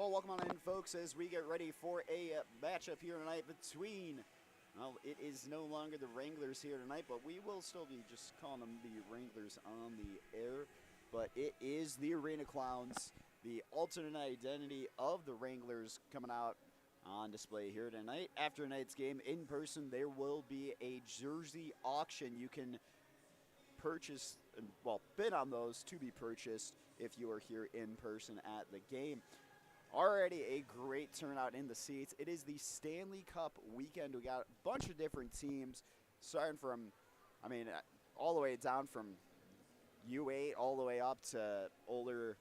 Well, welcome on in, folks, as we get ready for a matchup here tonight between, well, it is no longer the Wranglers here tonight, but we will still be just calling them the Wranglers on the air. But it is the Arena Clowns, the alternate identity of the Wranglers, coming out on display here tonight. After tonight's game in person, there will be a jersey auction. You can purchase, well, bid on those to be purchased if you are here in person at the game. Already a great turnout in the seats. It is the Stanley Cup weekend. We got a bunch of different teams, starting from, all the way down from U8 all the way up to older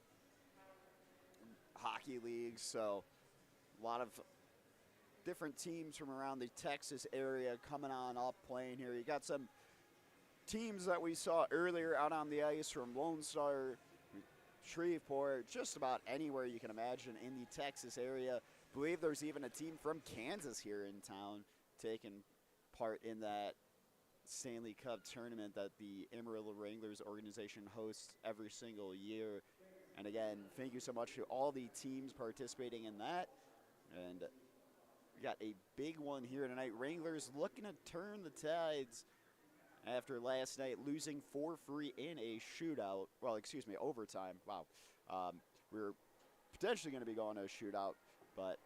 hockey leagues. So a lot of different teams from around the Texas area coming on up playing here. You got some teams that we saw earlier out on the ice from Lone Star, Shreveport, just about anywhere you can imagine in the Texas area. I believe there's even a team from Kansas here in town taking part in that Stanley Cup tournament that the Amarillo Wranglers organization hosts every single year. And again, thank you so much to all the teams participating in that. And we got a big one here tonight. Wranglers looking to turn the tides after last night losing 4-3 in a shootout. Well, excuse me, overtime. Wow. We were potentially going to be going to a shootout, but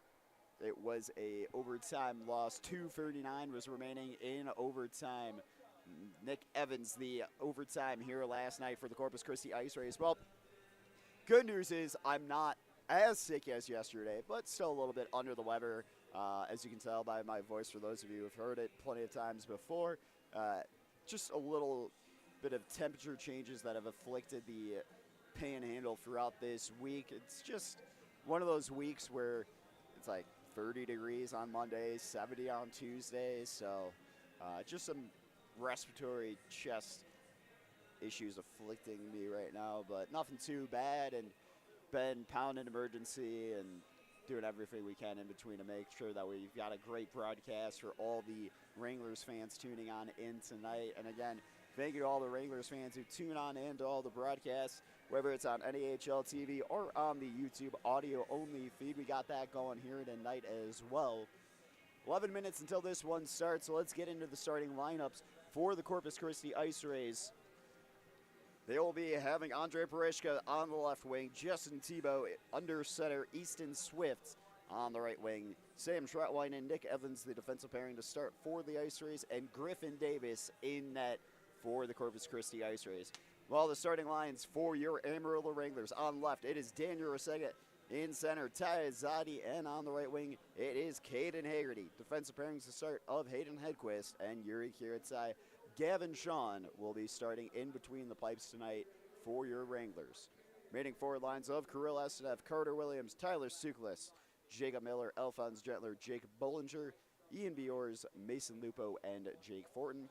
it was a overtime loss. 2:39 was remaining in overtime. Nick Evans, the overtime hero last night for the Corpus Christi Ice Rays. Well, good news is I'm not as sick as yesterday, but still a little bit under the weather, as you can tell by my voice for those of you who have heard it plenty of times before. Just a little bit of temperature changes that have afflicted the panhandle throughout this week. It's just one of those weeks where it's like 30 degrees on Monday, 70 on Tuesday. So just some respiratory chest issues afflicting me right now, but nothing too bad. And been pounding emergency and doing everything we can in between to make sure that we've got a great broadcast for all the Wranglers fans tuning on in tonight. And again, thank you to all the Wranglers fans who tune on in to all the broadcasts, whether it's on NAHL TV or on the YouTube audio-only feed. We got that going here tonight as well. 11 minutes until this one starts, so let's get into the starting lineups for the Corpus Christi Ice Rays. They will be having Andre Parishka on the left wing, Justin Tebow under center, Easton Swift on the right wing, Sam Schrottwein and Nick Evans, the defensive pairing to start for the Ice Rays, and Griffin Davis in net for the Corpus Christi Ice Rays. Well, the starting lines for your Amarillo Wranglers: on left, it is Daniel Rasega; in center, Ty Zadi; and on the right wing, it is Caden Haggerty. Defensive pairings to start of Hayden Hedquist and Yuri Kiritzai. Gavin Shawn will be starting in between the pipes tonight for your Wranglers. Remaining forward lines of Kirill Estenev, Carter Williams, Tyler Suklis, Jacob Miller, Alphonse Gentler, Jake Bollinger, Ian Biors, Mason Lupo, and Jake Fortin.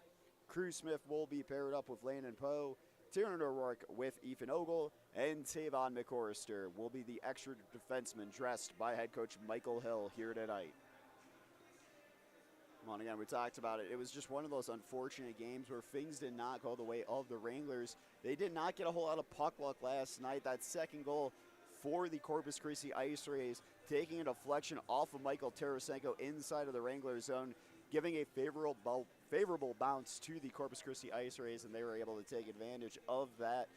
Crew Smith will be paired up with Landon Poe, Tiernan O'Rourke with Ethan Ogle, and Tavon McCorrister will be the extra defenseman dressed by head coach Michael Hill here tonight. Well, again, we talked about it. It was just one of those unfortunate games where things did not go the way of the Wranglers. They did not get a whole lot of puck luck last night. That second goal for the Corpus Christi Ice Rays, taking a deflection off of Michael Tarasenko inside of the Wrangler zone, giving a favorable bounce to the Corpus Christi Ice Rays, and they were able to take advantage of that,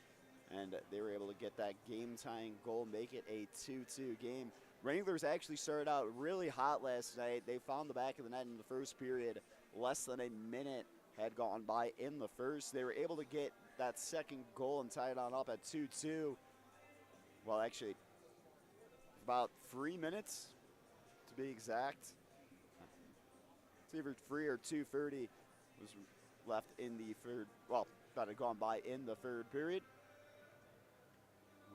and they were able to get that game-tying goal, make it a 2-2 game. Wranglers actually started out really hot last night. They found the back of the net in the first period. Less than a minute had gone by in the first. They were able to get that second goal and tie it on up at 2-2. Well, actually, about 3 minutes to be exact. It's either 3 or 2:30 was left in the third. Well, that had gone by in the third period.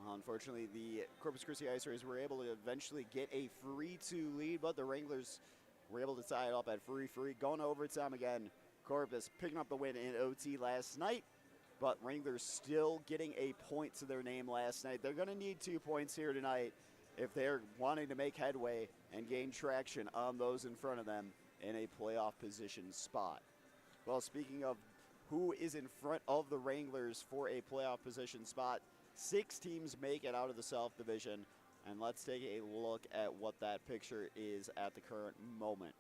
Well, unfortunately, the Corpus Christi Ice Rays were able to eventually get a 3-2 lead, but the Wranglers were able to tie it up at 3-3. Going to overtime again. Corpus picking up the win in OT last night, but Wranglers still getting a point to their name last night. They're going to need 2 points here tonight if they're wanting to make headway and gain traction on those in front of them in a playoff position spot. Well, speaking of who is in front of the Wranglers for a playoff position spot, 6 teams make it out of the South Division. And let's take a look at what that picture is at the current moment.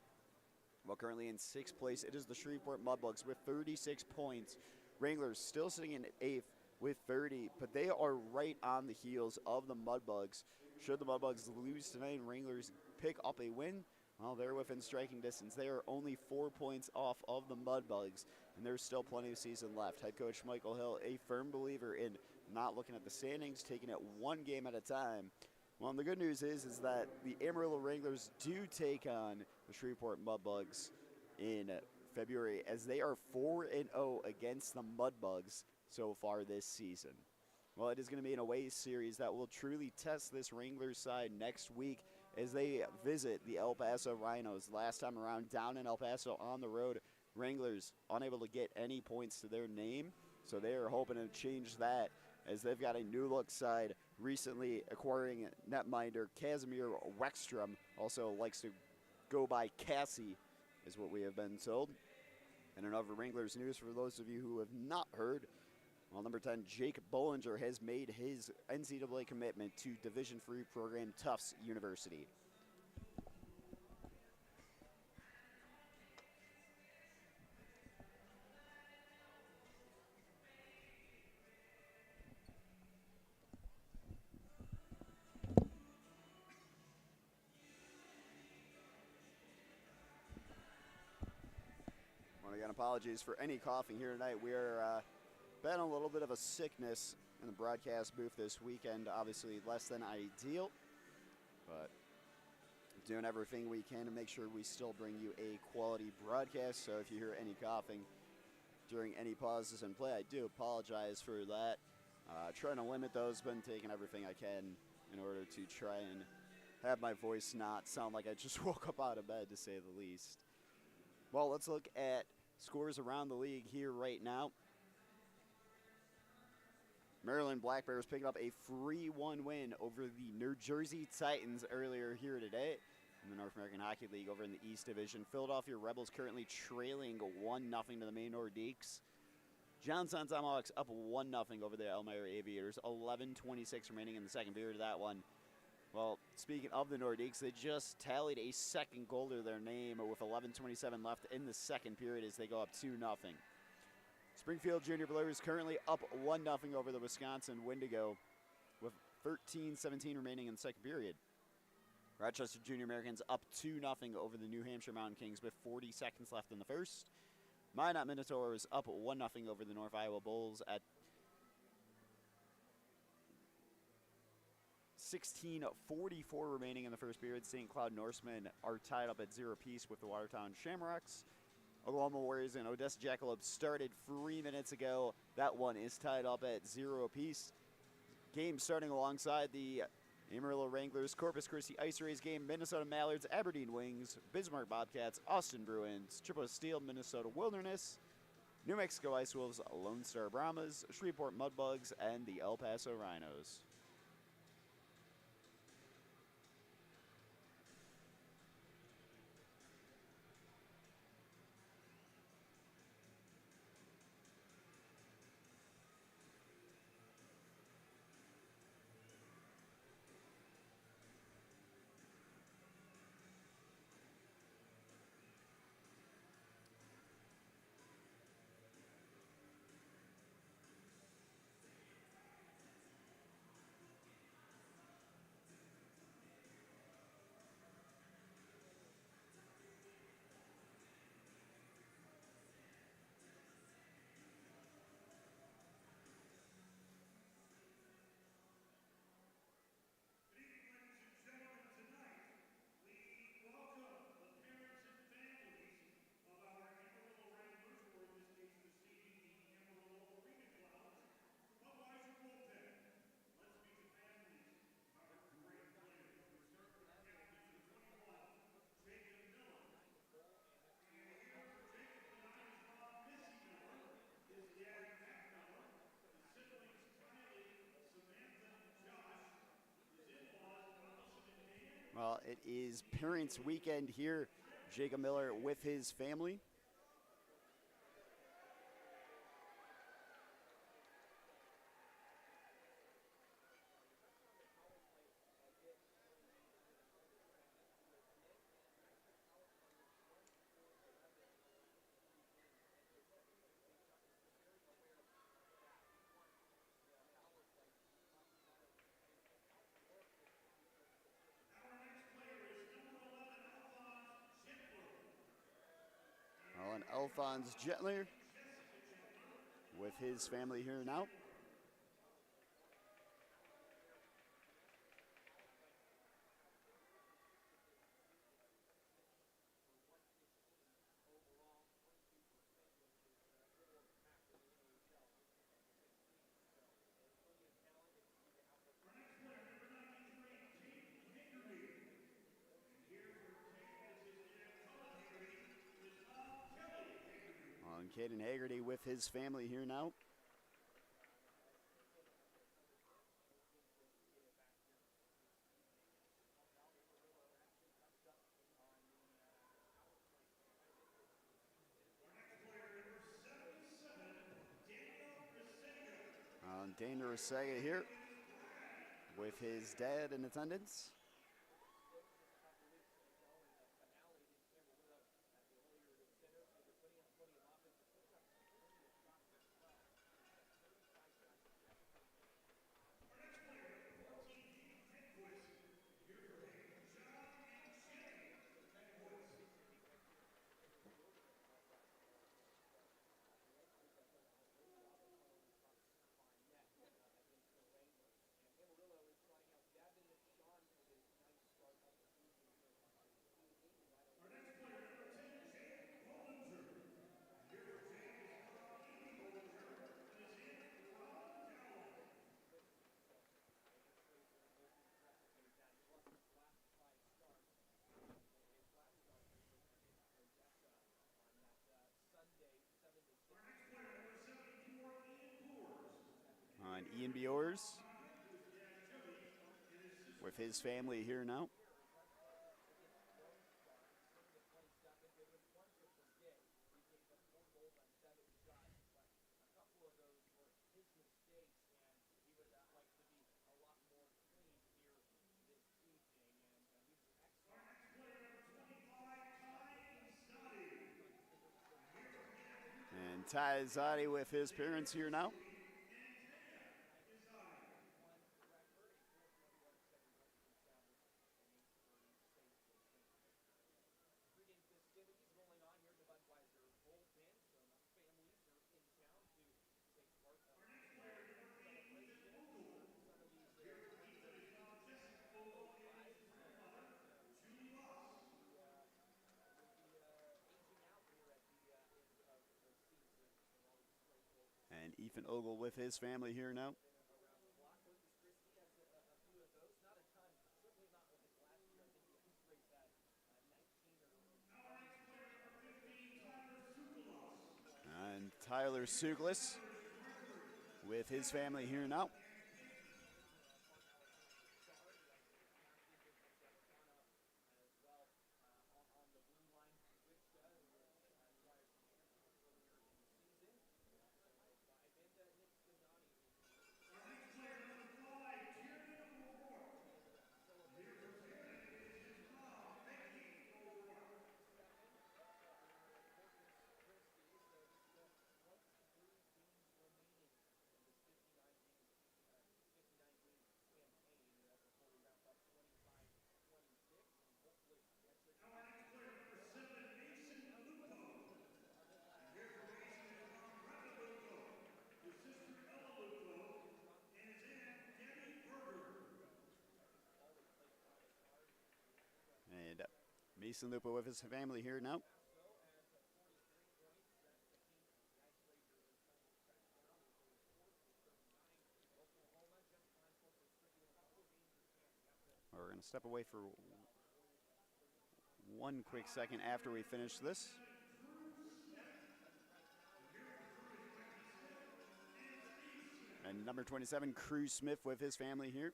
Well, currently in 6th place, it is the Shreveport Mudbugs with 36 points. Wranglers still sitting in 8th with 30, but they are right on the heels of the Mudbugs. Should the Mudbugs lose tonight and Wranglers pick up a win, well, they're within striking distance. They are only 4 points off of the Mudbugs, and there's still plenty of season left. Head coach Michael Hill, a firm believer in not looking at the standings, taking it one game at a time. Well, and the good news is that the Amarillo Wranglers do take on the Shreveport Mudbugs in February, as they are 4-0 against the Mudbugs so far this season. Well, it is going to be an away series that will truly test this Wranglers side next week as they visit the El Paso Rhinos. Last time around, down in El Paso on the road, Wranglers unable to get any points to their name, so they are hoping to change that as they've got a new look side, recently acquiring netminder Casimir Weckstrom, also likes to go by Cassie, is what we have been told. And in other Wranglers news, for those of you who have not heard, well, number 10, Jake Bollinger has made his NCAA commitment to Division III program Tufts University. Again, apologies for any coughing here tonight. We are been a little bit of a sickness in the broadcast booth this weekend. Obviously less than ideal, but doing everything we can to make sure we still bring you a quality broadcast. So if you hear any coughing during any pauses in play, I do apologize for that. Trying to limit those, been taking everything I can in order to try and have my voice not sound like I just woke up out of bed, to say the least. Well, let's look at scores around the league here right now. Maryland Black Bears picking up a 3-1 win over the New Jersey Titans earlier here today in the North American Hockey League over in the East Division. Philadelphia Rebels currently trailing 1-0 to the Maine Nordiques. Johnstown Tomahawks up 1-0 over the Elmira Aviators. 11:26 remaining in the second period of that one. Well, speaking of the Nordiques, they just tallied a second goal to their name with 11:27 left in the second period as they go up 2-0. Springfield Junior Blues currently up 1-0 over the Wisconsin Wendigo with 13:17 remaining in the second period. Rochester Junior Americans up 2-0 over the New Hampshire Mountain Kings with 40 seconds left in the first. Minot Minotaurs up 1-0 over the North Iowa Bulls at 16:44 remaining in the first period. St. Cloud Norsemen are tied up at 0 apiece with the Watertown Shamrocks. Oklahoma Warriors and Odessa Jackalopes started 3 minutes ago. That one is tied up at 0 apiece. Game starting alongside the Amarillo Wranglers, Corpus Christi Ice Rays game, Minnesota Mallards, Aberdeen Wings, Bismarck Bobcats, Austin Bruins, Tripoli Steel, Minnesota Wilderness, New Mexico Ice Wolves, Lone Star Brahmas, Shreveport Mudbugs, and the El Paso Rhinos. Well, it is Parents Weekend here. Jacob Miller with his family. Alphonse Gentler with his family here now. Caden Haggerty with his family here now. Daniel Resega here with his dad in attendance. Ian Biors with his family here now. And Ty Zadi with his parents here now. And Ethan Ogle with his family here now. And Tyler Suglis with his family here now. And Mason Lupa with his family here now. We're going to step away for one quick second after we finish this. And number 27, Cruz Smith with his family here.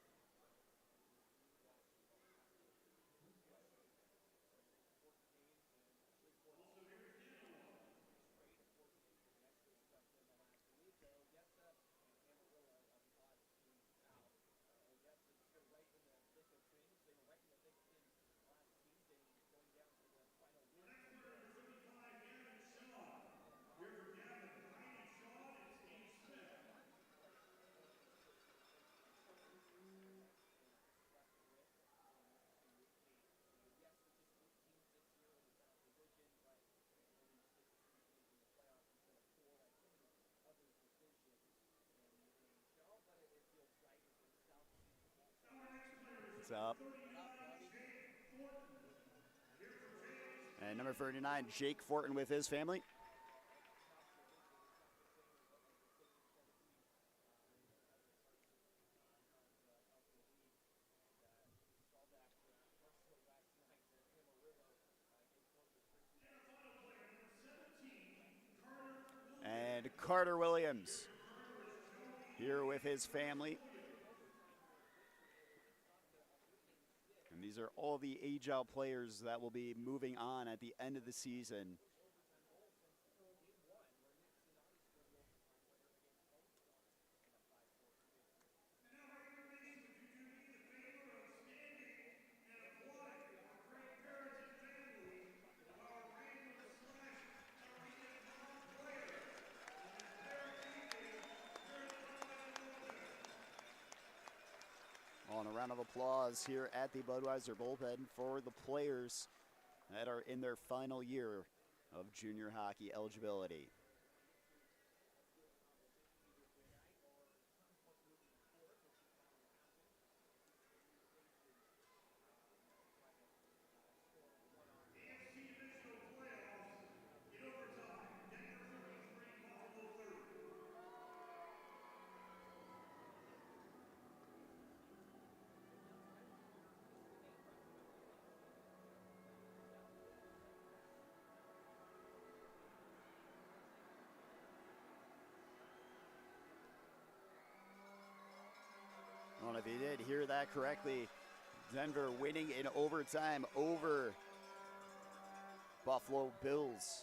up. And number 39, Jake Fortin with his family. And Carter Williams here with his family. And these are all the age-out players that will be moving on at the end of the season. On a round of applause here at the Budweiser bullpen for the players that are in their final year of junior hockey eligibility. Well, if you did hear that correctly, Denver winning in overtime over Buffalo Bills.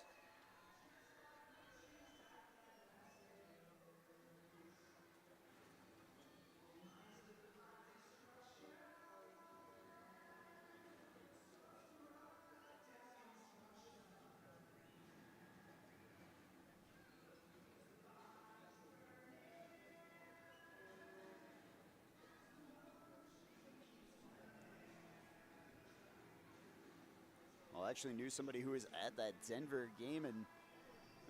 Well, I actually knew somebody who was at that Denver game, and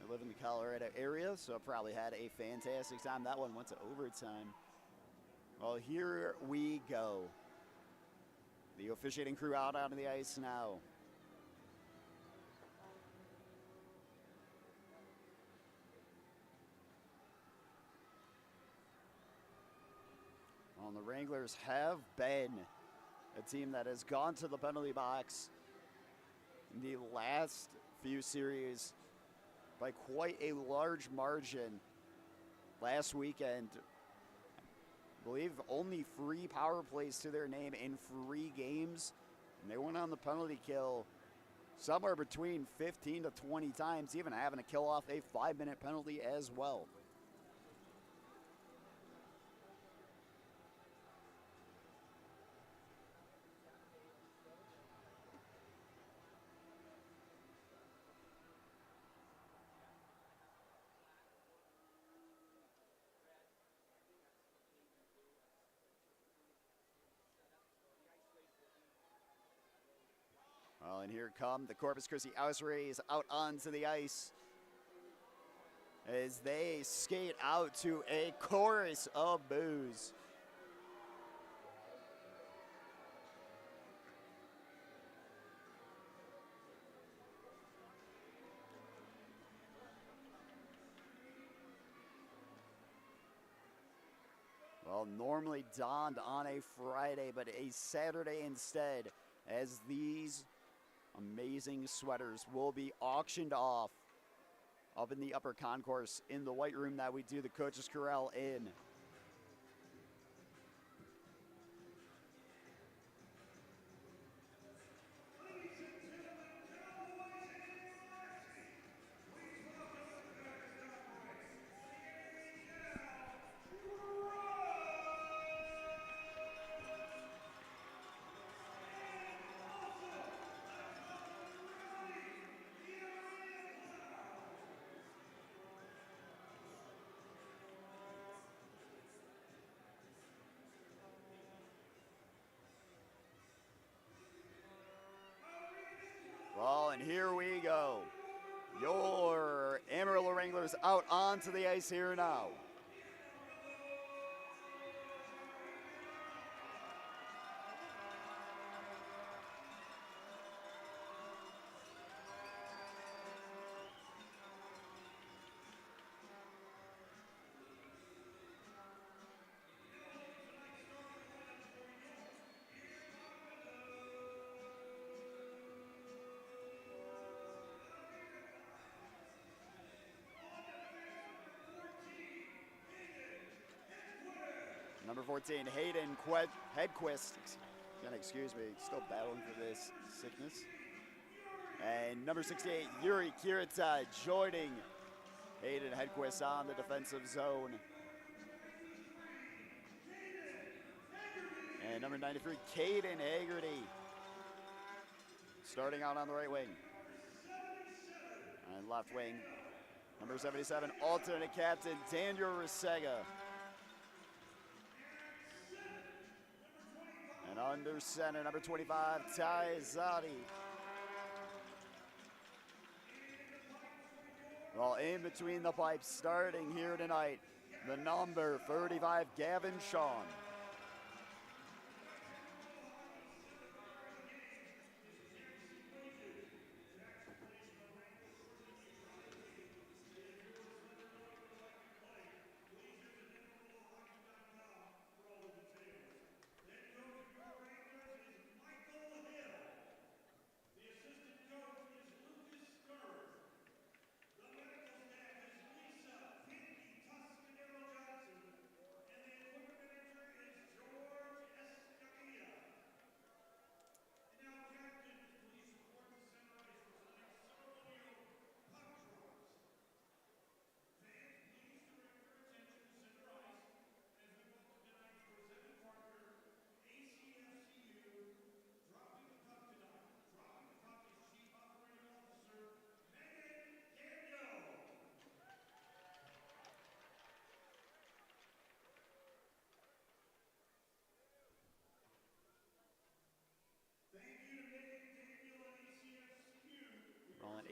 I live in the Colorado area, so I probably had a fantastic time. That one went to overtime. Well, here we go. The officiating crew out on the ice now. Well, the Wranglers have been a team that has gone to the penalty box in the last few series by quite a large margin. Last weekend, I believe only 3 power plays to their name in 3 games, and they went on the penalty kill somewhere between 15 to 20 times, even having to kill off a 5-minute penalty as well. Well, and here come the Corpus Christi Ice Rays out onto the ice as they skate out to a chorus of boos. Well, normally donned on a Friday, but a Saturday instead, as these amazing sweaters will be auctioned off up in the upper concourse in the white room that we do the Coach's Corral in. Well, and here we go. Your Amarillo Wranglers out onto the ice here now. Number 14, Hayden Hedquist. Excuse me, still battling for this sickness. And number 68, Yuri Kirita joining Hayden Hedquist on the defensive zone. And number 93, Caden Haggerty, starting out on the right wing. And left wing, number 77, alternate captain Daniel Resega. And under center, number 25, Ty Zadi. Well, in between the pipes, starting here tonight, the number 35, Gavin Shawn.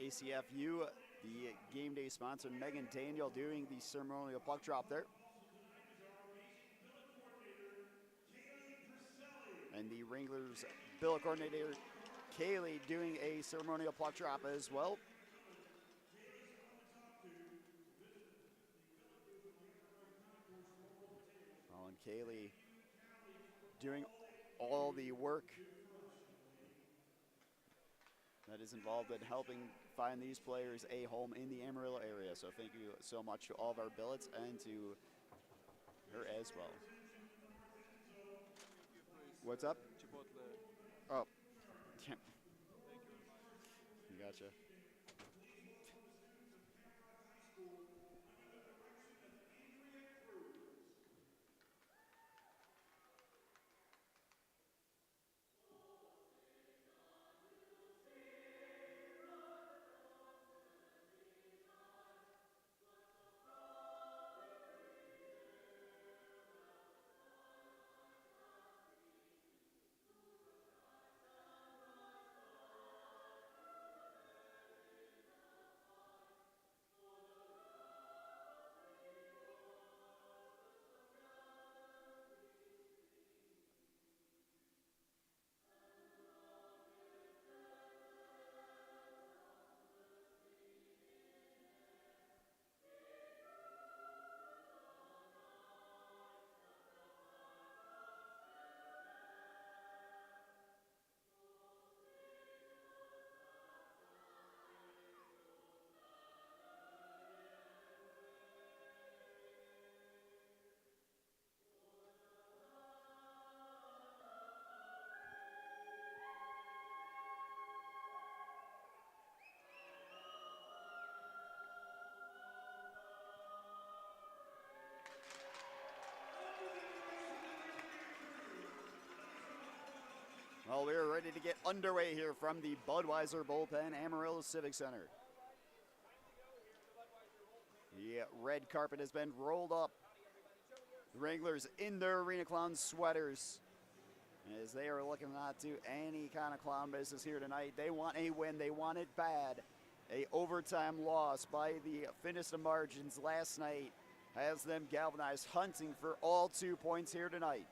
ACFU, the game day sponsor, Megan Daniel doing the ceremonial puck drop there. And the Wranglers bill coordinator, Kaylee, doing a ceremonial puck drop as well. And Kaylee doing all the work that is involved in helping find these players a home in the Amarillo area. So thank you so much to all of our billets and to her as well. What's up? Oh, yeah. You gotcha. Well, we're ready to get underway here from the Budweiser Bullpen, Amarillo Civic Center. The red carpet has been rolled up. The Wranglers in their Arena Clown sweaters, as they are looking not to do any kind of clown business here tonight. They want a win. They want it bad. A overtime loss by the thinnest of margins last night has them galvanized, hunting for all 2 points here tonight.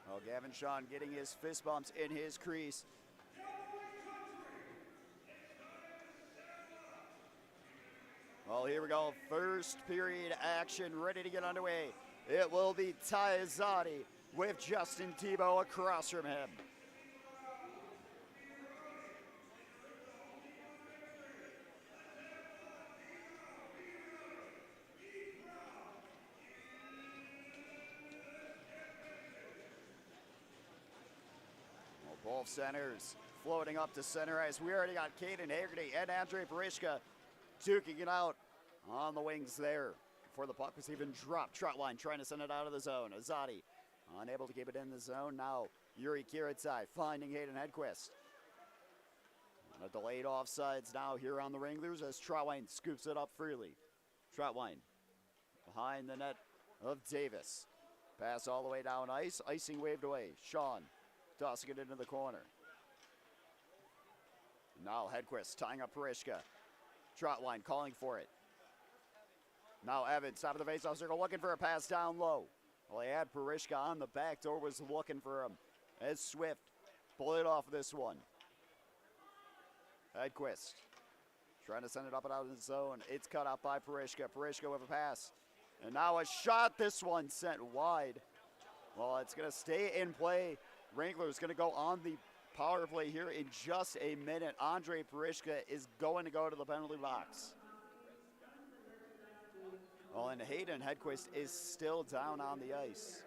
Well, Gavin Shawn getting his fist bumps in his crease. Well, here we go. First period action ready to get underway. It will be Ty Azadi with Justin Tebow across from him. Well, both centers floating up to center ice. We already got Caden Haggerty and Andre Barishka duking it out on the wings there. Before the puck was even dropped, Trotline trying to send it out of the zone. Azadi unable to keep it in the zone. Now Yuri Kiritsai finding Hayden Hedquist. And a delayed offsides now here on the Wranglers as Trotline scoops it up freely. Trotline behind the net of Davis. Pass all the way down ice. Icing waved away. Sean tossing it into the corner. Now Hedquist tying up Parishka. Trotline calling for it. Now Evans, top of the faceoff circle, looking for a pass down low. Well, he had Parishka on the back door, was looking for him. As Swift pulled it off this one. Hedquist trying to send it up and out of the zone. It's cut out by Parishka. Parishka with a pass. And now a shot, this one sent wide. Well, it's going to stay in play. Wranglers going to go on the power play here in just a minute. Andre Parishka is going to go to the penalty box. Well, and Hayden Hedquist is still down on the ice.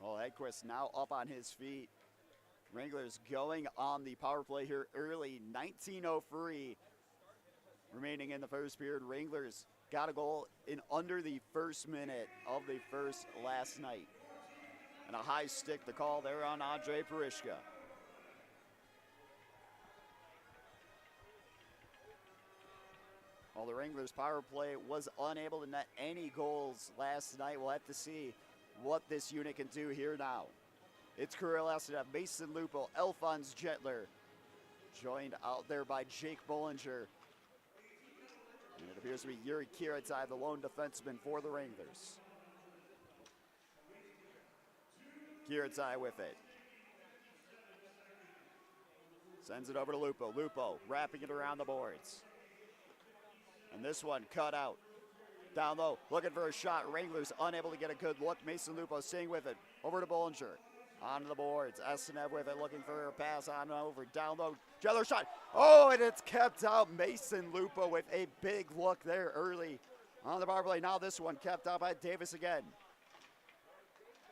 Well, Hedquist now up on his feet. Wranglers going on the power play here early, 19:03 remaining in the first period. Wranglers got a goal in under the first minute of the first last night. And a high stick to call there on Andre Parishka. Well, the Wranglers power play was unable to net any goals last night. We'll have to see what this unit can do here now. It's Kirill Assenev, Mason Lupo, Alphonse Jetler, joined out there by Jake Bollinger. And it appears to be Yuri Kiritsai, the lone defenseman for the Wranglers. Kiritsai with it. Sends it over to Lupo. Lupo wrapping it around the boards. And this one cut out. Down low, looking for a shot. Wranglers unable to get a good look. Mason Lupo staying with it. Over to Bollinger. Onto the boards. Assenev with it, looking for a pass on over. Down low. Jetler shot. Oh, and it's kept out. Mason Lupo with a big look there early on the power play. Now this one kept out by Davis again.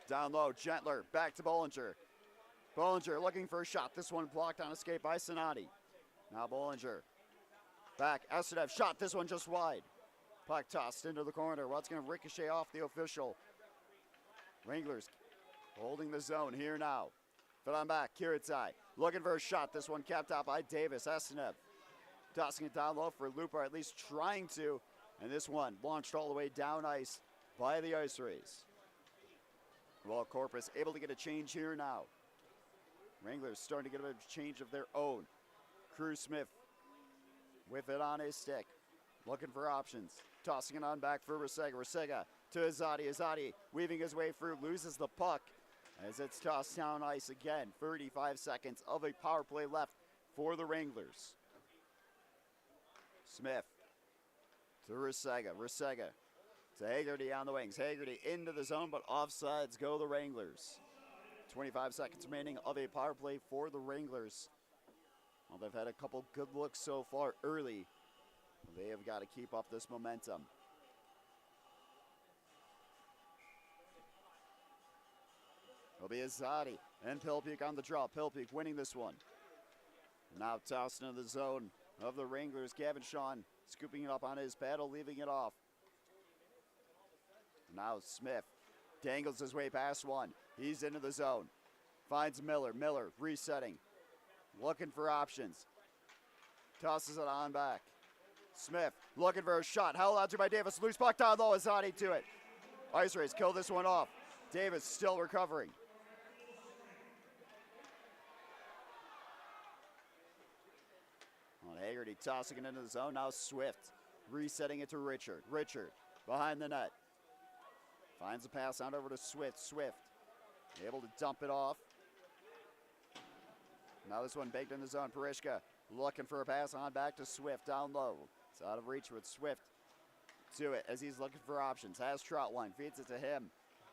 Down low, Gentler, back to Bollinger. Bollinger looking for a shot. This one blocked on escape by Sonati. Now Bollinger. Back, Assenev shot. This one just wide. Puck tossed into the corner. Well, it's going to ricochet off the official. Wranglers holding the zone here now. But I'm back, Kiritsai looking for a shot. This one capped out by Davis. Assenev tossing it down low for Lupo, at least trying to. And this one launched all the way down ice by the Ice Rays. Well, Corpus able to get a change here now. Wranglers starting to get a change of their own. Cruz Smith with it on his stick. Looking for options. Tossing it on back for Resega. Resega to Azadi. Azadi weaving his way through. Loses the puck as it's tossed down ice again. 35 seconds of a power play left for the Wranglers. Smith to Resega. Resega to Haggerty on the wings. Haggerty into the zone, but offsides go the Wranglers. 25 seconds remaining of a power play for the Wranglers. Well, they've had a couple good looks so far early. They have got to keep up this momentum. It'll be Azadi and Pilpik on the draw. Pilpik winning this one. Now tossed into the zone of the Wranglers. Gavin Shawn scooping it up on his paddle, leaving it off. Now Smith dangles his way past one. He's into the zone. Finds Miller. Miller resetting. Looking for options. Tosses it on back. Smith looking for a shot. Held out to by Davis. Loose puck down low. Azadi to it. Ice Rays kill this one off. Davis still recovering. Well, Haggerty tossing it into the zone. Now Swift resetting it to Richard. Richard behind the net. Finds a pass out over to Swift. Swift Able to dump it off. Now this one baked in the zone. Parishka looking for a pass on back to Swift down low. It's out of reach with Swift to it as he's looking for options. Has Troutline, feeds it to him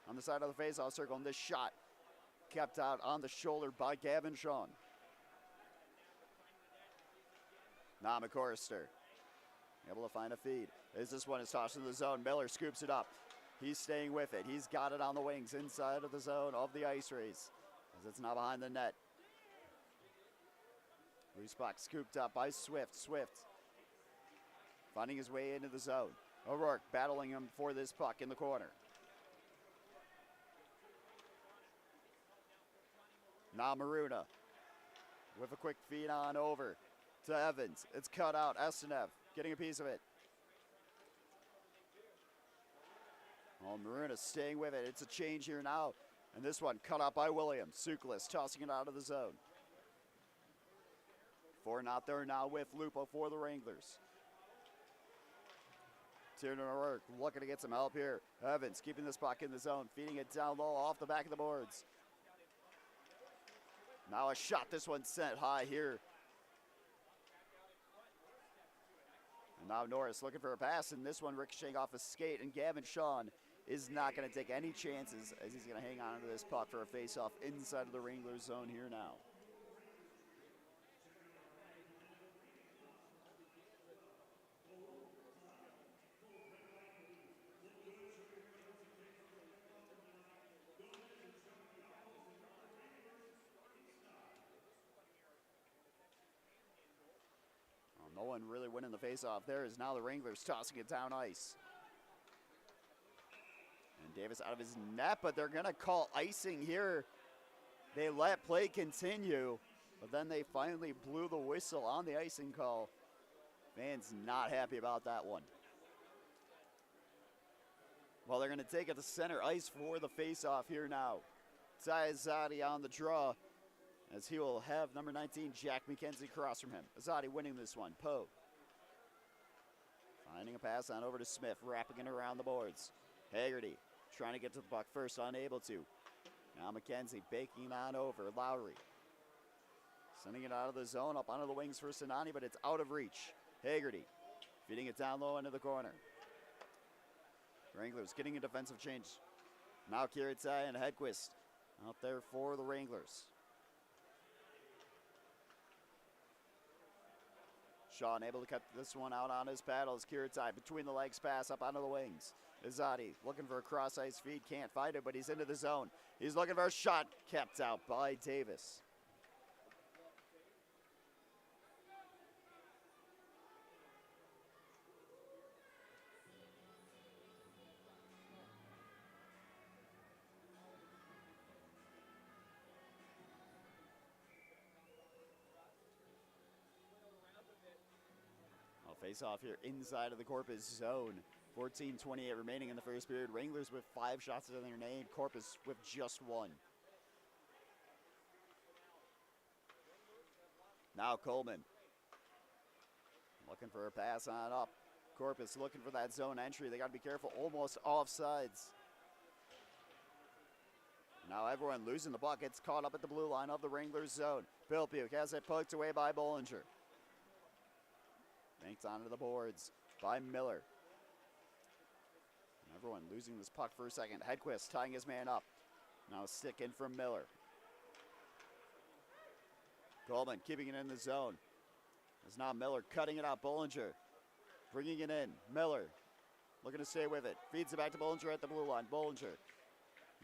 on the side of the faceoff circle. And this shot kept out on the shoulder by Gavin Sean. Now McCorrister able to find a feed. As this one is tossed in the zone, Miller scoops it up. He's staying with it. He's got it on the wings inside of the zone of the Ice Rays as it's now behind the net. Loose puck scooped up by Swift. Swift finding his way into the zone. O'Rourke battling him for this puck in the corner. Now Maruna with a quick feed on over to Evans. It's cut out. Estenev getting a piece of it. Oh, Maruna staying with it. It's a change here now. And this one cut out by Williams. Suklis tossing it out of the zone. Four not there now with Lupo for the Wranglers. Tiernan O'Rourke looking to get some help here. Evans keeping this puck in the zone, feeding it down low off the back of the boards. Now a shot, this one sent high here. And now Norris looking for a pass, and this one ricocheting off a skate, and Gavin Sean is not going to take any chances as he's going to hang on to this puck for a face-off inside of the Wranglers zone here now. No one really winning the face-off there is now the Wranglers tossing it down ice. And Davis out of his net, but they're going to call icing here. They let play continue, but then they finally blew the whistle on the icing call. Fans not happy about that one. Well, they're going to take it to center ice for the face-off here now. Ty Azadi on the draw, as he will have number 19, Jack McKenzie, across from him. Azadi winning this one. Poe finding a pass on over to Smith, wrapping it around the boards. Haggerty trying to get to the puck first, unable to. Now McKenzie baking it on over. Lowry sending it out of the zone, up onto the wings for Sinani, but it's out of reach. Haggerty feeding it down low into the corner. Wranglers getting a defensive change. Now Kiritai and Hedquist out there for the Wranglers. Sean able to cut this one out on his paddles. Kiritai between the legs pass up onto the wings. Izadi looking for a cross ice feed. Can't find it, but he's into the zone. He's looking for a shot. Kept out by Davis. Face off here inside of the Corpus zone. 14:28 remaining in the first period. Wranglers with 5 shots in their name. Corpus with just 1. Now Coleman looking for a pass on up. Corpus looking for that zone entry. They got to be careful. Almost offsides. Now everyone losing the puck. Gets caught up at the blue line of the Wranglers zone. Bill Puke has it poked away by Bollinger. Banked onto the boards by Miller. And everyone losing this puck for a second. Hedquist tying his man up. Now a stick in from Miller. Coleman keeping it in the zone. It's now Miller cutting it out. Bollinger bringing it in. Miller looking to stay with it. Feeds it back to Bollinger at the blue line. Bollinger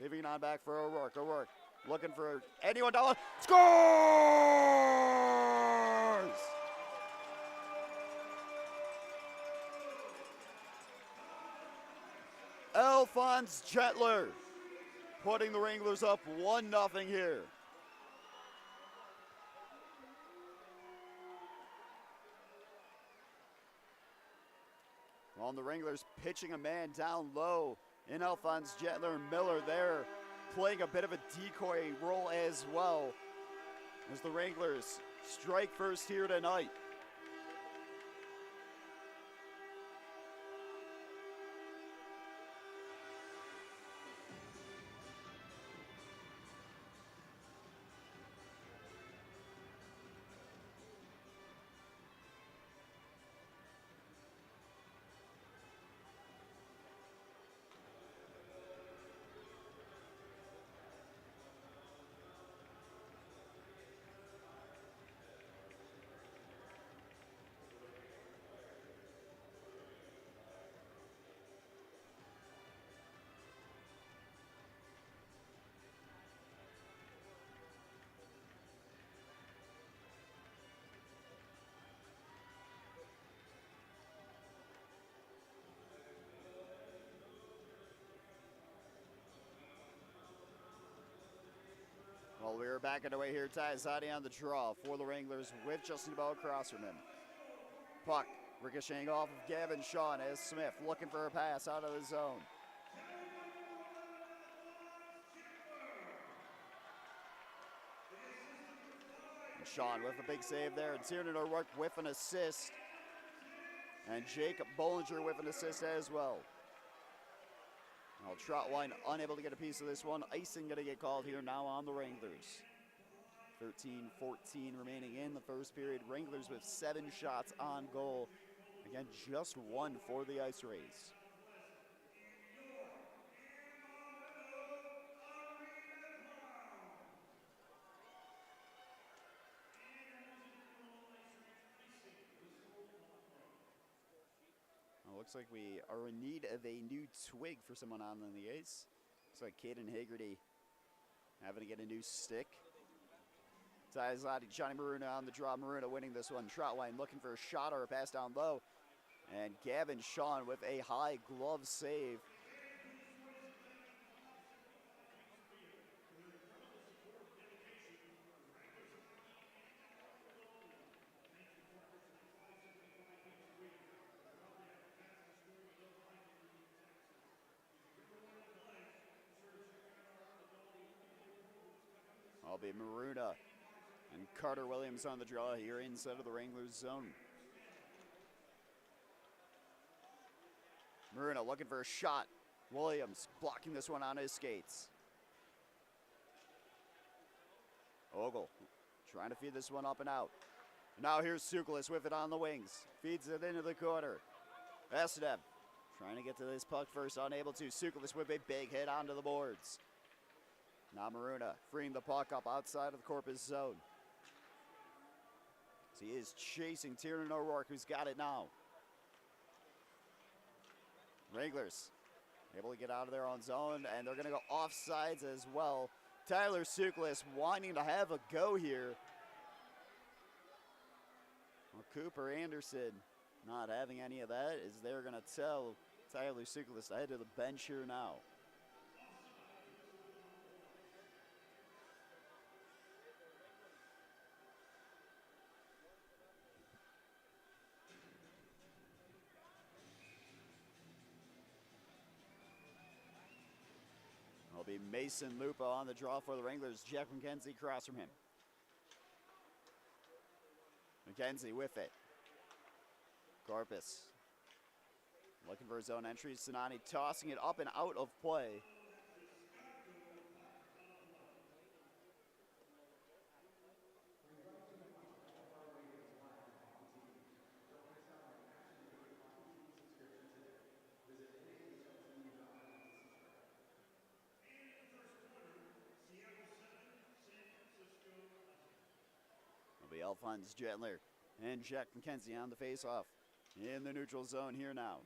leaving it on back for O'Rourke. O'Rourke looking for anyone down. Scores! Alphonse Jetler putting the Wranglers up 1-0 here. On the Wranglers pitching a man down low in Alphonse Jetler. Miller there playing a bit of a decoy role as well as the Wranglers strike first here tonight. They're backing away here. Tyzadi on the draw for the Wranglers with Justin Bell across from him. Puck ricocheting off of Gavin Shawn as Smith looking for a pass out of the zone. And Shawn with a big save there. And Tiernan O'Rourke with an assist. And Jacob Bollinger with an assist as well. Well, Troutwine unable to get a piece of this one. Icing going to get called here now on the Wranglers. 13-14 remaining in the first period. Wranglers with 7 shots on goal. Again, just 1 for the Ice Rays. Well, looks like we are in need of a new twig for someone on the ice. Looks like Caden Haggerty having to get a new stick. Tyzadi, Johnny Maruna on the draw. Maruna winning this one. Troutwine looking for a shot or a pass down low. And Gavin Shawn with a high glove save. I'll be Maruna and Carter Williams on the draw here inside of the Wranglers zone. Maruna looking for a shot. Williams blocking this one on his skates. Ogle trying to feed this one up and out. Now here's Sukulis with it on the wings. Feeds it into the corner. Estev trying to get to this puck first, unable to. Sukulis with a big hit onto the boards. Now Maruna freeing the puck up outside of the Corpus zone. He is chasing Tiernan O'Rourke, who's got it now. Wranglers able to get out of their own zone, and they're going to go offsides as well. Tyler Sukulis wanting to have a go here. Well, Cooper Anderson not having any of that, as they're going to tell Tyler Sukulis to head to the bench here now. It'll be Mason Lupa on the draw for the Wranglers. Jack McKenzie across from him. McKenzie with it. Corpus looking for his own entry. Sinani tossing it up and out of play. It'll be Alphonse Gentler and Jack McKenzie on the face-off in the neutral zone here now.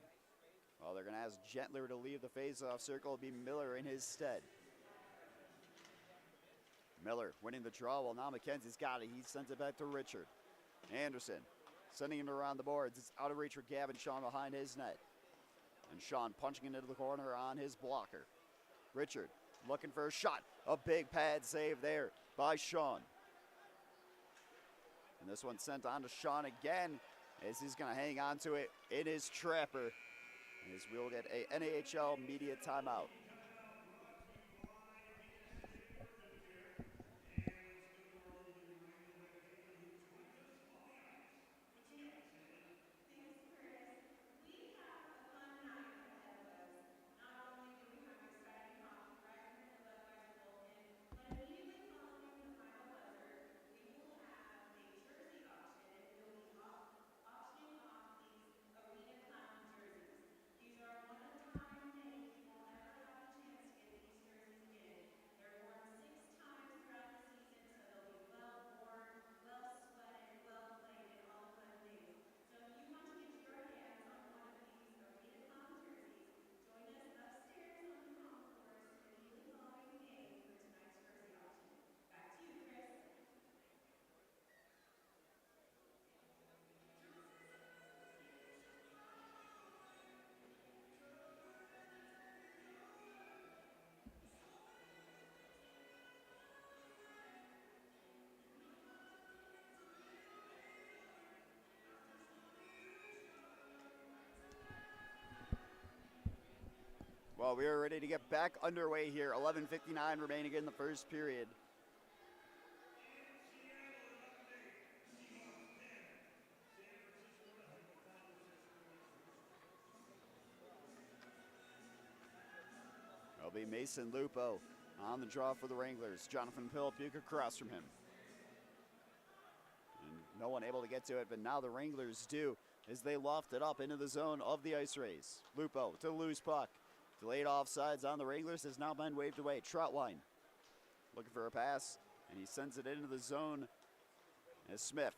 Well, they're going to ask Gentler to leave the face-off circle. It'll be Miller in his stead. Miller winning the draw. Well, now McKenzie's got it. He sends it back to Richard. Anderson sending it around the boards. It's out of reach for Gavin Shawn behind his net. And Shawn punching it into the corner on his blocker. Richard looking for a shot. A big pad save there by Shawn. And this one sent on to Shawn again, as he's going to hang on to it in his trapper, as we'll get a NAHL media timeout. Well, we are ready to get back underway here. 11:59 remaining in the first period. It'll be Mason Lupo on the draw for the Wranglers. Jonathan Pilipuk across from him. And no one able to get to it, but now the Wranglers do as they loft it up into the zone of the Ice Rays. Lupo to the loose puck. Delayed offsides on the Wranglers has now been waved away. Trotwine looking for a pass, and he sends it into the zone as Smith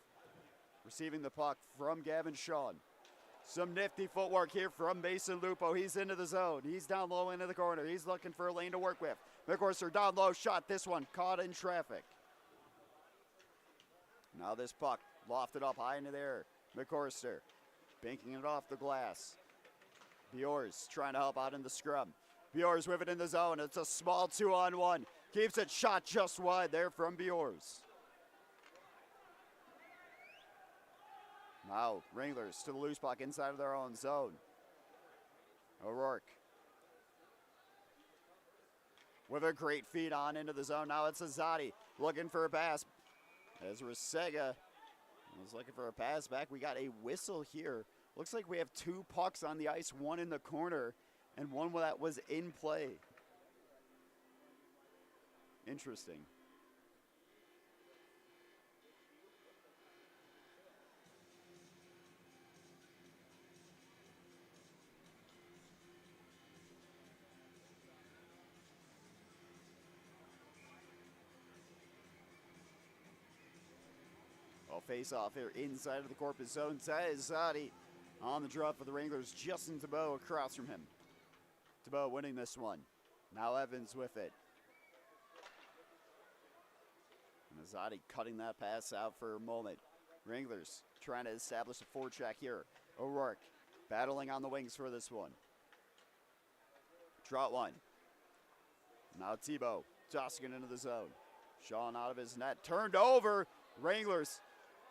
receiving the puck from Gavin Shawn. Some nifty footwork here from Mason Lupo. He's into the zone. He's down low into the corner. He's looking for a lane to work with. McCorster down low, shot. This one caught in traffic. Now this puck lofted up high into the air. McCorster banking it off the glass. Bjors trying to help out in the scrum. Bjors with it in the zone. It's a small 2-on-1. Keeps it shot just wide there from Bjors. Now Wranglers to the loose puck inside of their own zone. O'Rourke with a great feed on into the zone. Now it's Azadi looking for a pass. As Resega was looking for a pass back, we got a whistle here. Looks like we have two pucks on the ice, one in the corner and one that was in play. Interesting. Well, face off here inside of the Corpus zone. Zadi on the draw for the Wranglers. Justin Thibault across from him. Thibault winning this one. Now Evans with it. And Azadi cutting that pass out for a moment. Wranglers trying to establish a forecheck here. O'Rourke battling on the wings for this one. Trotwine. Now Thibault tossing it into the zone. Shawn out of his net. Turned over. Wranglers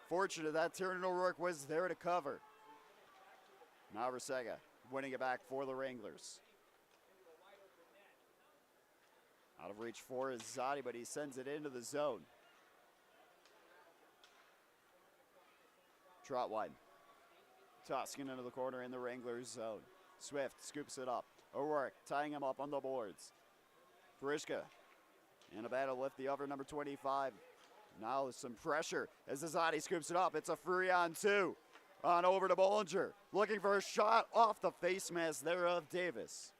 fortunate that Tiernan O'Rourke was there to cover. Now Resega winning it back for the Wranglers. Out of reach for Azadi, but he sends it into the zone. Trotwine tossing it into the corner in the Wranglers zone. Swift scoops it up. O'Rourke tying him up on the boards. Farishka in a battle with the other number 25. Now some pressure as Azadi scoops it up. It's a 3-on-2. On over to Bollinger. Looking for a shot off the face mask there of Davis.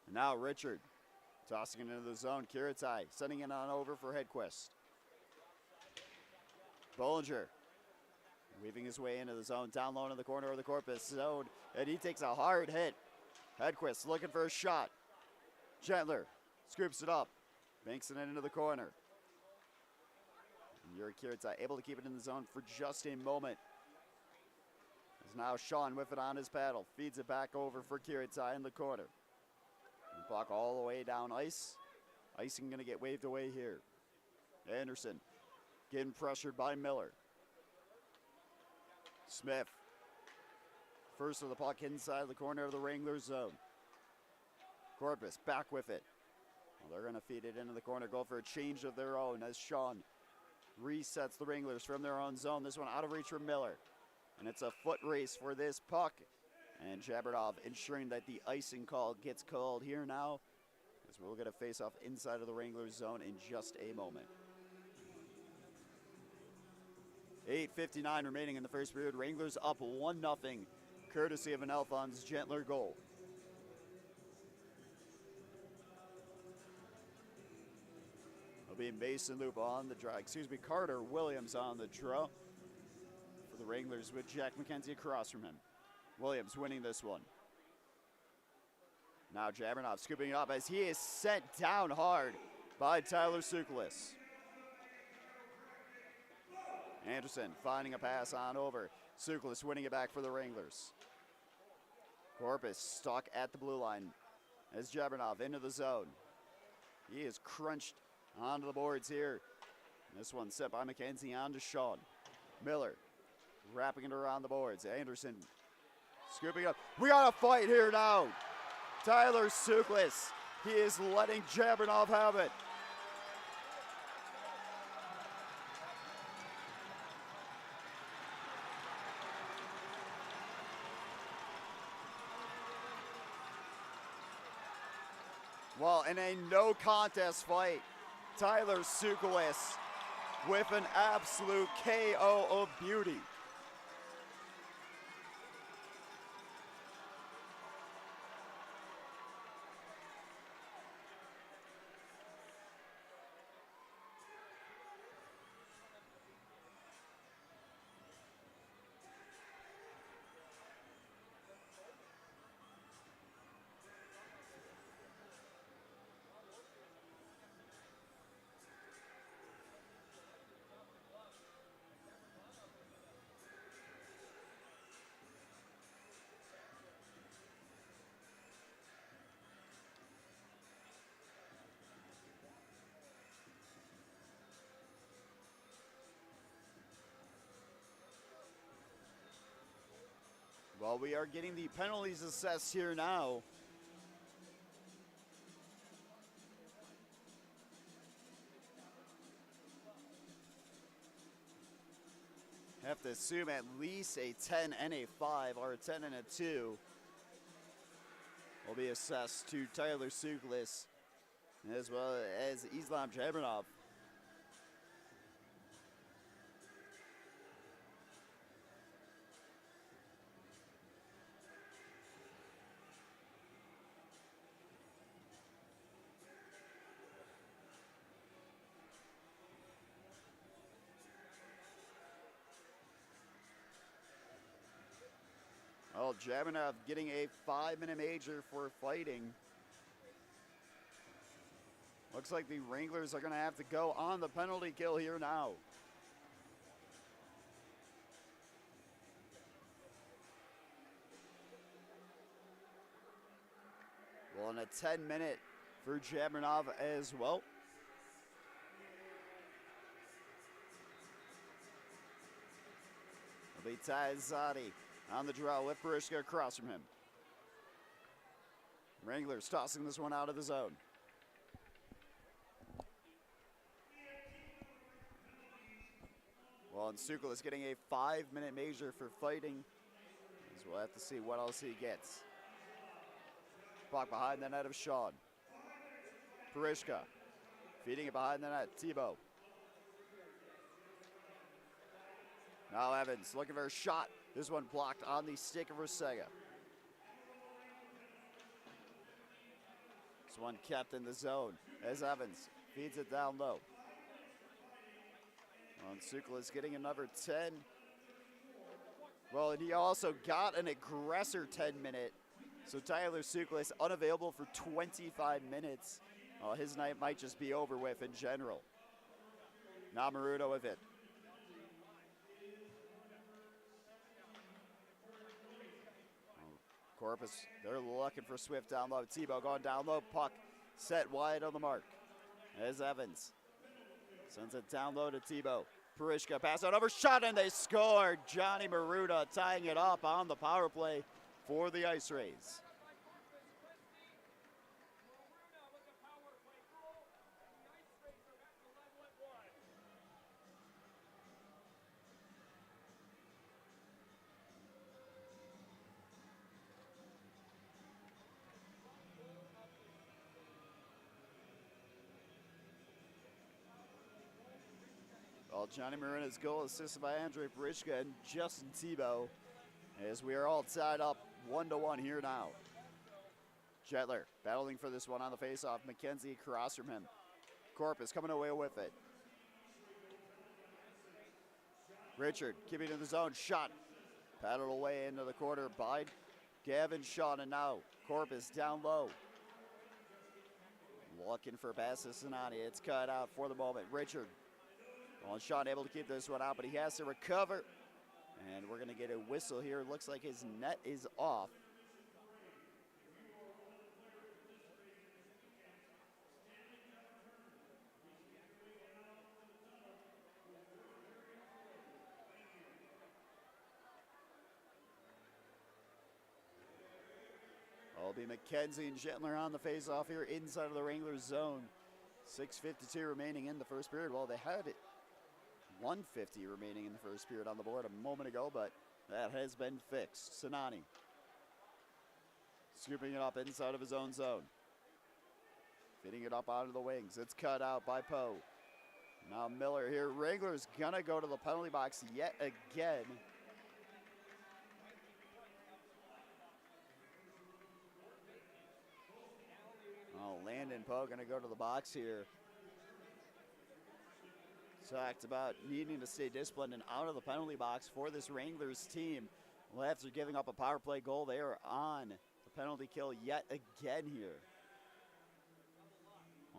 And now Richard tossing it into the zone. Kiritai sending it on over for Hedquist. Bollinger weaving his way into the zone. Down low in the corner of the Corpus zone. And he takes a hard hit. Hedquist looking for a shot. Gentler scoops it up. Banks it into the corner. Yuri Kiritai able to keep it in the zone for just a moment. As now Shawn with it on his paddle. Feeds it back over for Kiritai in the corner. And puck all the way down ice. Icing going to get waved away here. Anderson getting pressured by Miller. Smith. First of the puck inside the corner of the Wranglers zone. Corpus back with it. Well, they're going to feed it into the corner. Go for a change of their own as Shawn resets the Wranglers from their own zone. This one out of reach from Miller. And it's a foot race for this puck. And Jabardov ensuring that the icing call gets called here now, as we'll get a face-off inside of the Wranglers zone in just a moment. 8:59 remaining in the first period. Wranglers up 1-0, courtesy of an Alphonse Gentler goal. It'll be Mason Lupo on the draw. Carter Williams on the draw for the Wranglers with Jack McKenzie across from him. Williams winning this one. Now Jabernov scooping it up as he is sent down hard by Tyler Sukulis. Anderson finding a pass on over. Sukulis winning it back for the Wranglers. Corpus stuck at the blue line as Jabernov into the zone. He is crunched onto the boards here. This one set by McKenzie on to Shawn. Miller wrapping it around the boards. Anderson Scooping up. We got a fight here now. Tyler Suklis. He is letting Jabrinov have it. Well, in a no contest fight, Tyler Suklis with an absolute KO of beauty. Well, we are getting the penalties assessed here now. Have to assume at least a 10 and a 5 or a 10 and a 2 will be assessed to Tyler Suklis as well as Islam Jabrinov. Well, Jabrinov getting a 5-minute major for fighting. Looks like the Wranglers are going to have to go on the penalty kill here now. Well, and a 10-minute for Jabrinov as well. It'll be Tazati on the draw with Barishka across from him. Wranglers tossing this one out of the zone. Well, and Sukal is getting a 5-minute major for fighting. As we'll have to see what else he gets. Block behind the net of Sean. Barishka feeding it behind the net. Tebow. Now Evans looking for a shot. This one blocked on the stick of Rusega. This one kept in the zone as Evans feeds it down low. Sukla is getting another 10. Well, and he also got an aggressor 10-minute. So Tyler Sukla is unavailable for 25 minutes. His night might just be over with in general. Now Maruto with it. Corpus, they're looking for Swift down low. Tebow going down low. Puck set wide on the mark. As Evans sends it down low to Tebow. Parishka pass out over shot and they scored. Johnny Maruta tying it up on the power play for the Ice Rays. Johnny Marina's goal assisted by Andre Parishka and Justin Tebow as we are all tied up 1-1 here now. Jetler battling for this one on the faceoff. McKenzie across from him. Corpus coming away with it. Richard keeping it in the zone. Shot paddled away into the corner by Gavin Shaw, and now Corpus down low. Looking for pass to Sinani. It's cut out for the moment. Richard. Well, Sean able to keep this one out, but he has to recover. And we're going to get a whistle here. Looks like his net is off. It'll be McKenzie and Gentler on the face-off here inside of the Wranglers zone. 6:52 remaining in the first period. Well, they had it 150 remaining in the first period on the board a moment ago, but that has been fixed. Sinani scooping it up inside of his own zone. Fitting it up out of the wings. It's cut out by Poe. Now Miller here. Wranglers gonna go to the penalty box yet again. Oh, Landon Poe gonna go to the box here. Talked about needing to stay disciplined and out of the penalty box for this Wranglers team. Well, after giving up a power play goal, they are on the penalty kill yet again here.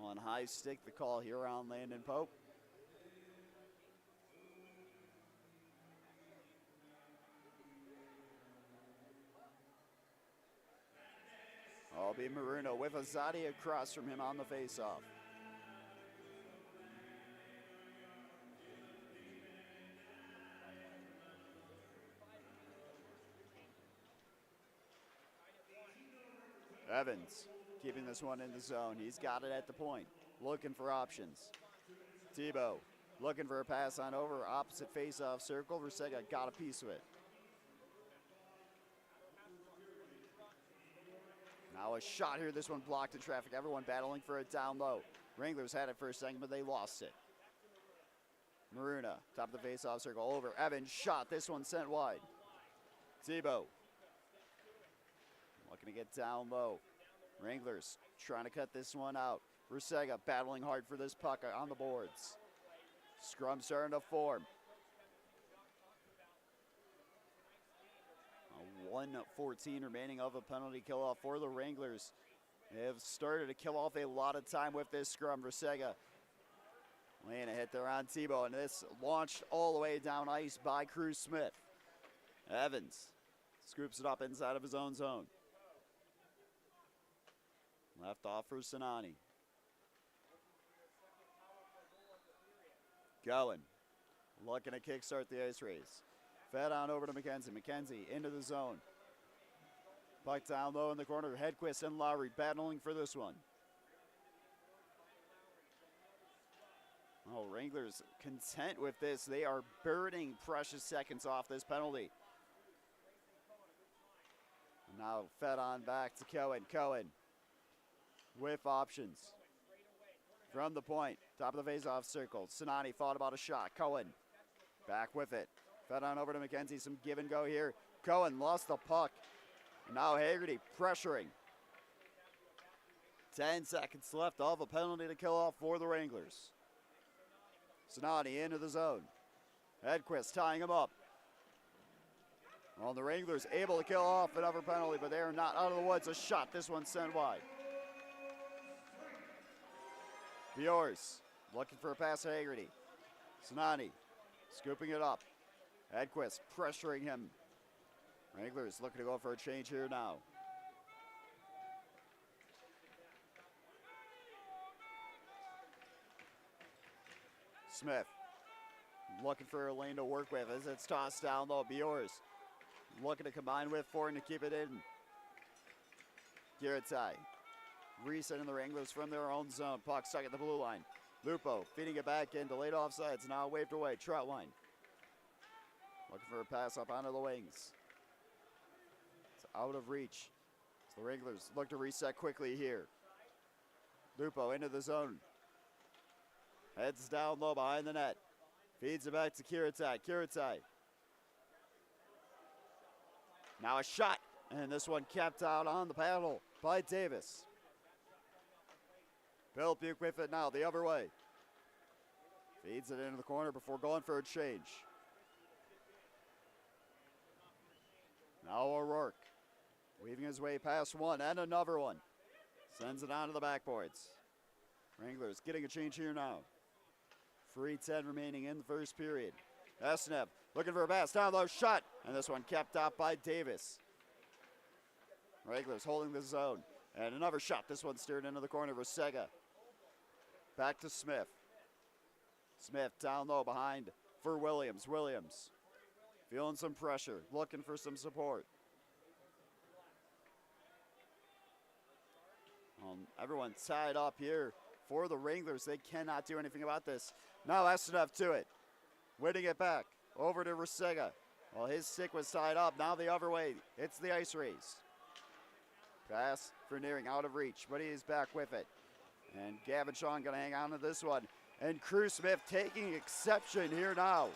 On high stick, the call here on Landon Pope. It'll be Maruno with Azadi across from him on the faceoff. Evans keeping this one in the zone. He's got it at the point, looking for options. Tebow looking for a pass on over, opposite face-off circle. Rusega got a piece of it. Now a shot here. This one blocked in traffic. Everyone battling for it down low. Wranglers had it for a second, but they lost it. Maruna, top of the face-off circle, over. Evans shot. This one sent wide. Tebow looking to get down low. Wranglers trying to cut this one out. Rusega battling hard for this puck on the boards. Scrum starting to form. 1:14 remaining of a penalty kill-off for the Wranglers. They have started to kill off a lot of time with this scrum. Rusega laying a hit there on Tebow, and this launched all the way down ice by Cruz Smith. Evans scoops it up inside of his own zone. Left off for Sinani. Gowan looking to kickstart the ice race. Fed on over to McKenzie. McKenzie into the zone. Puck down low in the corner. Hedquist and Lowry battling for this one. Oh, Wranglers content with this. They are burning precious seconds off this penalty. Now fed on back to Cohen. Cohen with options. From the point, top of the face-off circle. Sinani thought about a shot. Cohen back with it. Fed on over to McKenzie. Some give and go here. Cohen lost the puck. Now Haggerty pressuring. 10 seconds left of a penalty to kill off for the Wranglers. Sinani into the zone. Hedquist tying him up. Well, the Wranglers able to kill off another penalty, but they are not out of the woods. A shot. This one sent wide. Bjors looking for a pass to Haggerty. Sinani scooping it up. Hedquist pressuring him. Wranglers looking to go for a change here now. Smith looking for a lane to work with as it's tossed down low. Bjors looking to combine with Ford to keep it in. Giratai resetting the Wranglers from their own zone. Puck stuck at the blue line. Lupo feeding it back in. Delayed offsides. Now waved away. Trout line. Looking for a pass up onto the wings. It's out of reach. So the Wranglers look to reset quickly here. Lupo into the zone. Heads down low behind the net. Feeds it back to Kiritai. Kiritai. Now a shot. And this one kept out on the paddle by Davis. Bill Puke with it now the other way. Feeds it into the corner before going for a change. Now O'Rourke weaving his way past one and another one. Sends it on to the backboards. Wranglers getting a change here now. 3:10 remaining in the first period. Esnev looking for a pass down low, shot, and this one kept out by Davis. Wranglers holding the zone, and another shot. This one steered into the corner. Rusega back to Smith. Smith down low behind for Williams. Williams feeling some pressure, looking for some support. Everyone tied up here for the Wranglers. They cannot do anything about this. Now Estenov to it. Winning it back. Over to Resega. Well, his stick was tied up. Now the other way. It's the ice race. Pass for Nearing out of reach, but he is back with it. And Gavin Shaw going to hang on to this one. And Crew Smith taking exception here now.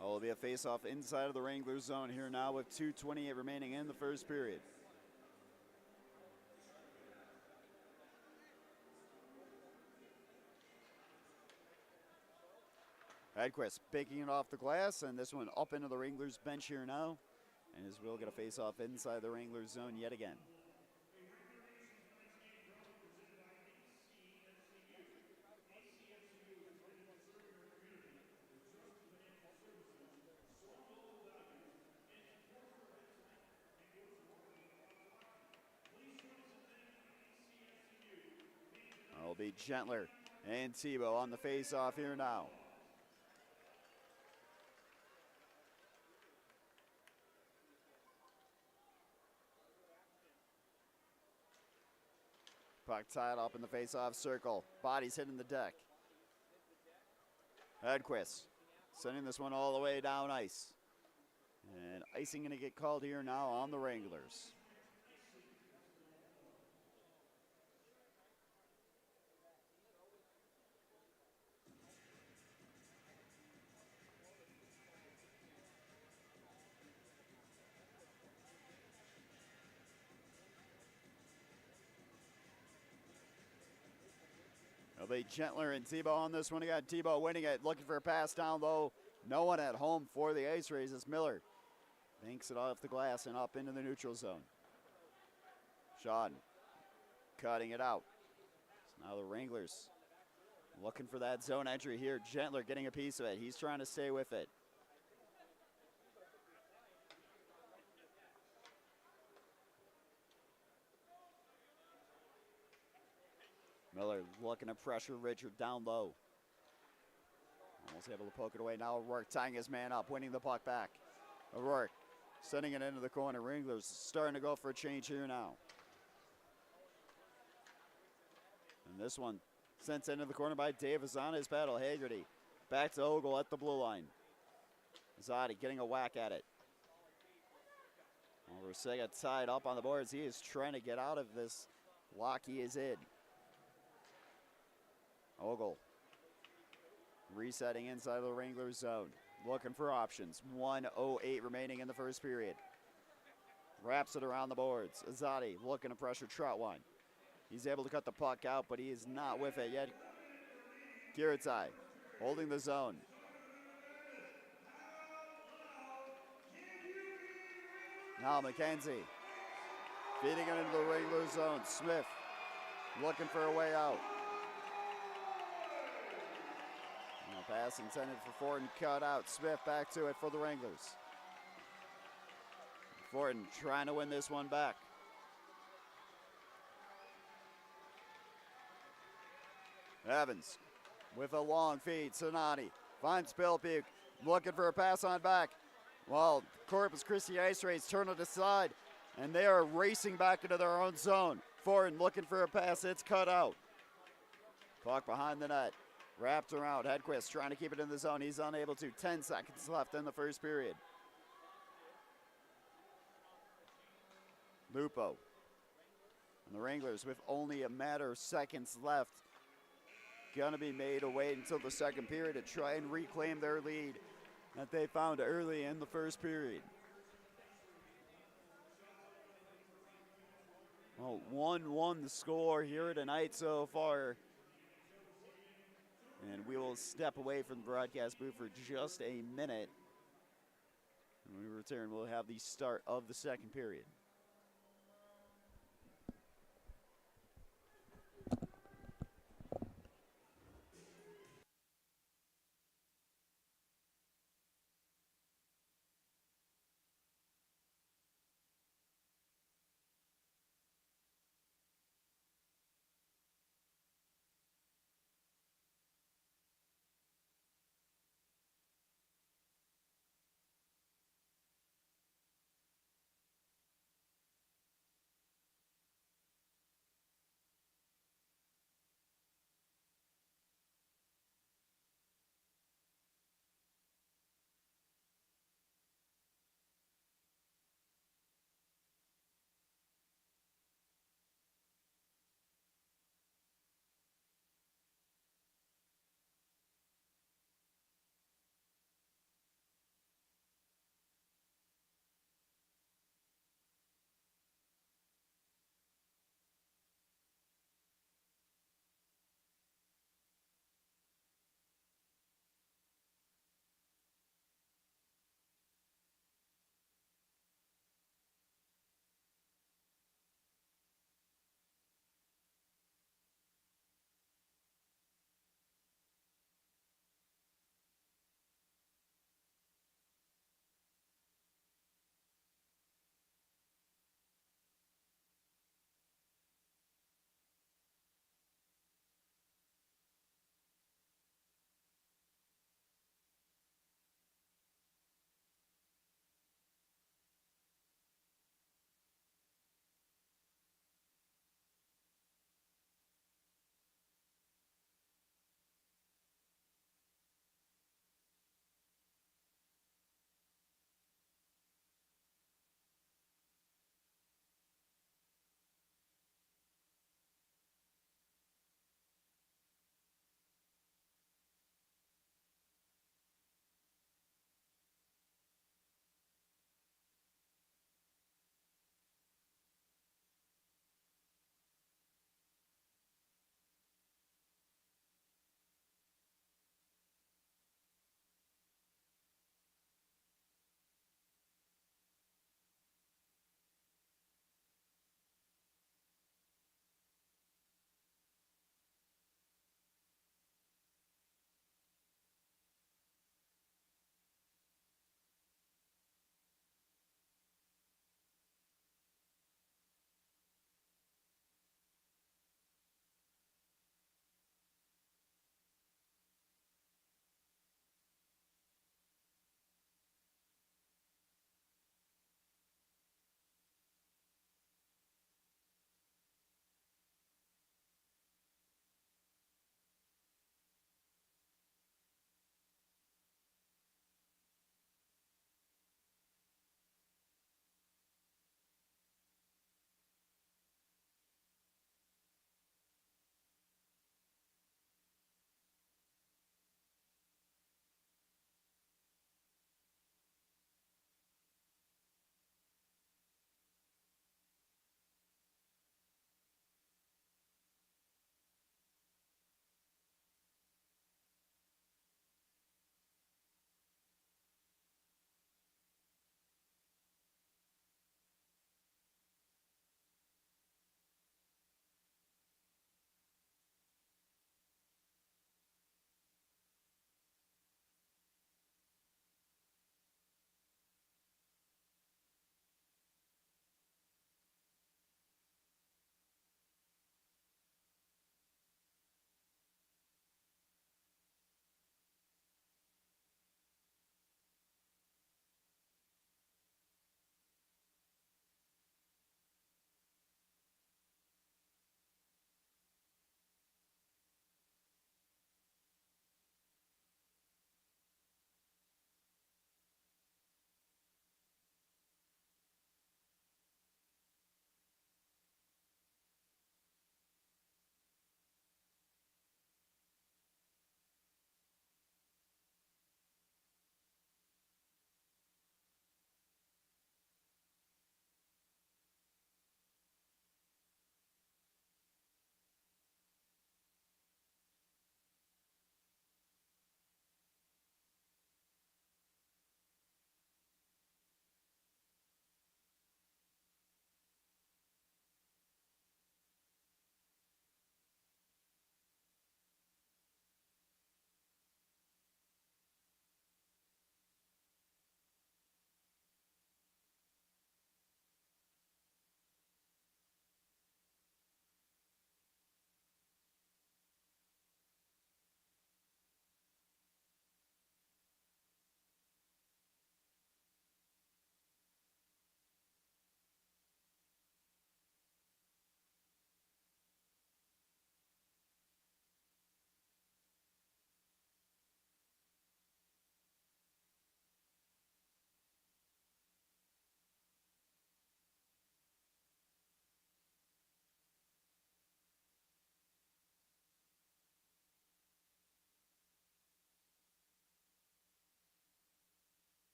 Will be a face-off inside of the Wranglers zone here now with 2:28 remaining in the first period. Hedquist picking it off the glass, and this one up into the Wranglers bench here now. And as we'll get a face-off inside the Wranglers zone yet again. It'll be Gentler and Tebow on the face-off here now. Puck tied up in the face-off circle. Bodies hitting the deck. Hedquist sending this one all the way down ice. And icing going to get called here now on the Wranglers. It'll be Gentler and Tebow on this one. You got Tebow winning it, looking for a pass down low. No one at home for the ice raises. Miller banks it off the glass and up into the neutral zone. Sean cutting it out. So now the Wranglers looking for that zone entry here. Gentler getting a piece of it. He's trying to stay with it. Miller looking to pressure Richard down low. Almost able to poke it away. Now O'Rourke tying his man up, winning the puck back. O'Rourke sending it into the corner. Wranglers starting to go for a change here now. And this one sent into the corner by Davis on his paddle. Haggerty back to Ogle at the blue line. Zadi getting a whack at it. Well, Resega tied up on the boards. He is trying to get out of this lock he is in. Ogle resetting inside of the Wranglers zone. Looking for options. 1:08 remaining in the first period. Wraps it around the boards. Azadi looking to pressure Troutwine. He's able to cut the puck out, but he is not with it yet. Kiritai holding the zone. Now McKenzie feeding it into the Wranglers zone. Smith looking for a way out. Pass intended for Fortin, cut out. Smith back to it for the Wranglers. Fortin trying to win this one back. Evans with a long feed. Sonati finds Pilpuk, looking for a pass on back. Well, Corpus Christi Ice Rays turn it aside, and they are racing back into their own zone. Fortin looking for a pass. It's cut out. Puck behind the net. Wrapped around. Hedquist trying to keep it in the zone. He's unable to. 10 seconds left in the first period. Lupo. And the Wranglers with only a matter of seconds left. Gonna be made to wait until the second period to try and reclaim their lead that they found early in the first period. Well, 1-1 the score here tonight so far. And we will step away from the broadcast booth for just a minute When we return, we'll have the start of the second period.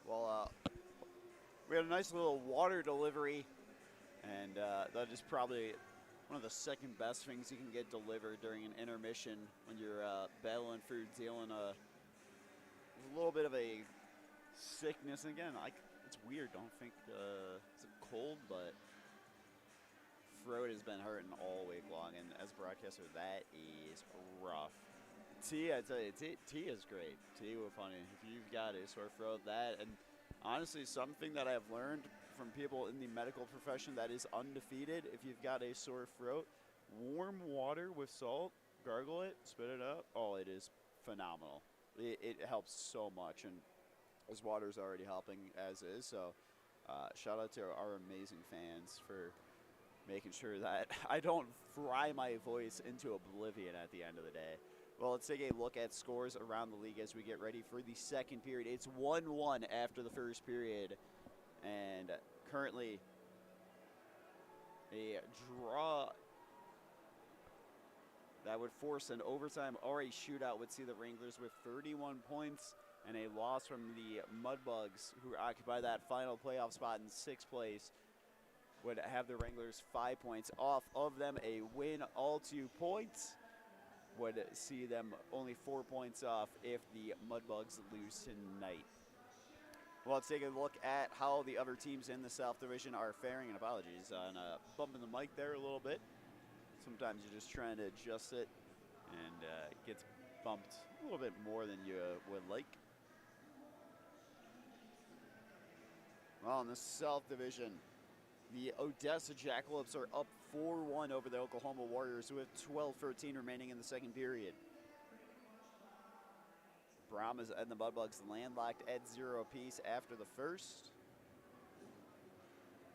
Well, we had a nice little water delivery, and that is probably one of the second best things you can get delivered during an intermission when you're battling through dealing a little bit of a sickness. And again, it's weird. Don't think it's a cold, but throat has been hurting all week long, and as a broadcaster, that is rough. Tea, I tell you, tea is great. Tea with honey. If you've got a sore throat, that, and honestly, something that I've learned from people in the medical profession that is undefeated, if you've got a sore throat, warm water with salt, gargle it, spit it up. Oh, it is phenomenal. It helps so much, and this water is already helping as is. So, shout out to our amazing fans for making sure that I don't fry my voice into oblivion at the end of the day. Well, let's take a look at scores around the league as we get ready for the second period. It's 1-1 after the first period, and currently a draw that would force an overtime or a shootout would see the Wranglers with 31 points, and a loss from the Mudbugs, who occupy that final playoff spot in 6th place, would have the Wranglers 5 points off of them. A win, all 2 points, would see them only 4 points off if the Mudbugs lose tonight. Well, let's take a look at how the other teams in the South Division are faring, and apologies on bumping the mic there a little bit. Sometimes you're just trying to adjust it, and it gets bumped a little bit more than you would like. Well, in the South Division, the Odessa Jackalopes are up 4-1 over the Oklahoma Warriors with 12:13 remaining in the second period. Brahmas and the Mudbugs landlocked at 0 apiece after the first.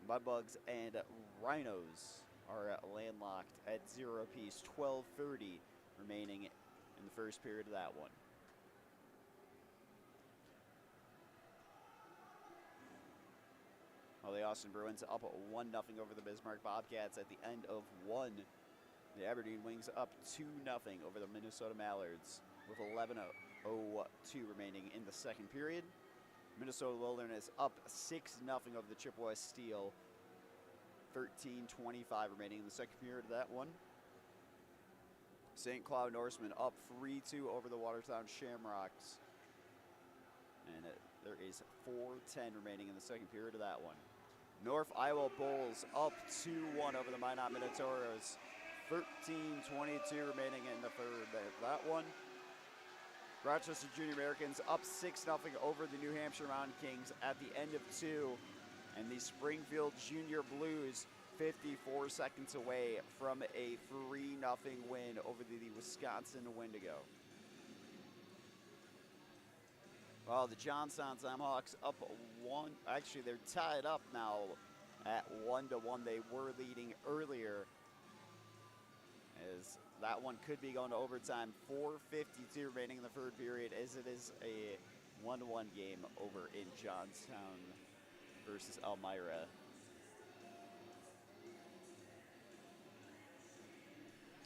Mudbugs and Rhinos are landlocked at 0 apiece, 12:30 remaining in the first period of that one. Well, the Austin Bruins up 1-0 over the Bismarck Bobcats at the end of one. The Aberdeen Wings up 2-0 over the Minnesota Mallards with 11:02 remaining in the second period. Minnesota Wilderness up 6-0 over the Chippewa Steel, 13:25 remaining in the second period of that one. St. Cloud Norsemen up 3-2 over the Watertown Shamrocks. And there is 4:10 remaining in the second period of that one. North Iowa Bulls up 2-1 over the Minot Minotauros, 13:22 remaining in the third of that one. Rochester Junior Americans up 6-0 over the New Hampshire Mountain Kings at the end of two. And the Springfield Junior Blues 54 seconds away from a 3-0 win over the Wisconsin Wendigo. Well, the Johnstown Hawks up one. Actually, they're tied up now at 1-1. They were leading earlier, as that one could be going to overtime. 4:52 remaining in the third period, as it is a 1-1 game over in Johnstown versus Elmira.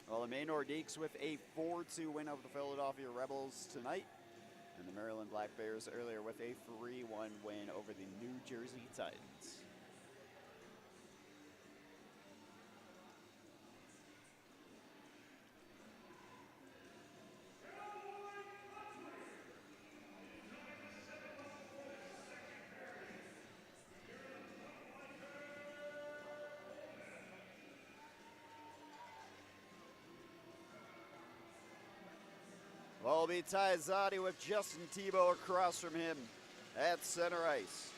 Well, the Maine Nordiques with a 4-2 win over the Philadelphia Rebels tonight. And the Maryland Black Bears earlier with a 3-1 win over the New Jersey Titans. Well, it'll be Ty Zadi with Justin Tebow across from him at center ice.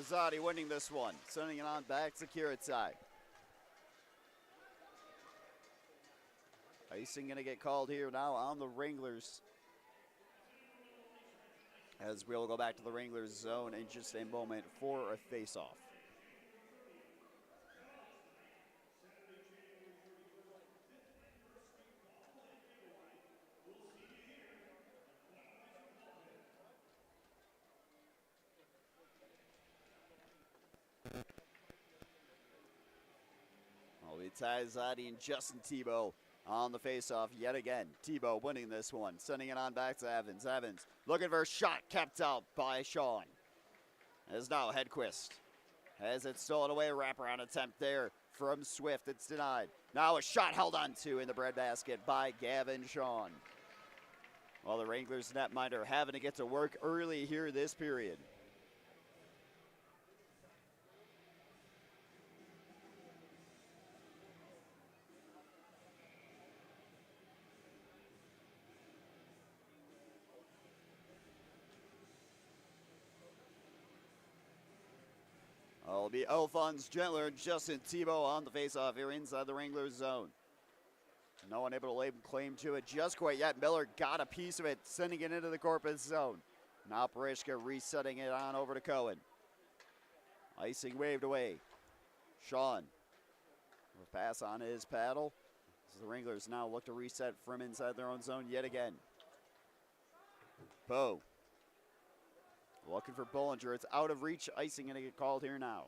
Zadi winning this one, sending it on back to Kiritai. Icing going to get called here now on the Wranglers, as we'll go back to the Wranglers zone in just a moment for a face-off. Ty Zadi and Justin Tebow on the faceoff yet again. Tebow winning this one, sending it on back to Evans. Evans looking for a shot, kept out by Sean. As now Hedquist has it stolen away. Wraparound attempt there from Swift. It's denied. Now a shot held on to in the breadbasket by Gavin Sean. Well, the Wranglers netminder having to get to work early here this period. It'll be Alphonse Gentler and Justin Tebow on the faceoff here inside the Wranglers zone. No one able to lay claim to it just quite yet. Miller got a piece of it, sending it into the Corpus zone. Now Parishka resetting it on over to Cohen. Icing waved away. Sean with a pass on his paddle. So the Wranglers now look to reset from inside their own zone yet again. Bow. Looking for Bollinger. It's out of reach. Icing going to get called here now.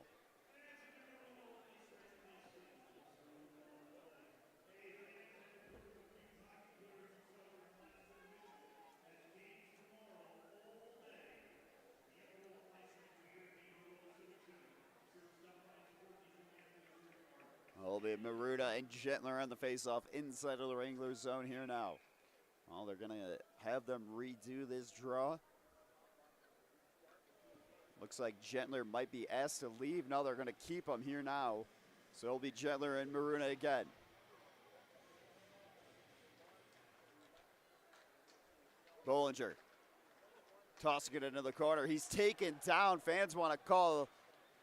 It'll be Maruda and Gentler on the faceoff inside of the Wranglers zone here now. Well, they're going to have them redo this draw. Looks like Gentler might be asked to leave. No, they're going to keep him here now. So it'll be Gentler and Maruna again. Bollinger tossing it into the corner. He's taken down. Fans want to call.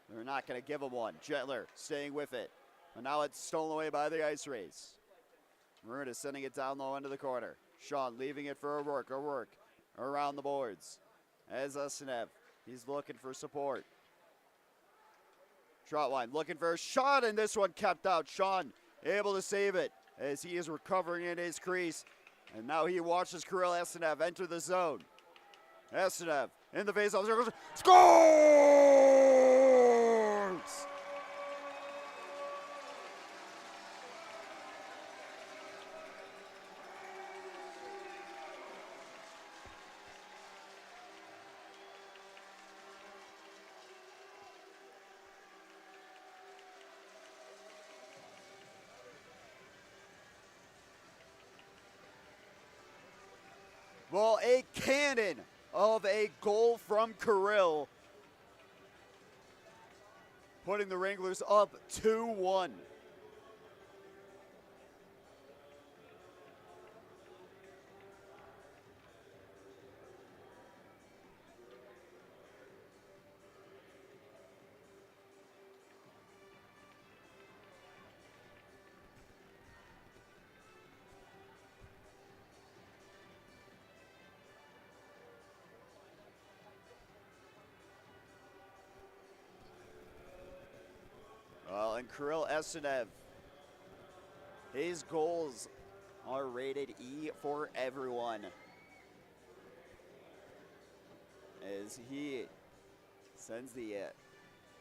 They're not going to give him one. Gentler staying with it. And now it's stolen away by the Ice Rays. Maruna sending it down low into the corner. Sean leaving it for O'Rourke. O'Rourke around the boards. As Estenev. He's looking for support. Trotwine looking for a shot, and this one kept out. Sean able to save it as he is recovering in his crease. And now he watches Kirill Estenev enter the zone. Estenev in the faceoff. Scores! Well, a cannon of a goal from Kirill, putting the Wranglers up 2-1. Well, and Kirill Estenev, his goals are rated E for everyone, as he sends the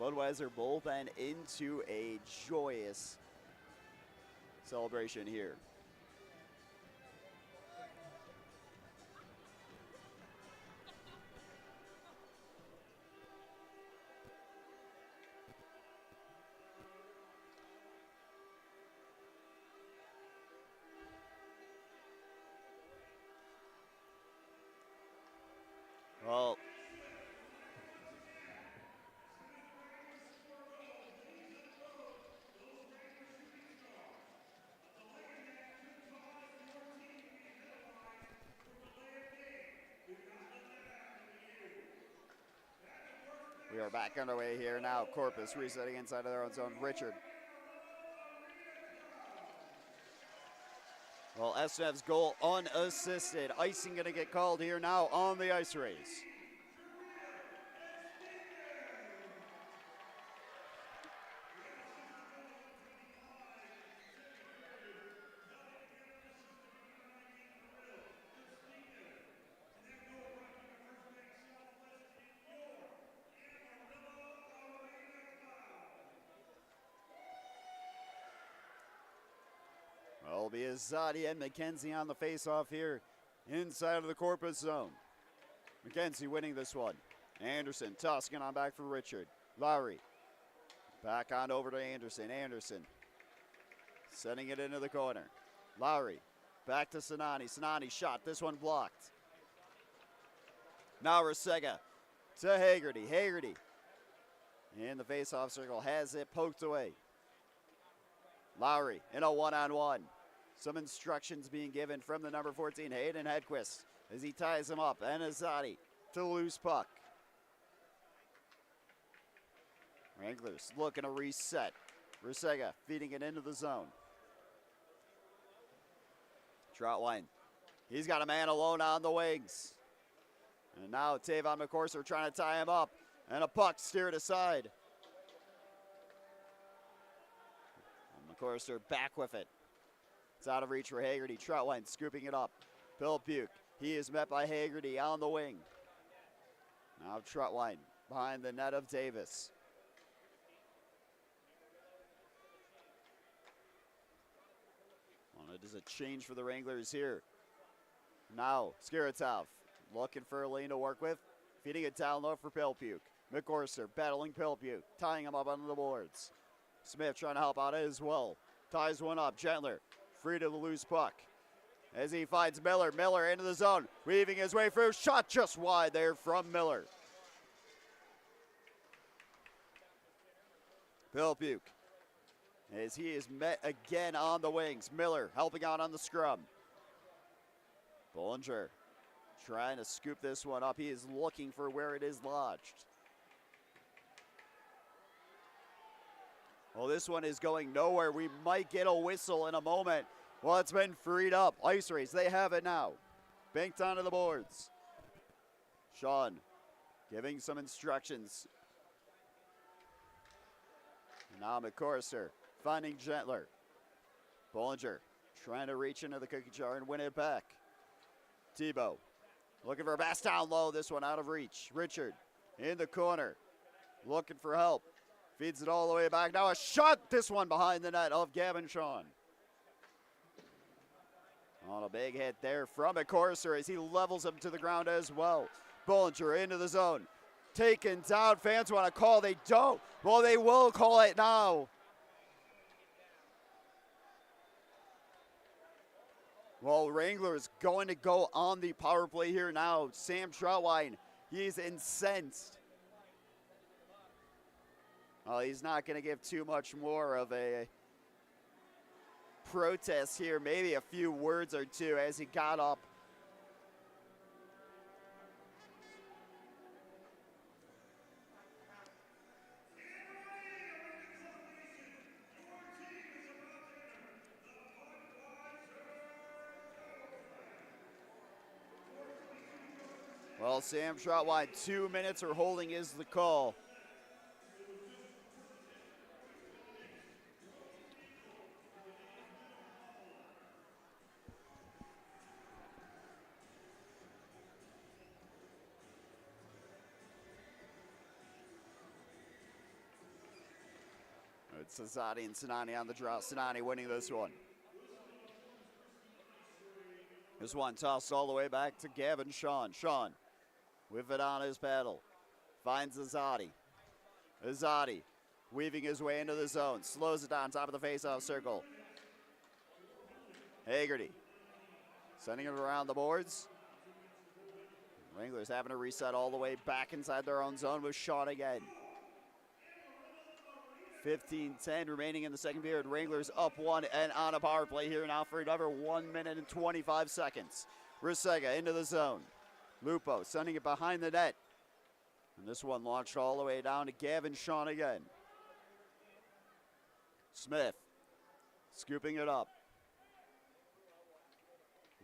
Budweiser bullpen into a joyous celebration here. Well, we are back underway here now. Corpus resetting inside of their own zone. Richard. Well, Estenev's goal unassisted. Icing going to get called here now on the Ice Rays. It'll be Azadi and McKenzie on the face-off here inside of the Corpus zone. McKenzie winning this one. Anderson tossing it on back for Richard. Lowry back on over to Anderson. Anderson sending it into the corner. Lowry back to Sinani. Sinani shot. This one blocked. Now Rusega to Hagerty. Hagerty in the face-off circle has it poked away. Lowry in a one-on-one. Some instructions being given from the number 14, Hayden Hedquist, as he ties him up. And Azadi to the loose puck. Wranglers looking to reset. Rusega feeding it into the zone. Troutwine, he's got a man alone on the wings. And now Tavon McCorser trying to tie him up. And a puck steered aside. And McCorser back with it. It's out of reach for Hagerty. Troutwine scooping it up. Bill Puke, he is met by Hagerty on the wing. Now Troutwine behind the net of Davis. Well, it is a change for the Wranglers here. Now Skiritov looking for a lane to work with. Feeding it down low for Pilpuke. McCorser battling Pilpuke, tying him up on the boards. Smith trying to help out as well. Ties one up. Gentler free to the loose puck as he finds Miller. Miller into the zone, weaving his way through. Shot just wide there from Miller. Pilpuke as he is met again on the wings. Miller helping out on the scrum. Bollinger trying to scoop this one up. He is looking for where it is lodged. Well, this one is going nowhere. We might get a whistle in a moment. Well, it's been freed up. Ice Race, they have it now. Banked onto the boards. Sean giving some instructions. And now McCorser finding Gentler. Bollinger trying to reach into the cookie jar and win it back. Tebow looking for a pass down low. This one out of reach. Richard in the corner looking for help. Feeds it all the way back. Now a shot. This one behind the net of Gavin Sean. On a big hit there from McCorser as he levels him to the ground as well. Bollinger into the zone. Taken down. Fans want to call. They don't. Well, they will call it now. Well, Wranglers going to go on the power play here now. Sam Troutwine, he's incensed. Well, he's not going to give too much more of a protest here. Maybe a few words or two as he got up. Well, Sam Troutwine, 2 minutes or holding is the call. It's Azadi and Sinani on the draw. Sinani winning this one. This one tossed all the way back to Gavin Sean. Sean with it on his paddle. Finds Azadi. Azadi weaving his way into the zone. Slows it down top of the face-off circle. Hagerty sending it around the boards. Wranglers having to reset all the way back inside their own zone with Sean again. 15-10 remaining in the second period. Wranglers up one and on a power play here now for another 1 minute and 25 seconds. Rusega into the zone. Lupo sending it behind the net. And this one launched all the way down to Gavin Sean again. Smith scooping it up.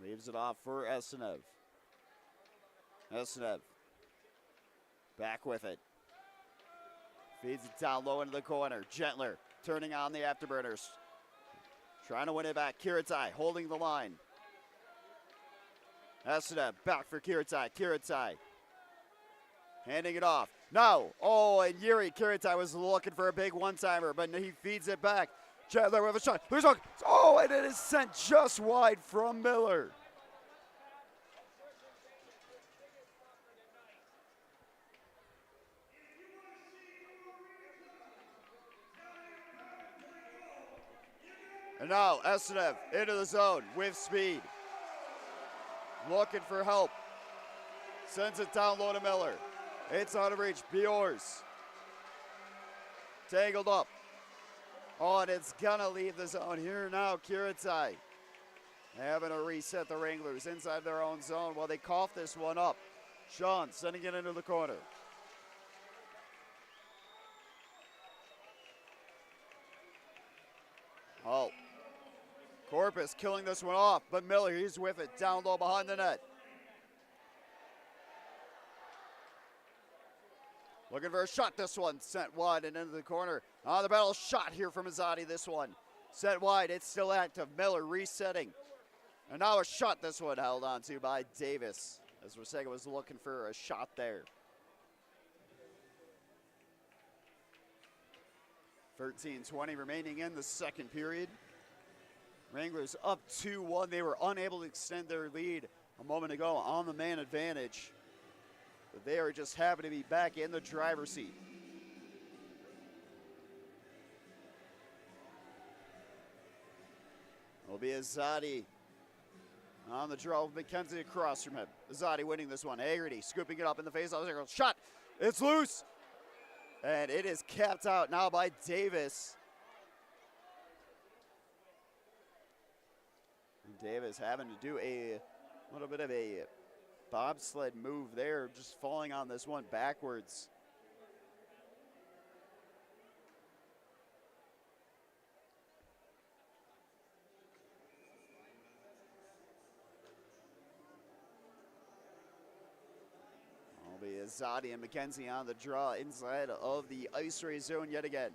Leaves it off for Esenev. Esenev back with it. Feeds it down low into the corner. Gentler turning on the afterburners. Trying to win it back. Kiritai holding the line. Esenev back for Kiritai. Kiritai handing it off. No. Oh, and Yuri Kiritai was looking for a big one-timer, but he feeds it back. Chandler with a shot. There's a, oh, and it is sent just wide from Miller. And now Estenev into the zone with speed. Looking for help. Sends it down low to Miller. It's out of reach. Bjors. Tangled up. Oh, and it's gonna leave the zone here now. Kiritai having to reset the Wranglers inside their own zone while they cough this one up. Sean sending it into the corner. Oh. Corpus killing this one off, but Miller, he's with it down low behind the net. Looking for a shot, this one sent wide and into the corner. On the battle shot here from Azadi, this one. Sent wide, it's still active. Miller resetting. And now a shot, this one held on to by Davis, as Rasega was looking for a shot there. 13:20 remaining in the second period. Wranglers up 2-1. They were unable to extend their lead a moment ago on the man advantage. But they are just happy to be back in the driver's seat. Will be Azadi on the draw with McKenzie across from him. Azadi winning this one. Haggerty scooping it up in the face. Shot. It's loose. And it is capped out now by Davis. Davis having to do a little bit of a bobsled move there, just falling on this one backwards. Will be Azadi and McKenzie on the draw inside of the ice ray zone yet again.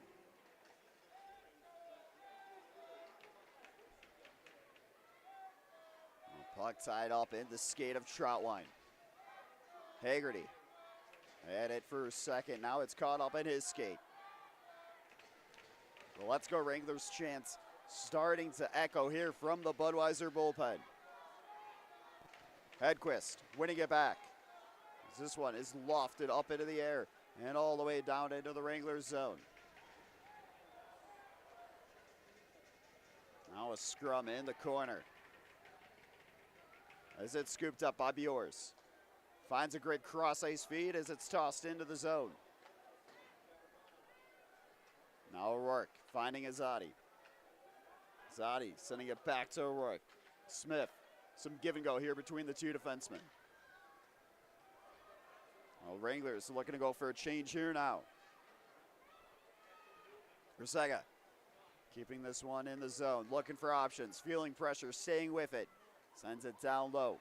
Puck tied up in the skate of Troutwine. Haggerty had it for a second. Now it's caught up in his skate. The Let's Go Wranglers chants starting to echo here from the Budweiser bullpen. Hedquist winning it back. This one is lofted up into the air and all the way down into the Wranglers zone. Now a scrum in the corner. As it's scooped up by Bjors. Finds a great cross-ice feed as it's tossed into the zone. Now O'Rourke finding Azadi. Azadi sending it back to O'Rourke. Smith, some give and go here between the two defensemen. Well, Wranglers looking to go for a change here now. Rasega keeping this one in the zone, looking for options, feeling pressure, staying with it. Sends it down low.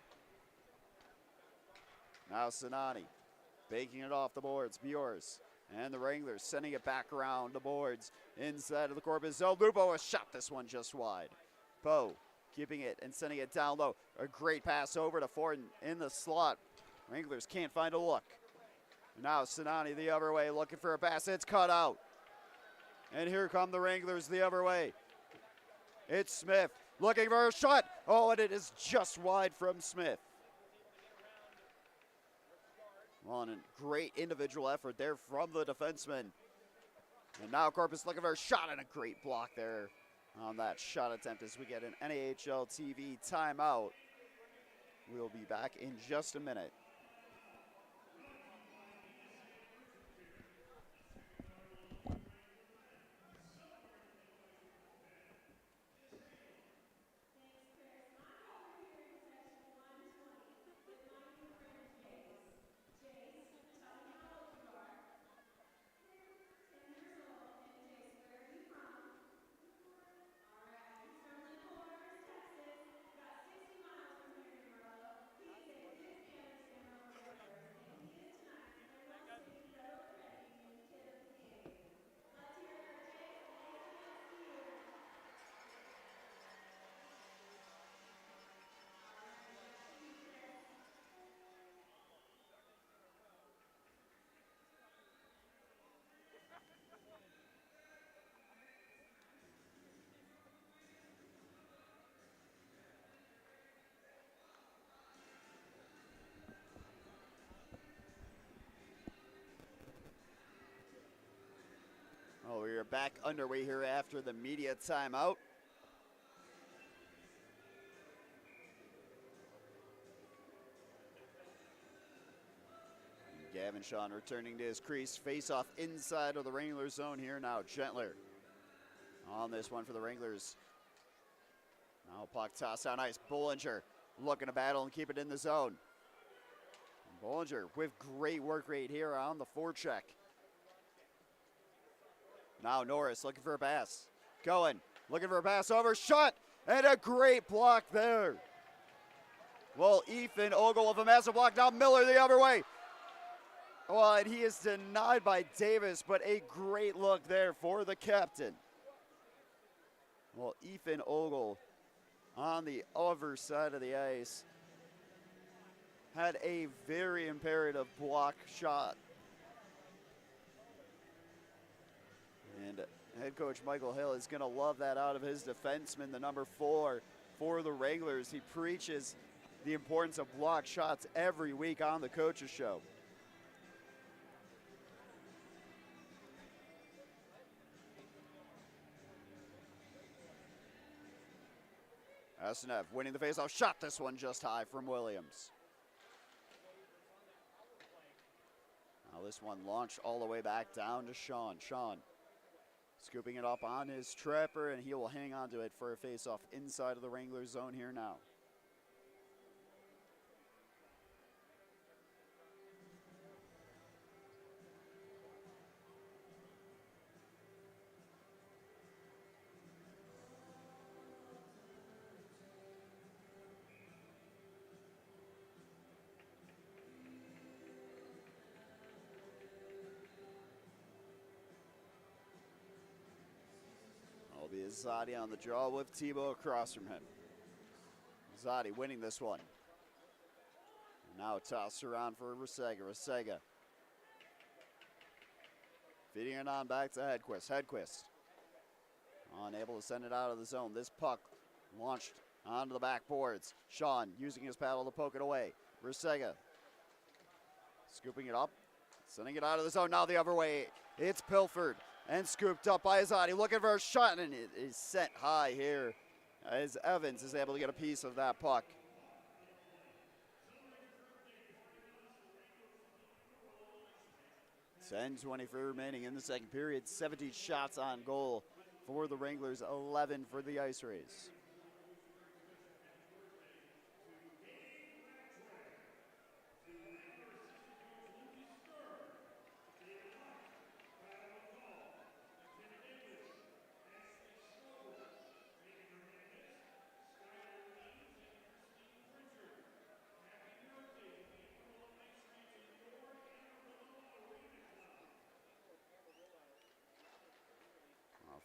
Now Sinani baking it off the boards. Bjors and the Wranglers sending it back around the boards inside of the Corpus zone. Lupo has shot this one just wide. Poe keeping it and sending it down low. A great pass over to Fortin in the slot. Wranglers can't find a look. Now Sinani the other way looking for a pass. It's cut out. And here come the Wranglers the other way. It's Smith. Looking for a shot. Oh, and it is just wide from Smith. Well, and a great individual effort there from the defenseman. And now Corpus looking for a shot and a great block there on that shot attempt as we get an NAHL TV timeout. We'll be back in just a minute. are back underway here after the media timeout. Gavin Shawn returning to his crease. Face off inside of the Wranglers zone here now. Gentler on this one for the Wranglers. Now puck toss on ice. Bollinger looking to battle and keep it in the zone. Bollinger with great work rate here on the forecheck. Now Norris looking for a pass. Going, looking for a pass over. Shot, and a great block there. Well, Ethan Ogle with a massive block. Now Miller the other way. Well, and he is denied by Davis, but a great look there for the captain. Well, Ethan Ogle on the other side of the ice had a very imperative block shot. And head coach Michael Hill is going to love that out of his defenseman, the number 4 for the Wranglers. He preaches the importance of block shots every week on the Coach's Show. Asenev winning the faceoff, shot this one just high from Williams. Now this one launched all the way back down to Shawn. Shawn scooping it up on his trapper, and he will hang on to it for a faceoff inside of the Wranglers zone here now. Zadi on the draw with Tebow across from him. Zadi winning this one. Now tossed around for Resega. Resega feeding it on back to Hedquist. Hedquist unable to send it out of the zone. This puck launched onto the backboards. Shawn using his paddle to poke it away. Resega scooping it up, sending it out of the zone. Now the other way. It's pilfered and scooped up by Zadi, looking for a shot, and it is sent high here as Evans is able to get a piece of that puck. $10:24 remaining in the second period. 17 shots on goal for the Wranglers, 11 for the Ice Rays.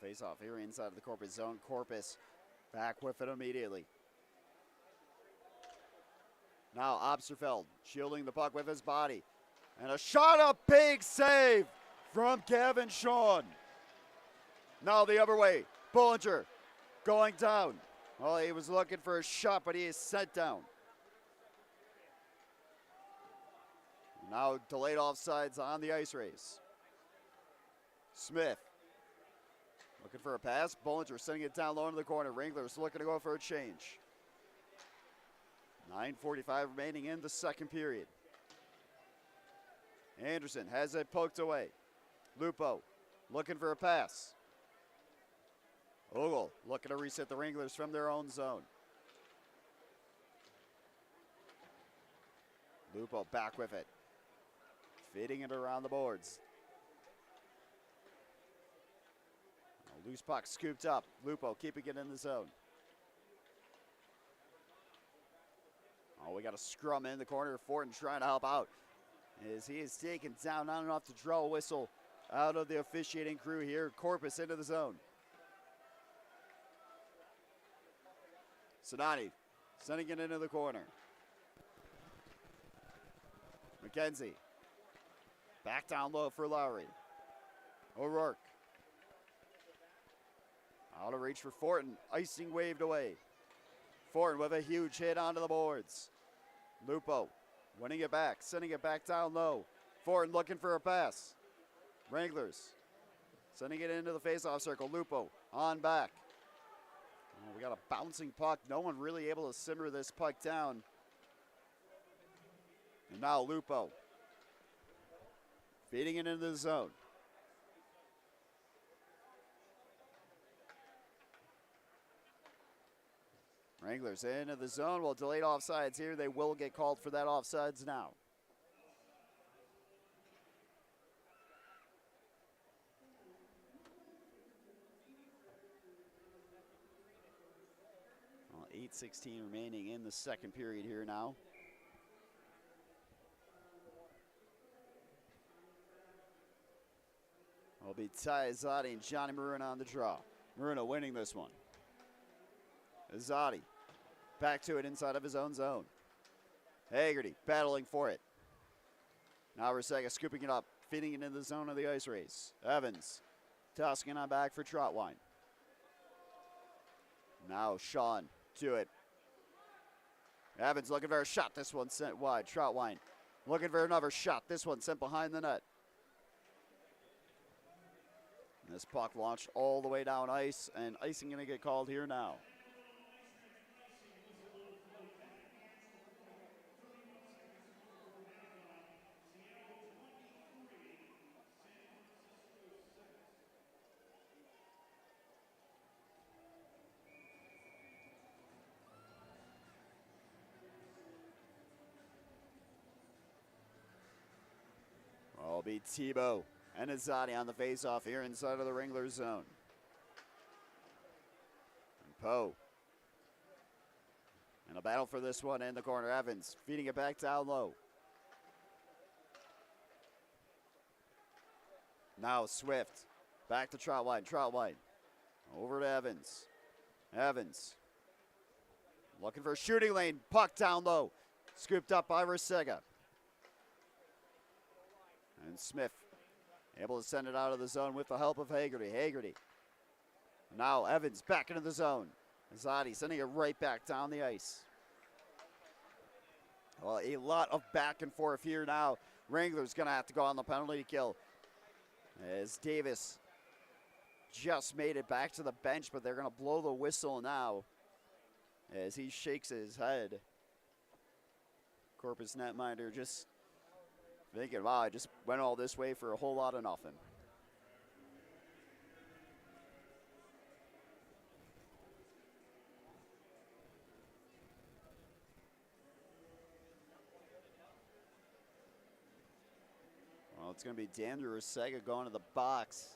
Face off here inside the Corpus zone. Corpus back with it immediately. Now Obsterfeld shielding the puck with his body. And a shot, a big save from Gavin Shawn. Now the other way. Bollinger going down. Well, he was looking for a shot, but he is sent down. Now delayed offsides on the Ice Rays. Smith looking for a pass. Bollinger sending it down low into the corner. Wranglers looking to go for a change. 9:45 remaining in the second period. Anderson has it poked away. Lupo looking for a pass. Ogle looking to reset the Wranglers from their own zone. Lupo back with it. Feeding it around the boards. Loose puck scooped up. Lupo keeping it in the zone. Oh, we got a scrum in the corner. Fortin trying to help out as he is taken down, not enough to draw a whistle out of the officiating crew here. Corpus into the zone. Sonati sending it into the corner. McKenzie back down low for Lowry. O'Rourke out of reach for Fortin. Icing waved away. Fortin with a huge hit onto the boards. Lupo winning it back, sending it back down low. Fortin looking for a pass. Wranglers Sending it into the faceoff circle. Lupo on back. Oh, we got a bouncing puck. No one really able to simmer this puck down. And now Lupo feeding it into the zone. Wranglers into the zone. Well, delayed offsides here. They will get called for that offsides now. Well, 8:16 remaining in the second period here now. Will be Ty Azadi and Johnny Maruna on the draw. Maruna winning this one. Azadi back to it inside of his own zone. Haggerty battling for it. Now Resega scooping it up, feeding it into the zone of the ice race. Evans tossing it on back for Trotwine. Now Sean to it. Evans looking for a shot. This one sent wide. Trotwine looking for another shot. This one sent behind the net. And this puck launched all the way down ice, and icing going to get called here now. Will be Tebow and Azadi on the faceoff here inside of the Wranglers zone. And Poe. And a battle for this one in the corner. Evans feeding it back down low. Now Swift. Back to Trotwine. Trotwine. Over to Evans. Evans. Looking for a shooting lane. Puck down low. Scooped up by Resega. And Smith able to send it out of the zone with the help of Haggerty. Haggerty. Now Evans back into the zone. Azadi sending it right back down the ice. Well, a lot of back and forth here now. Wrangler's going to have to go on the penalty kill. As Davis just made it back to the bench, but they're going to blow the whistle now as he shakes his head. Corpus netminder just thinking, wow, I just went all this way for a whole lot of nothing. Well, it's going to be Daniel Resega going to the box.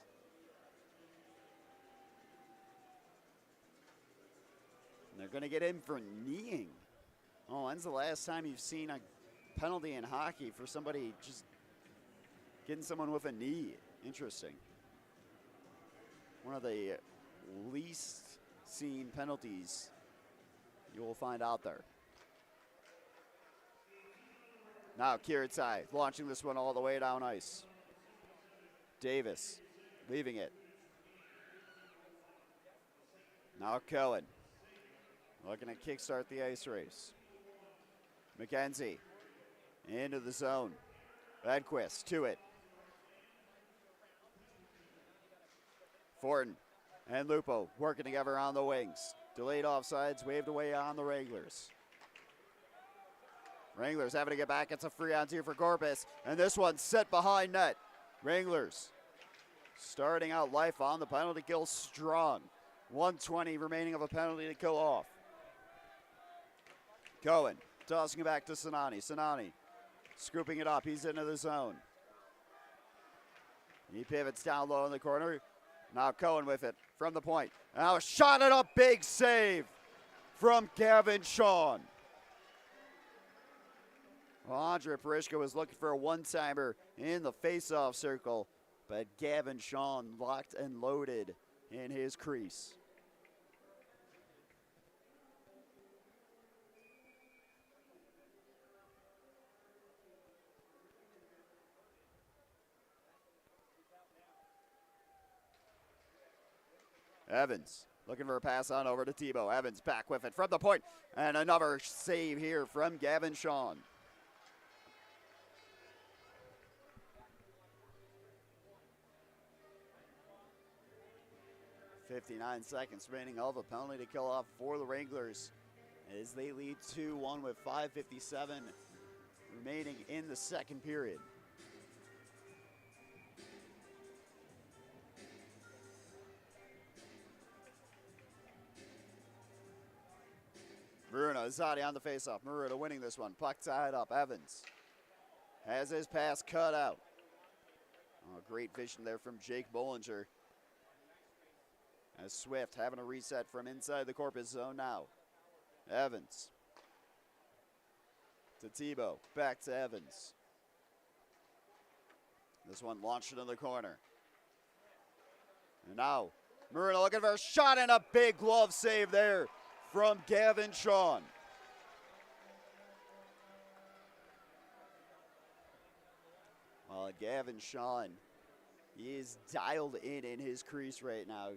And they're going to get in for kneeing. Oh, when's the last time you've seen a penalty in hockey for somebody just getting someone with a knee? Interesting. One of the least seen penalties you will find out there. Now Kiritai launching this one all the way down ice. Davis leaving it. Now Cohen looking to kickstart the ice race. McKenzie into the zone. Edquist to it. Fortin and Lupo working together on the wings. Delayed offsides, waved away on the Wranglers. Wranglers having to get back. It's a free on two for Corpus. And this one set behind net. Wranglers starting out life on the penalty kill strong. 1:20 remaining of a penalty to kill off. Cohen tossing it back to Sinani. Sinani scooping it up. He's into the zone. He pivots down low in the corner. Now Cohen with it from the point. Now shot it up. Big save from Gavin Shawn. Well, Andre Parishka was looking for a one-timer in the face-off circle, but Gavin Shawn locked and loaded in his crease. Evans looking for a pass on over to Tebow. Evans back with it from the point, and another save here from Gavin Shawn. 59 seconds remaining of a penalty to kill off for the Wranglers as they lead 2-1 with 5:57 remaining in the second period. Bruno Zadi on the faceoff. Maruta winning this one. Puck tied up. Evans has his pass cut out. Oh, great vision there from Jake Bollinger. As Swift having a reset from inside the Corpus zone now. Evans to Tebow. Back to Evans. This one launched into the corner. And now Maruta looking for a shot and a big glove save there from Gavin Shawn. Well, Gavin Shawn, he is dialed in his crease right now.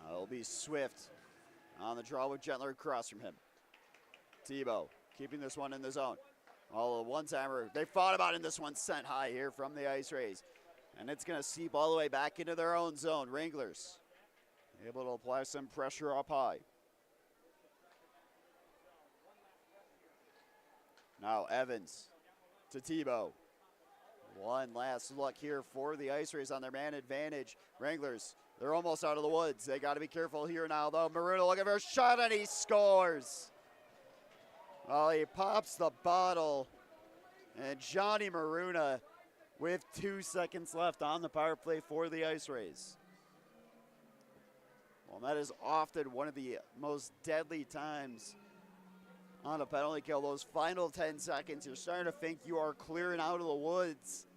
It'll be Swift on the draw with Gentler across from him. Tebow keeping this one in the zone. Oh, a one-timer. They fought about it, and this one sent high here from the Ice Rays. And it's going to seep all the way back into their own zone. Wranglers able to apply some pressure up high. Now Evans to Tebow. One last look here for the Ice Rays on their man advantage. Wranglers, they're almost out of the woods. They got to be careful here now, though. Maruta looking for a shot, and he scores. Well, he pops the bottle, and Johnny Maruta with 2 seconds left on the power play for the Ice Rays. Well, that is often one of the most deadly times on a penalty kill. Those final 10 seconds, you're starting to think you are clearing out of the woods.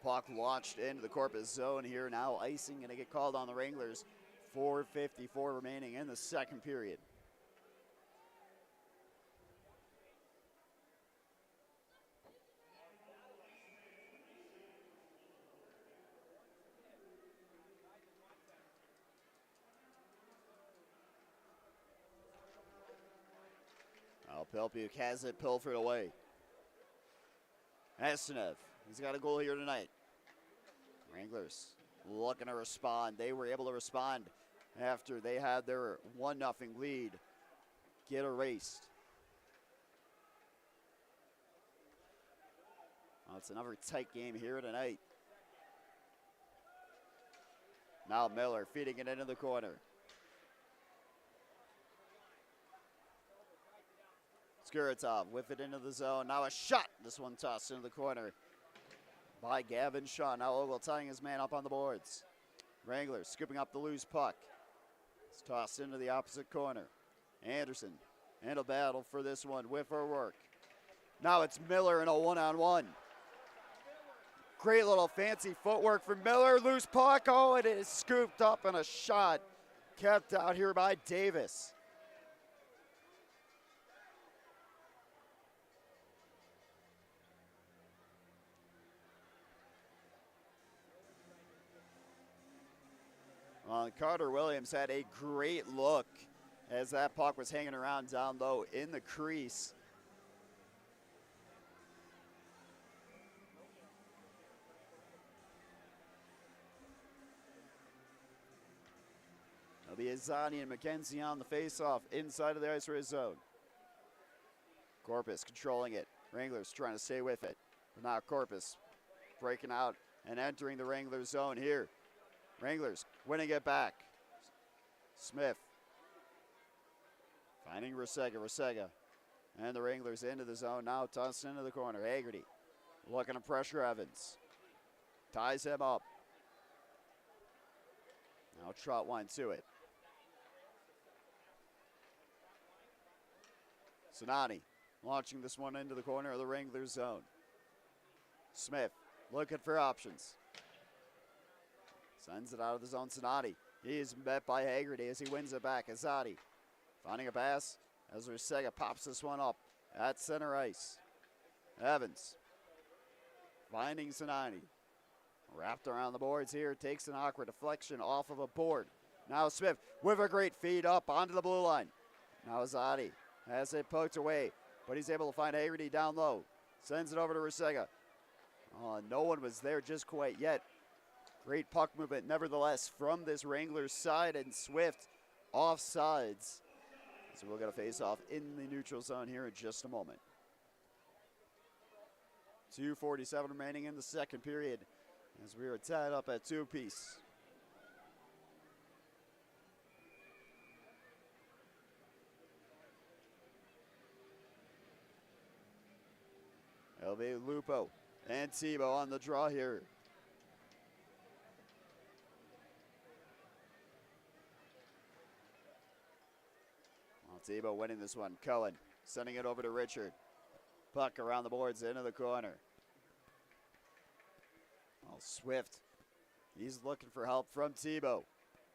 Puck launched into the Corpus zone here now. Icing going to get called on the Wranglers. 4:54 remaining in the second period. Pelpiuk has it pilfered away. Estenev, he's got a goal here tonight. Wranglers looking to respond. They were able to respond after they had their 1-0 lead get erased. Well, it's another tight game here tonight. Now Miller feeding it into the corner. Skuratov whip it into the zone. Now a shot. This one tossed into the corner by Gavin Shaw. Now Ogle tying his man up on the boards. Wranglers scooping up the loose puck. It's tossed into the opposite corner. Anderson in a battle for this one with her work. Now it's Miller in a one-on-one. Great little fancy footwork from Miller. Loose puck. Oh, it is scooped up and a shot kept out here by Davis. Carter Williams had a great look as that puck was hanging around down low in the crease. It'll be Azani and McKenzie on the faceoff inside of the Ice Rays zone. Corpus controlling it. Wranglers trying to stay with it. But now Corpus breaking out and entering the Wranglers zone here. Wranglers winning it back. Smith finding Rasega. And the Wranglers into the zone. Now tossed into the corner. Haggerty looking to pressure Evans. Ties him up. Now Trotwine to it. Sinani Launching this one into the corner of the Wranglers zone. Smith looking for options. Sends it out of the zone. Sonati. He is met by Haggerty as he wins it back. Azadi finding a pass as Rusega pops this one up at center ice. Evans finding Sonati. Wrapped around the boards here. Takes an awkward deflection off of a board. Now Smith with a great feed up onto the blue line. Now Azadi has it poked away, but he's able to find Haggerty down low. Sends it over to Rusega. No one was there just quite yet. Great puck movement, nevertheless, from this Wranglers side, and Swift offsides. So we'll get a face-off in the neutral zone here in just a moment. 2:47 remaining in the second period as we are tied up at 2 apiece. It'll be Lupo and Tebow on the draw here. Tebow winning this one. Cohen sending it over to Richard. Puck around the boards into the corner. Swift. He's looking for help from Tebow.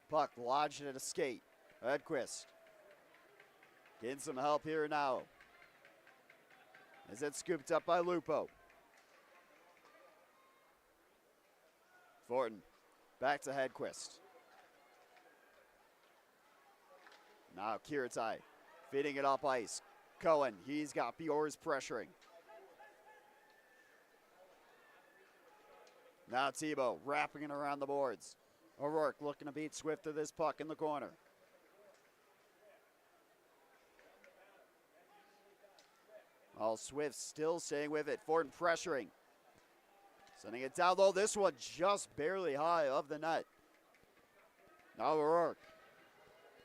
Puck lodged at a skate. Edquist getting some help here now. Is it scooped up by Lupo? Fortin back to Hedquist. Now Kiritai feeding it up ice. Cohen, he's got Bjorz pressuring. Now Tebow wrapping it around the boards. O'Rourke looking to beat Swift to this puck in the corner. Swift still staying with it. Fortin pressuring. Sending it down low. This one just barely high of the net. Now O'Rourke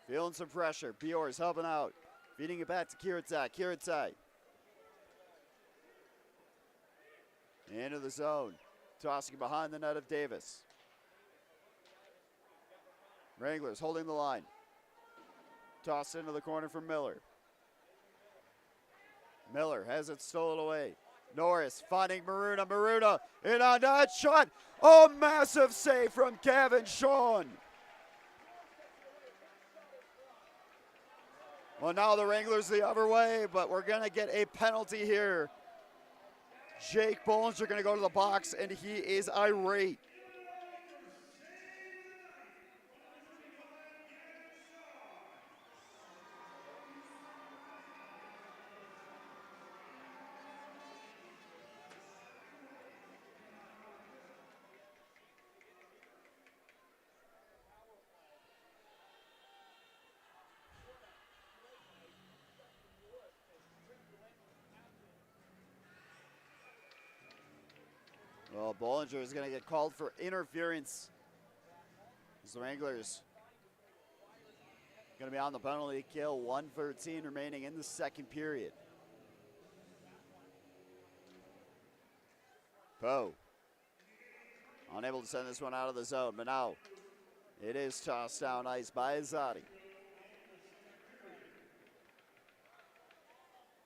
feeling some pressure. Bjorz helping out. Feeding it back to Kiritai. Kiritai into the zone. Tossing behind the net of Davis. Wranglers holding the line. Toss into the corner from Miller. Miller has it stolen away. Norris finding Maruna. Maruna in on that shot. Oh, massive save from Kevin Sean. Well, now the Wranglers the other way, but we're going to get a penalty here. Jake Bollinger going to go to the box, and he is irate. Well, Bollinger is going to get called for interference. As the Wranglers going to be on the penalty kill. 1:13 remaining in the second period. Poe unable to send this one out of the zone, but now it is tossed down ice by Azadi.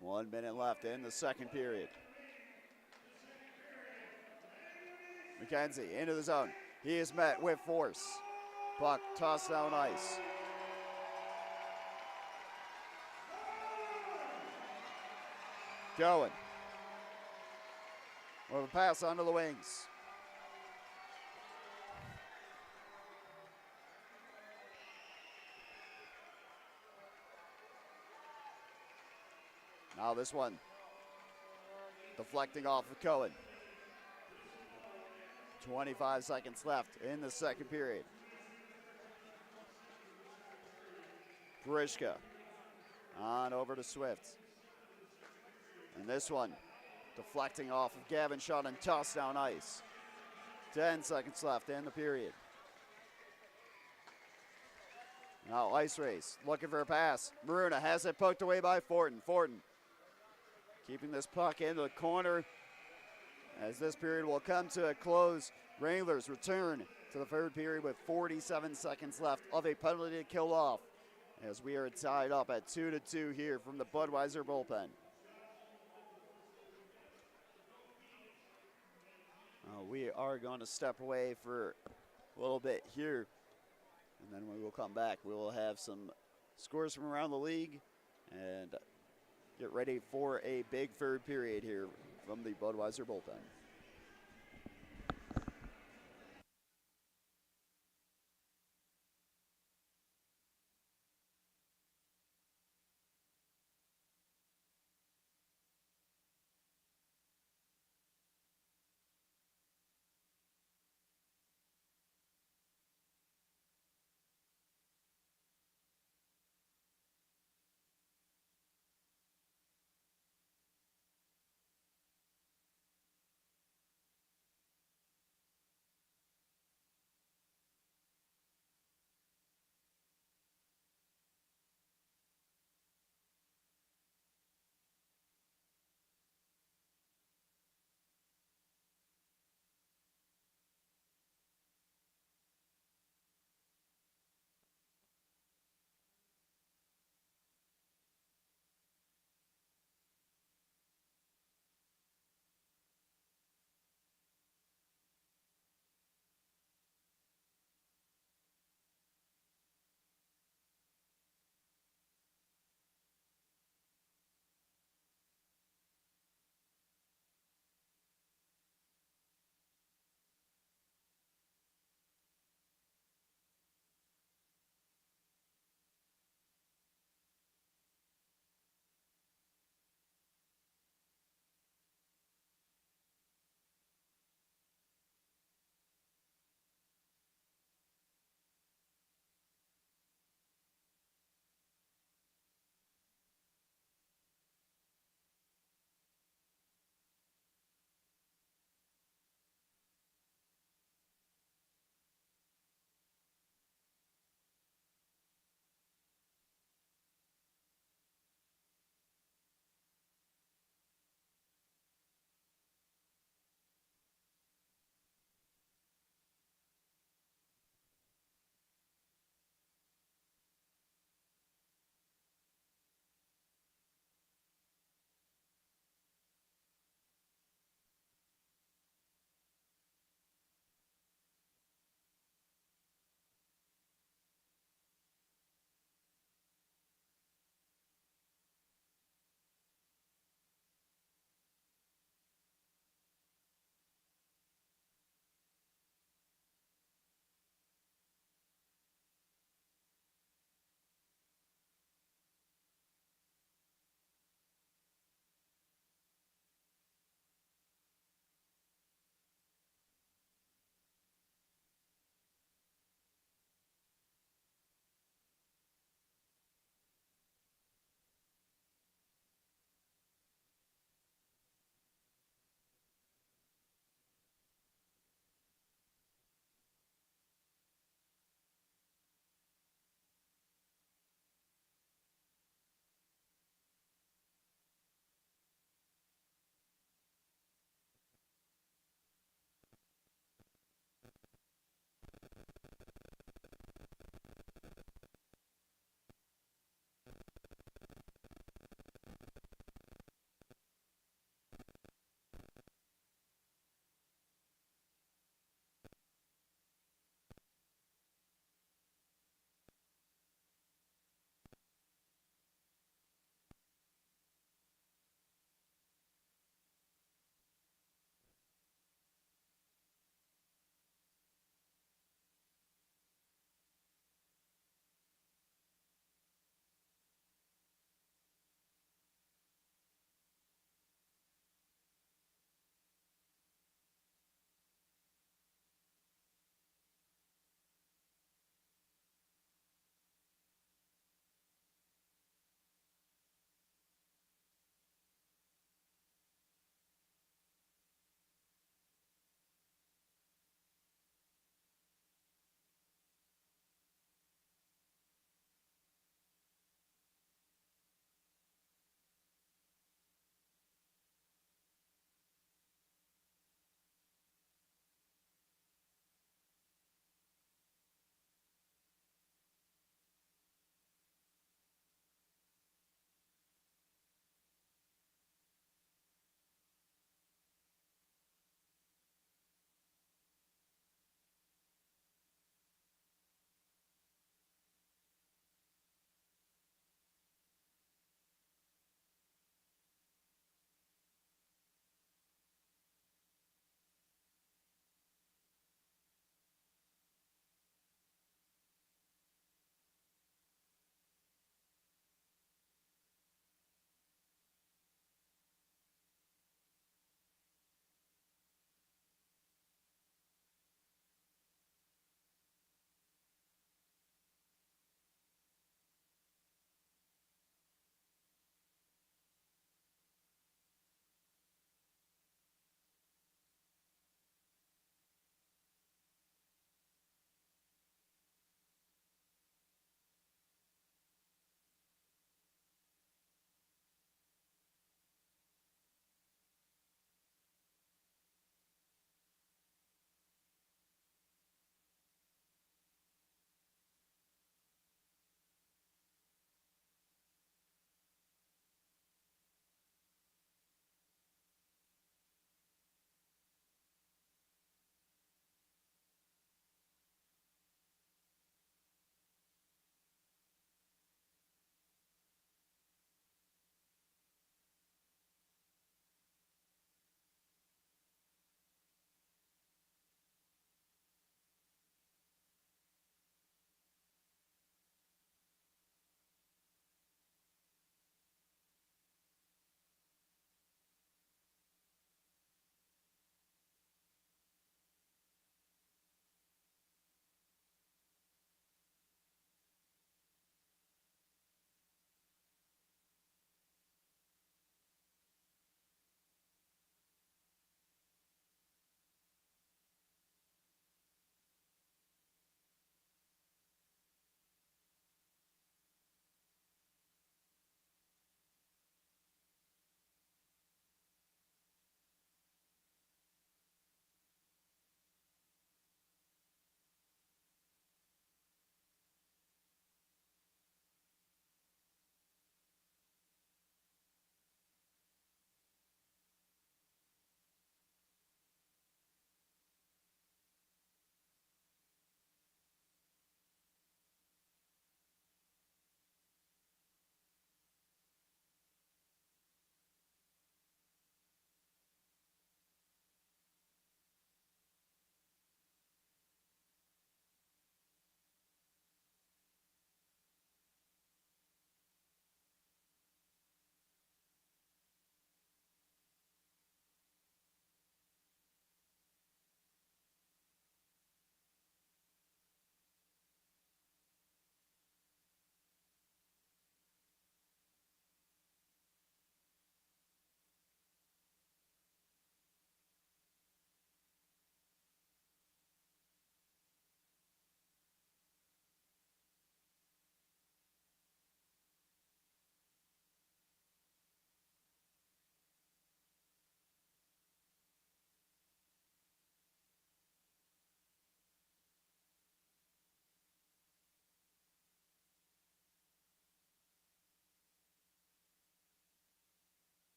1 minute left in the second period. McKenzie into the zone. He is met with force. Puck tossed down ice. Cohen with a pass onto the wings. Now this one deflecting off of Cohen. 25 seconds left in the second period. Grishka on over to Swift. And this one deflecting off of Gavin Shaw and tossed down ice. 10 seconds left in the period. Now ice race, looking for a pass. Maruna has it poked away by Fortin. Fortin keeping this puck into the corner. As this period will come to a close, Wranglers return to the third period with 47 seconds left of a penalty to kill off as we are tied up at 2-2 here from the Budweiser bullpen. We are going to step away for a little bit here, and then we will come back. We will have some scores from around the league and get ready for a big third period here from the Budweiser bullpen.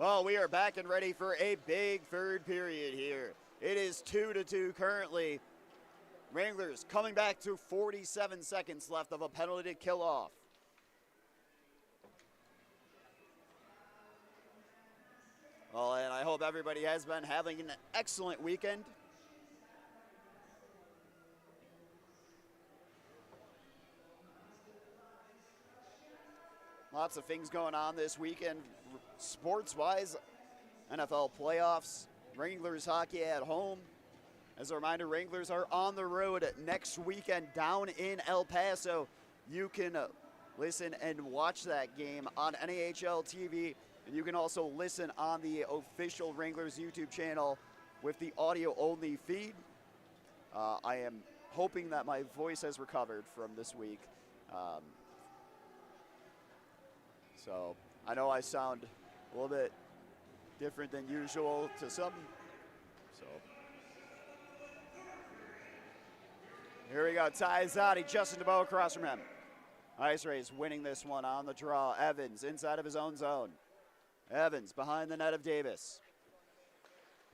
Well, we are back and ready for a big third period here. It is 2-2 currently. Wranglers coming back to 47 seconds left of a penalty to kill off. Well, and I hope everybody has been having an excellent weekend. Lots of things going on this weekend, sports-wise. NFL playoffs, Wranglers hockey at home. As a reminder, Wranglers are on the road next weekend down in El Paso. You can listen and watch that game on NAHL TV, and you can also listen on the official Wranglers YouTube channel with the audio-only feed. I am hoping that my voice has recovered from this week. So I know I sound a little bit different than usual to some. So here we go. Ty Zotti, Justin DeBow across from him. Ice Rays winning this one on the draw. Evans inside of his own zone. Evans behind the net of Davis.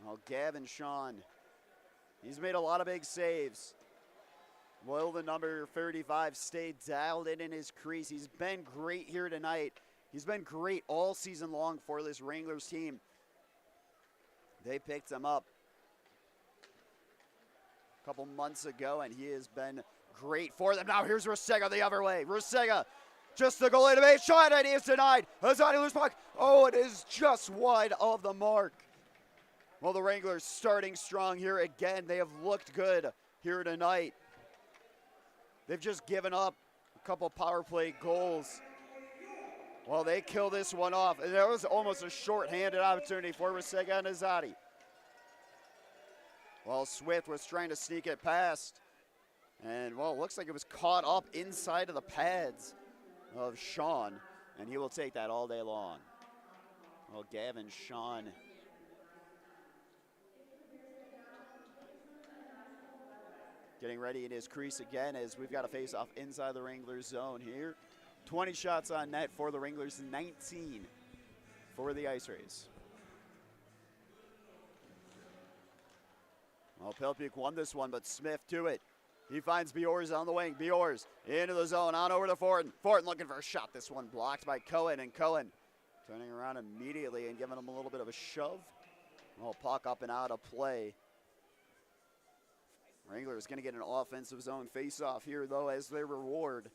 Well, Gavin Sean, he's made a lot of big saves. Will the number 35 stay dialed in his crease? He's been great here tonight. He's been great all season long for this Wranglers team. They picked him up a couple months ago, and he has been great for them. Now here's Rusega the other way. Rusega, just the goalie to base shot, and he is denied. Hazani loose puck. Oh, it is just wide of the mark. Well, the Wranglers starting strong here again. They have looked good here tonight. They've just given up a couple power play goals. Well, they kill this one off. And there was almost a short-handed opportunity for Rusega and Azadi. Well, Swift was trying to sneak it past. And, well, it looks like it was caught up inside of the pads of Sean. And he will take that all day long. Well, Gavin Sean getting ready in his crease again as we've got a face-off inside the Wranglers zone here. 20 shots on net for the Wranglers, 19 for the Ice Rays. Well, Pelpiuk won this one, but Smith to it. He finds Biors on the wing. Biors into the zone, on over to Fortin. Fortin looking for a shot. This one blocked by Cohen, and Cohen turning around immediately and giving him a little bit of a shove. Well, puck up and out of play. Wranglers going to get an offensive zone face-off here, though, as their reward.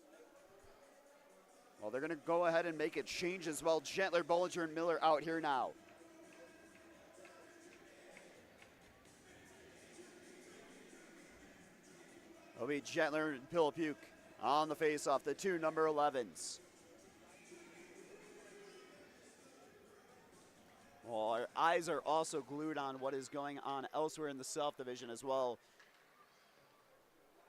Well, they're going to go ahead and make a change as well. Gentler, Bollinger, and Miller out here now. It'll be Gentler and Pelpiuk on the face-off, the two number 11s. Well, our eyes are also glued on what is going on elsewhere in the South Division as well.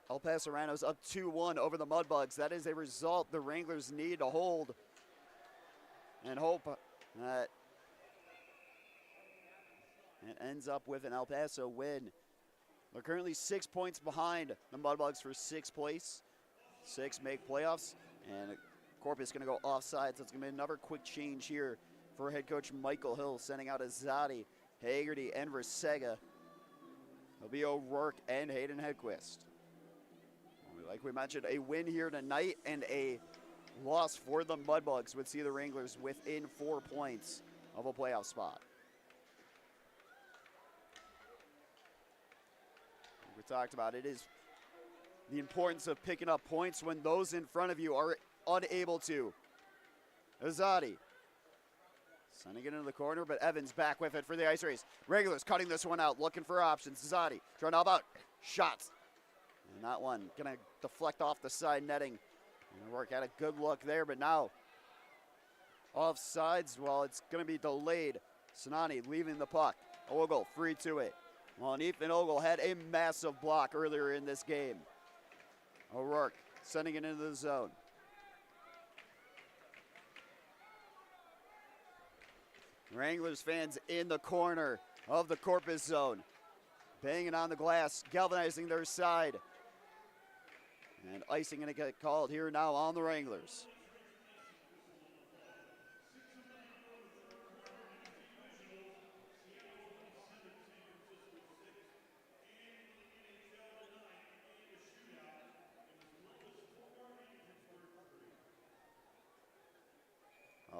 El Paso's up 2-1 over the Mudbugs. That is a result the Wranglers need to hold and hope that it ends up with an El Paso win. They're currently 6 points behind the Mudbugs for 6th place. 6 make playoffs, and Corpus is going to go offside, so it's going to be another quick change here for head coach Michael Hill, sending out Azadi, Hagerty, and Rusega. It'll be O'Rourke and Hayden Hedquist. Like we mentioned, a win here tonight and a loss for the Mudbugs would see the Wranglers within 4 points of a playoff spot. We talked about it is the importance of picking up points when those in front of you are unable to. Azadi sending it into the corner, but Evans back with it for the Ice Rays. Wranglers cutting this one out, looking for options. Azadi trying to help out. Shots. And that one going to deflect off the side netting. O'Rourke had a good look there, but now offsides. Well, it's going to be delayed. Sinani leaving the puck. Ogle free to it. Well, and Ethan Ogle had a massive block earlier in this game. O'Rourke sending it into the zone. Wranglers fans in the corner of the Corpus zone. Banging on the glass, galvanizing their side. And icing going to get called here now on the Wranglers.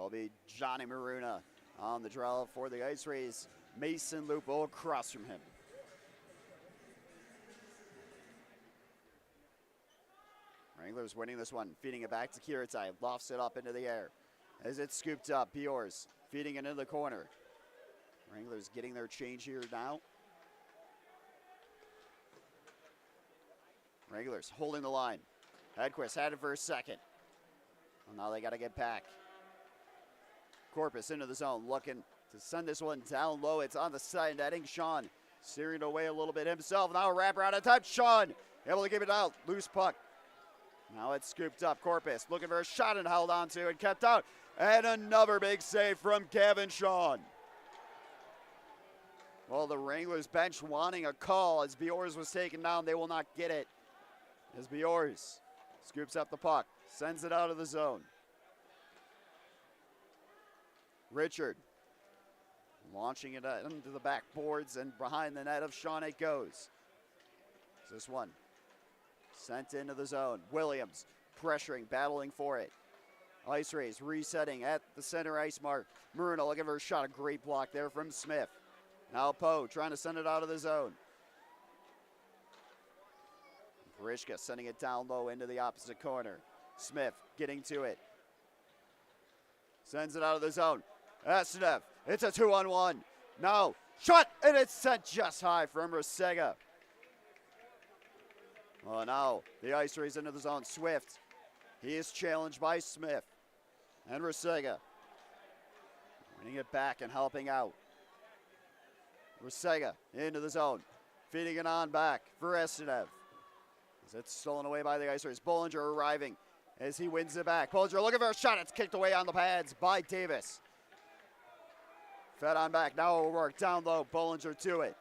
It'll be Johnny Maruna on the draw for the Ice Rays. Mason Lupo across from him. Wranglers winning this one, feeding it back to Kiritai. Lofts it up into the air. As it's scooped up, Biors feeding it into the corner. Wranglers getting their change here now. Wranglers holding the line. Hedquist had it for a second. Well, now they got to get back. Corpus into the zone, looking to send this one down low. It's on the side netting. Sean steering it away a little bit himself. Now a wrap around a touch. Sean able to give it out. Loose puck. Now it's scooped up. Corpus looking for a shot and held on to and kept out. And another big save from Kevin Sean. Well, the Wranglers bench wanting a call as Biors was taken down. They will not get it. As Biors scoops up the puck, sends it out of the zone. Richard launching it into the backboards, and behind the net of Sean it goes. This one sent into the zone. Williams pressuring, battling for it. Ice Rays resetting at the center ice mark. Maruna looking for a shot. A great block there from Smith. Now Poe trying to send it out of the zone. Grishka sending it down low into the opposite corner. Smith getting to it. Sends it out of the zone. Estenev, it's a 2-on-1. Now, shot, and it's sent just high from Rusega. Well, now the Ice Rays into the zone. Swift, he is challenged by Smith. And Rusega winning it back and helping out. Rusega into the zone, feeding it on back for Estenev. As it's stolen away by the Ice Rays. Bollinger arriving as he wins it back. Bollinger looking for a shot. It's kicked away on the pads by Davis. Fed on back. Now it'll work down low. Bollinger to it.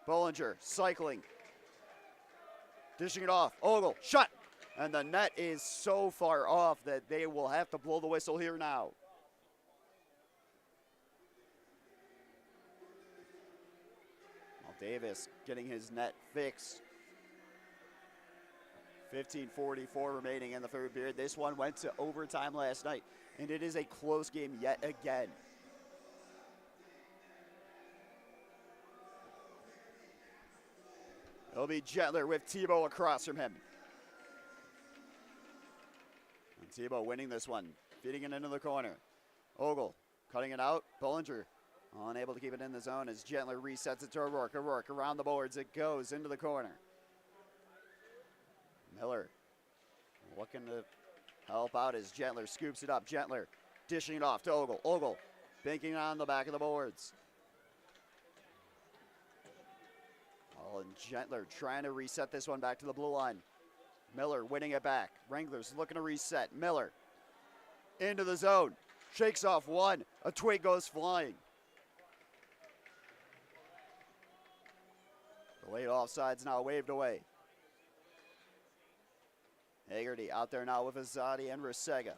Bollinger cycling. Dishing it off. Ogle, shot. And the net is so far off that they will have to blow the whistle here now. Well, Davis getting his net fixed. 15:44 remaining in the third period. This one went to overtime last night, and it is a close game yet again. It'll be Gentler with Tebow across from him. And Tebow winning this one, feeding it into the corner. Ogle cutting it out. Bollinger unable to keep it in the zone as Gentler resets it to O'Rourke. O'Rourke around the boards. It goes into the corner. Miller looking to help out as Gentler scoops it up. Gentler dishing it off to Ogle. Ogle banking on the back of the boards. Oh, and Gentler trying to reset this one back to the blue line. Miller winning it back. Wranglers looking to reset. Miller into the zone. Shakes off one. A twig goes flying. The late offside's now waved away. Haggerty out there now with Azadi and Rusega.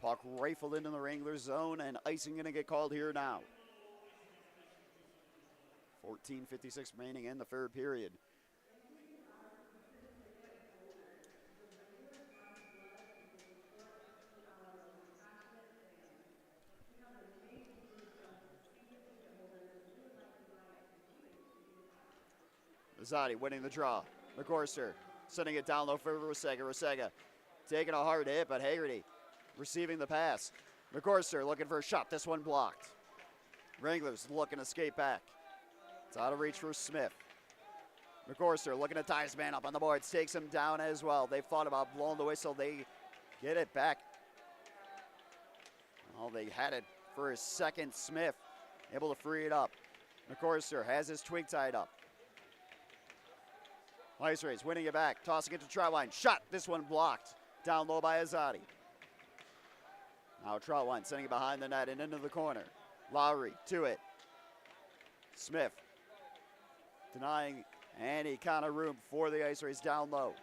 Puck rifled into the Wranglers zone, and icing going to get called here now. 14:56 remaining in the third period. Azadi winning the draw. McCorster sending it down low for Rusega. Rusega taking a hard hit, but Haggerty receiving the pass. McCorster looking for a shot. This one blocked. Wranglers looking to skate back. It's out of reach for Smith. McCorster looking to tie his man up on the boards. Takes him down as well. They thought about blowing the whistle. They get it back. Oh, they had it for a second. Smith able to free it up. McCorster has his twig tied up. Ice Rays winning it back, tossing it to Troutwine. Shot, this one blocked. Down low by Azadi. Now Troutwine sending it behind the net and into the corner. Lowry to it. Smith denying any kind of room for the Ice Rays down low.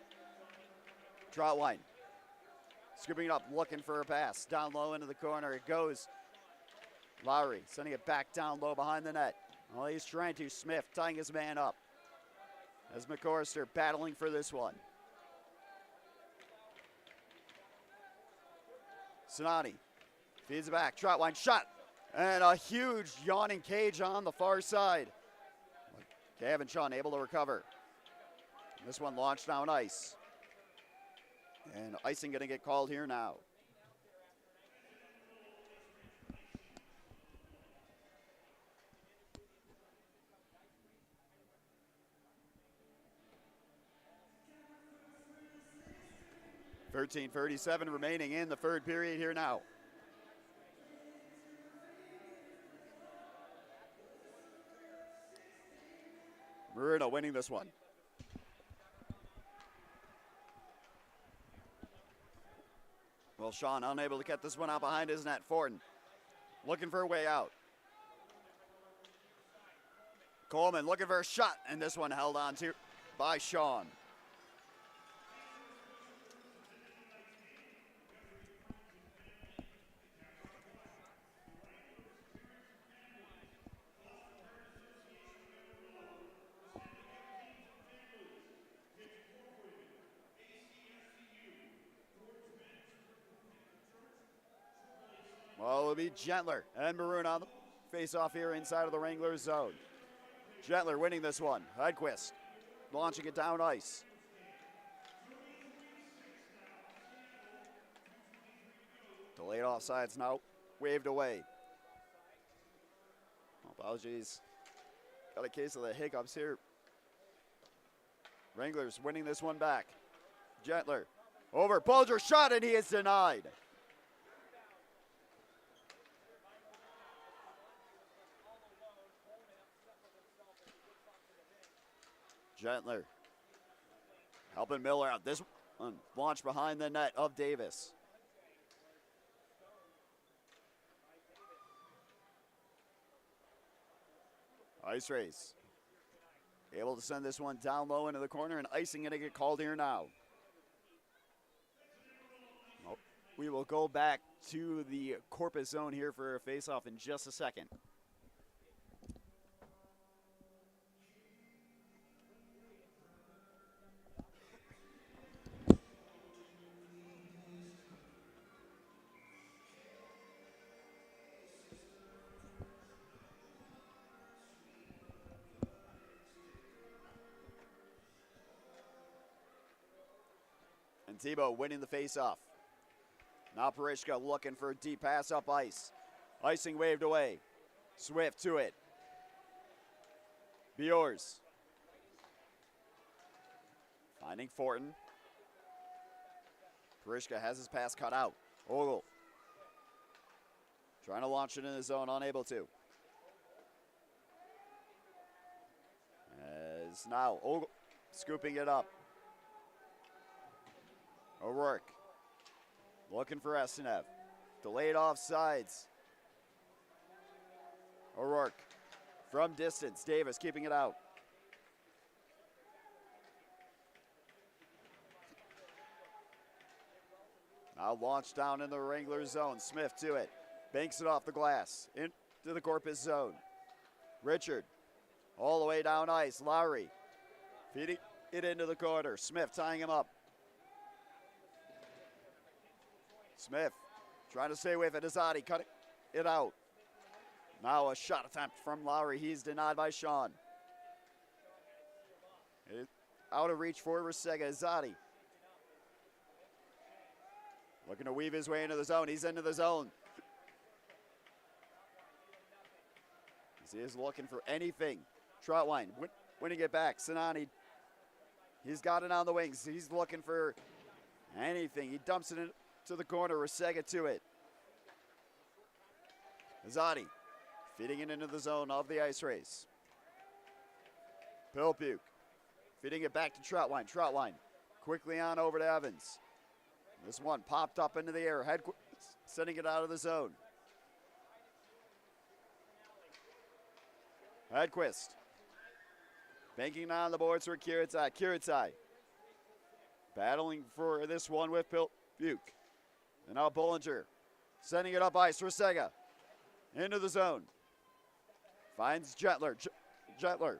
Troutwine scooping it up, looking for a pass. Down low into the corner, it goes. Lowry sending it back down low behind the net. Well, he's trying to. Smith tying his man up. As McCorster battling for this one. Sinani Feeds it back, trot line, shot. And a huge yawning cage on the far side. Gavin Sean able to recover. This one launched down ice. And icing gonna get called here now. .13:37 remaining in the third period here now. Marino winning this one. Well, Sean unable to get this one out behind his net. Fortin looking for a way out. Coleman looking for a shot, and this one held on to by Sean. Well, it'll be Gentler and Maroon on the face-off here inside of the Wranglers zone. Gentler winning this one. Hedquist launching it down ice. Delayed offsides now waved away. Apologies. Got a case of the hiccups here. Wranglers winning this one back. Gentler over Bulger, shot, and he is denied. Gentler helping Miller out. This one launched behind the net of Davis. Ice race. Able to send this one down low into the corner, and icing going to get called here now. We will go back to the Corpus zone here for a face-off in just a second. And Tebow winning the face-off. Now Parishka looking for a deep pass up ice. Icing waved away. Swift to it. Biors. Finding Fortin. Parishka has his pass cut out. Ogle. Trying to launch it in the zone, unable to. As now Ogle scooping it up. O'Rourke looking for Estenev. Delayed offsides. O'Rourke from distance. Davis keeping it out. Now launched down in the Wranglers zone. Smith to it. Banks it off the glass. Into the Corpus zone. Richard all the way down ice. Lowry feeding it into the corner. Smith tying him up. Smith trying to stay with it. Azadi cutting it out. Now a shot attempt from Lowry. He's denied by Sean. Out of reach for Resega. Azadi looking to weave his way into the zone. He's into the zone. He is looking for anything. Trotwine winning it back. Sinani, he's got it on the wings. He's looking for anything. He dumps it into the corner. Resega to it. Azadi feeding it into the zone of the ice race. Pilpuke feeding it back to Trotwine. Trotwine quickly on over to Evans. This one popped up into the air. Sending it out of the zone. Hedquist banking on the boards for Kiritai. Kiritai battling for this one with Buke. And now Bollinger sending it up ice. Resega into the zone. Finds Gentler. Gentler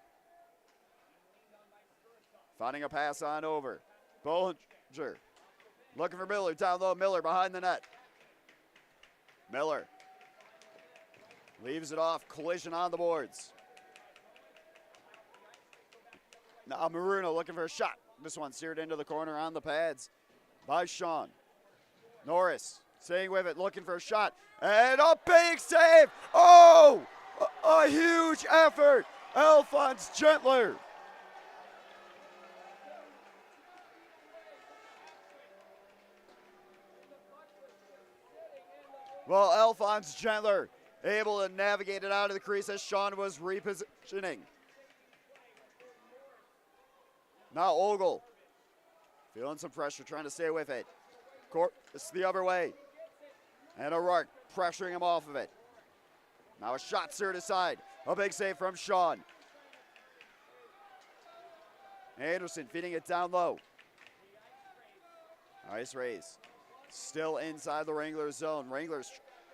finding a pass on over. Bollinger looking for Miller. Down low. Miller behind the net. Miller leaves it off. Collision on the boards. Now Maruno looking for a shot. This one steered into the corner on the pads by Sean. Norris staying with it, looking for a shot. And a big save. Oh, a huge effort. Alphonse Gentler. Well, Alphonse Gentler able to navigate it out of the crease as Sean was repositioning. Now Ogle feeling some pressure, trying to stay with it. Corpus the other way. And O'Rourke pressuring him off of it. Now a shot steered aside. A big save from Sean. Anderson feeding it down low. Nice raise. Still inside the Wranglers zone. Wranglers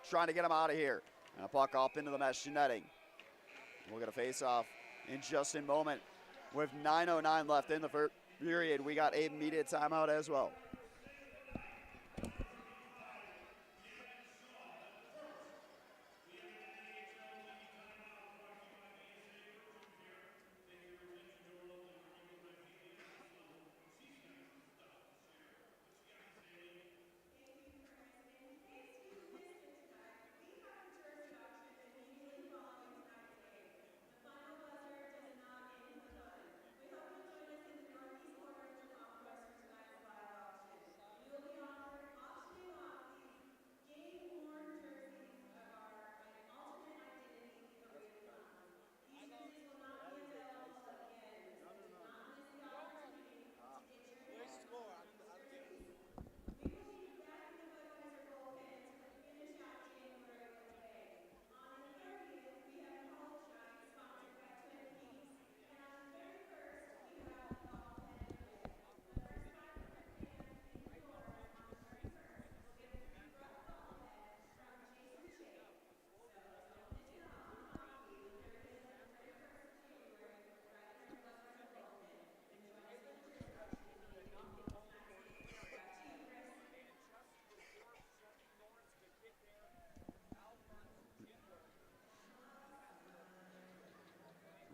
trying to get him out of here. And a puck up into the mesh netting. We'll get a face-off in just a moment. With 9:09 left in the first period, we got a immediate timeout as well.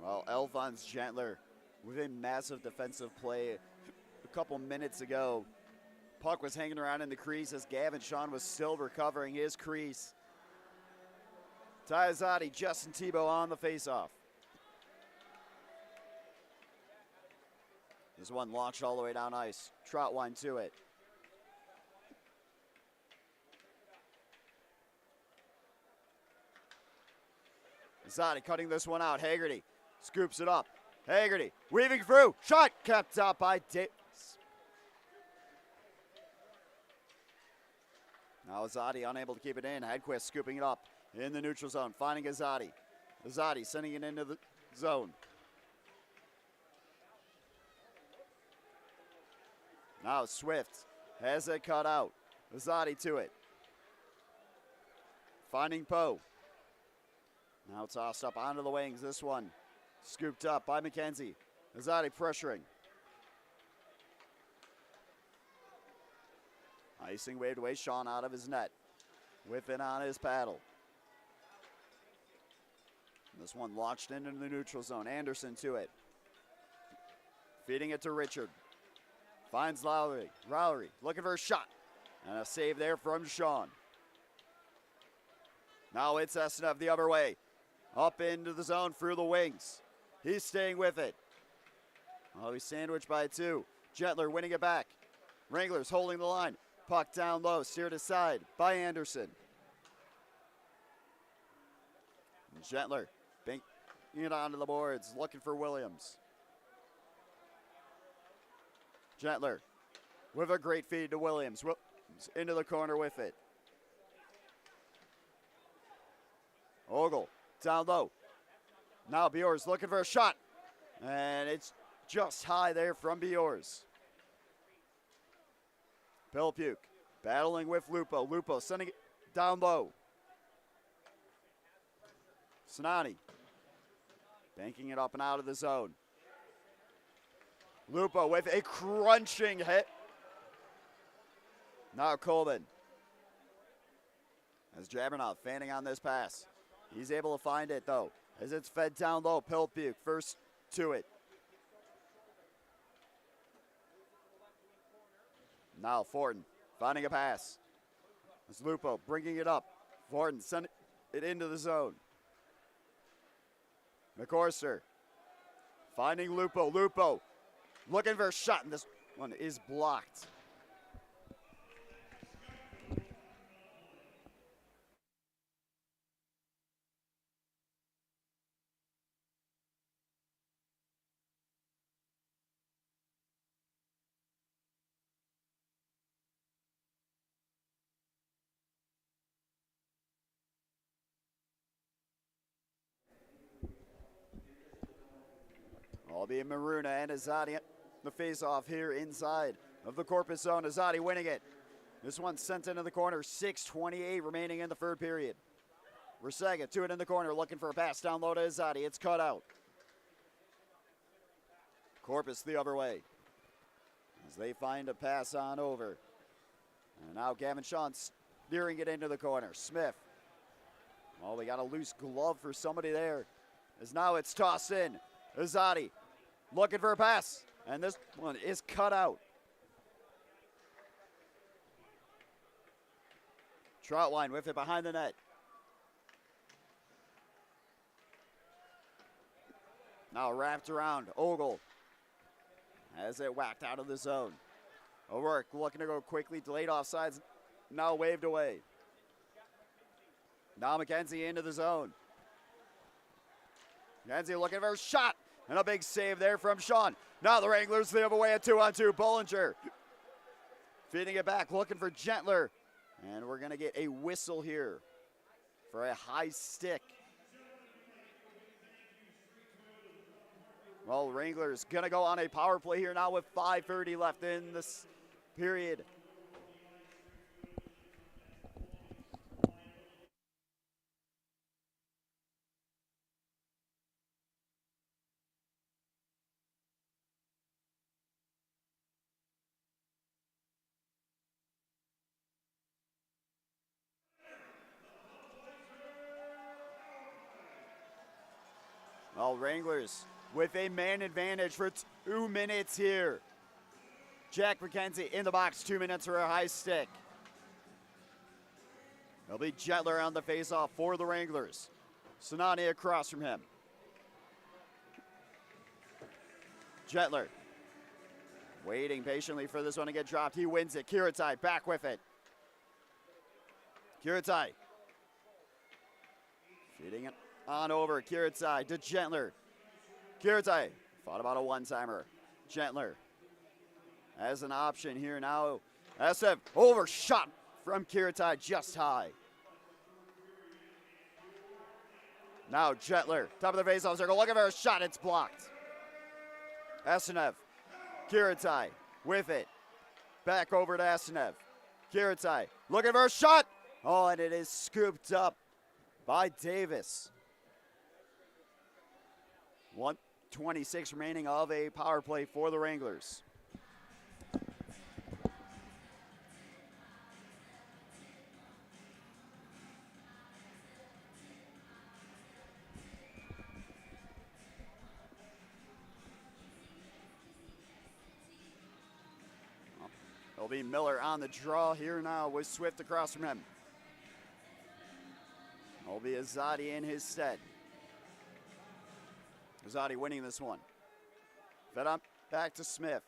Well, Alphonse Gentler with a massive defensive play a couple minutes ago. Puck was hanging around in the crease as Gavin Sean was still recovering his crease. Tyazati, Justin Tebow on the faceoff. This one launched all the way down ice. Troutwine to it. Zadi cutting this one out. Haggerty scoops it up. Haggerty weaving through. Shot kept out by Davis. Now Zadi unable to keep it in. Hedquist scooping it up in the neutral zone. Finding Azadi. Azadi sending it into the zone. Now Swift has it cut out. Azadi to it. Finding Poe. Now tossed up onto the wings. This one scooped up by McKenzie. Azadi pressuring. Icing waved away. Sean out of his net. With it on his paddle. This one launched into the neutral zone. Anderson to it. Feeding it to Richard. Finds Lowry. Lowry looking for a shot. And a save there from Sean. Now it's Esnev the other way. Up into the zone through the wings. He's staying with it. Oh, he's sandwiched by two. Gentler winning it back. Wranglers holding the line. Puck down low, steered aside by Anderson. And Gentler banking it onto the boards, looking for Williams. Gentler with a great feed to Williams. Into the corner with it. Ogle down low. Now Bjors looking for a shot. And it's just high there from Bjors. Pilpuke battling with Lupo. Lupo sending it down low. Sinani banking it up and out of the zone. Lupo with a crunching hit. Now Coleman. As Jabbernoff fanning on this pass. He's able to find it, though, as it's fed down low. Piltbuke first to it. Now Fortin finding a pass. It's Lupo bringing it up. Fortin sending it into the zone. McCorster finding Lupo. Lupo looking for a shot, and this one is blocked. Albeit Maruna and Azadi the face-off here inside of the Corpus zone. Azadi winning it. This one sent into the corner. 6:28 remaining in the third period. Resega to it in the corner, looking for a pass down low to Azadi. It's cut out. Corpus the other way as they find a pass on over. And now Gavin Shawn steering it into the corner. Smith. Oh, we got a loose glove for somebody there. As now it's tossed in. Azadi looking for a pass. And this one is cut out. Troutwine with it behind the net. Now wrapped around. Ogle has it whacked out of the zone. O'Rourke looking to go quickly. Delayed offsides. Now waved away. Now McKenzie into the zone. McKenzie looking for a shot. And a big save there from Shawn. Now the Wranglers the other way at 2-on-2. Bollinger feeding it back, looking for Gentler. And we're going to get a whistle here for a high stick. Well, Wranglers going to go on a power play here now with 5:30 left in this period. Well, Wranglers with a man advantage for 2 minutes here. Jack McKenzie in the box, 2 minutes for a high stick. It'll be Jetler on the faceoff for the Wranglers. Sinani across from him. Jetler waiting patiently for this one to get dropped. He wins it. Kiritai back with it. Kiritai feeding it on over. Kiritai to Gentler. Kiritai thought about a one-timer. Gentler as an option here now. SF overshot from Kiritai just high. Now Gentler, top of the faceoff circle, looking for a shot. It's blocked. Asenev, Kiritai with it. Back over to Asenev. Kiritai looking for a shot. Oh, and it is scooped up by Davis. 1:26 remaining of a power play for the Wranglers. It'll be Miller on the draw here now with Swift across from him. It'll be Azadi in his stead. Azadi winning this one. Fed up back to Smith.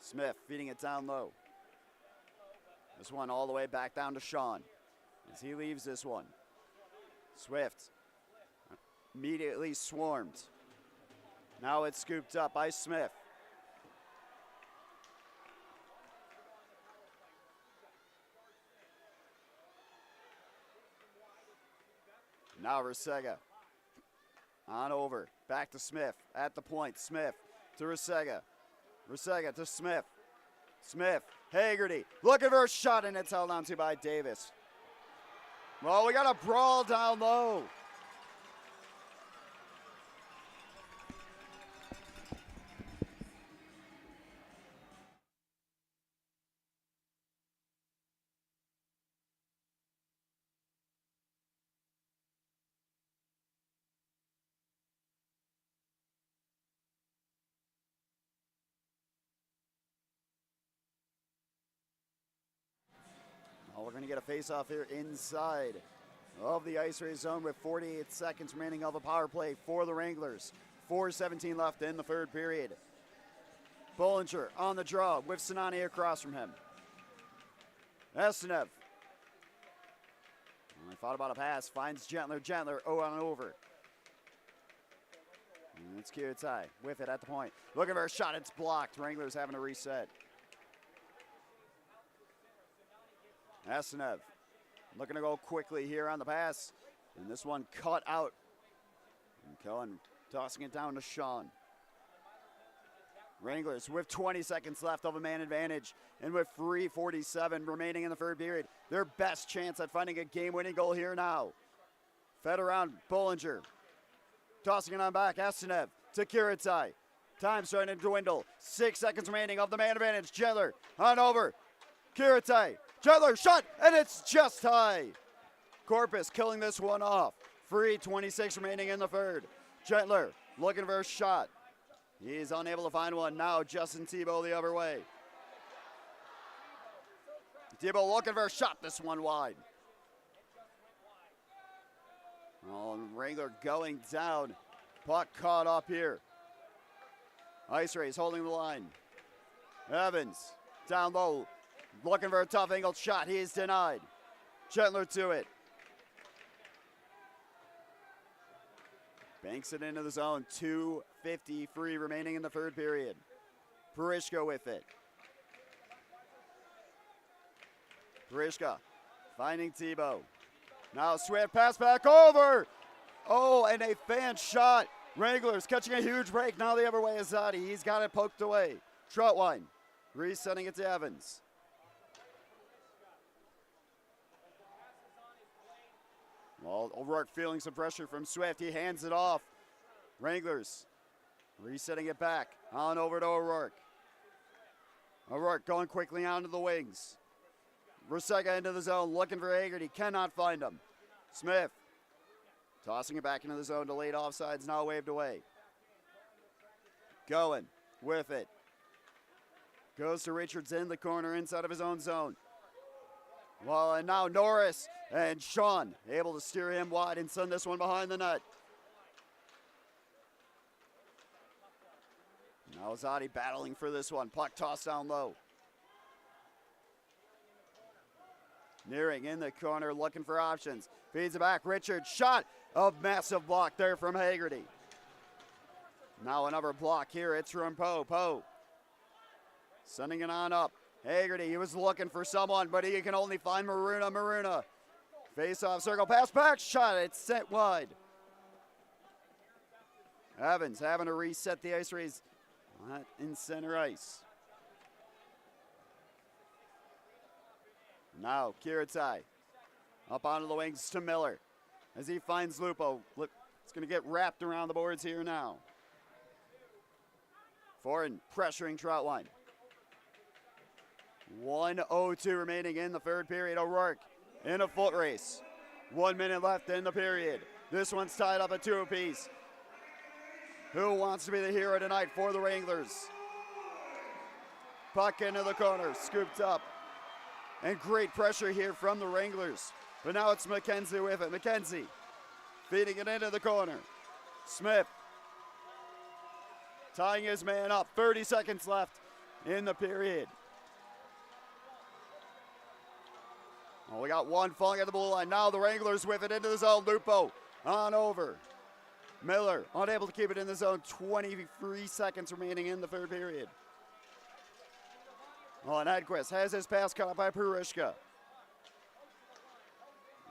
Smith feeding it down low. This one all the way back down to Shawn as he leaves this one. Swift immediately swarmed. Now it's scooped up by Smith. Now Resega on over, back to Smith at the point. Smith to Resega. Resega to Smith. Smith, Hagerty looking for a shot, and it's held on to by Davis. Well, we got a brawl down low. going to get a face-off here inside of the Ice Rays zone with 48 seconds remaining of a power play for the Wranglers. 4:17 left in the third period. Bollinger on the draw with Sinani across from him. Estenev. I thought about a pass. Finds Gentler. Gentler on over. And it's Kiritai with it at the point. Looking for a shot. It's blocked. Wranglers having to reset. Estenev looking to go quickly here on the pass. And this one cut out. And Cohen tossing it down to Sean. Wranglers with 20 seconds left of a man advantage. And with 3:47 remaining in the third period, their best chance at finding a game-winning goal here now. Fed around Bollinger. Tossing it on back. Estenev to Kiritai. Time starting to dwindle. 6 seconds remaining of the man advantage. Gentler on over. Kiritai. Gentler shot, and it's just high. Corpus killing this one off. 3:26 remaining in the third. Gentler looking for a shot. He's unable to find one. Now Justin Tebow the other way. Tebow looking for a shot. This one wide. Oh, Wrangler going down. Puck caught up here. Ice Rays holding the line. Evans down low. Looking for a tough angled shot. He is denied. Gentler to it. Banks it into the zone. 2:53 remaining in the third period. Parishka with it. Parishka finding Tebow. Now Swift pass back over. Oh, and a fan shot. Wranglers catching a huge break. Now the other way is Zadi. He's got it poked away. Troutwine resetting it to Evans. Well, O'Rourke feeling some pressure from Swift. He hands it off. Wranglers resetting it back. On over to O'Rourke. O'Rourke going quickly onto the wings. Rusega into the zone, looking for Haggerty. Cannot find him. Smith tossing it back into the zone. Delayed offsides, now waved away. Going with it. Goes to Richards in the corner inside of his own zone. Well, and now Norris and Sean able to steer him wide and send this one behind the net. Now Zadi battling for this one. Puck tossed down low. Nearing in the corner, looking for options. Feeds it back. Richards shot. A massive block there from Haggerty. Now another block here. It's from Poe. Poe sending it on up. Haggerty, he was looking for someone, but he can only find Maruna. Maruna. Face-off circle, pass back, shot. It's sent wide. Evans having to reset the Ice Rays in center ice. Now Kiritai up onto the wings to Miller as he finds Lupo. Look, it's going to get wrapped around the boards here now. Foreign pressuring Troutwine. 1:02 remaining in the third period. O'Rourke in a foot race. 1 minute left in the period. This one's tied up at 2 apiece. Who wants to be the hero tonight for the Wranglers? Puck into the corner, scooped up. And great pressure here from the Wranglers. But now it's McKenzie with it. McKenzie feeding it into the corner. Smith tying his man up. 30 seconds left in the period. Well, we got one falling at the blue line. Now the Wranglers with it into the zone. Lupo on over. Miller unable to keep it in the zone. 23 seconds remaining in the third period. Oh, and Edquist has his pass caught by Parishka.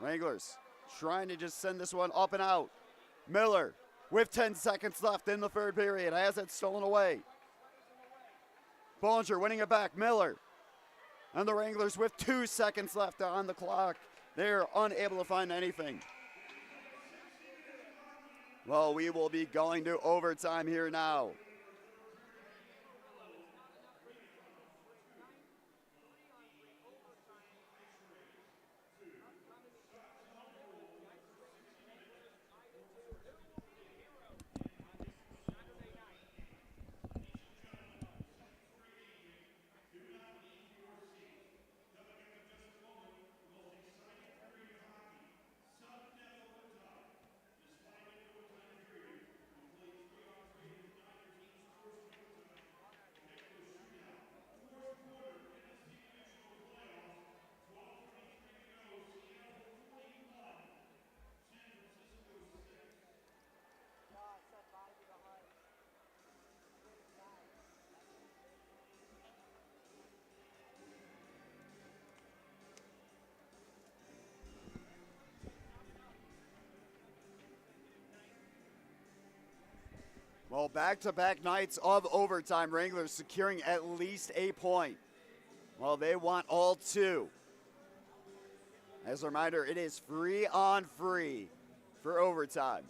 Wranglers trying to just send this one up and out. Miller with 10 seconds left in the third period has it stolen away. Bollinger winning it back. Miller. And the Wranglers with 2 seconds left on the clock. They're unable to find anything. Well, we will be going to overtime here now. Well, back-to-back nights of overtime, Wranglers securing at least a point. Well, they want all two. As a reminder, it is free on free for overtime.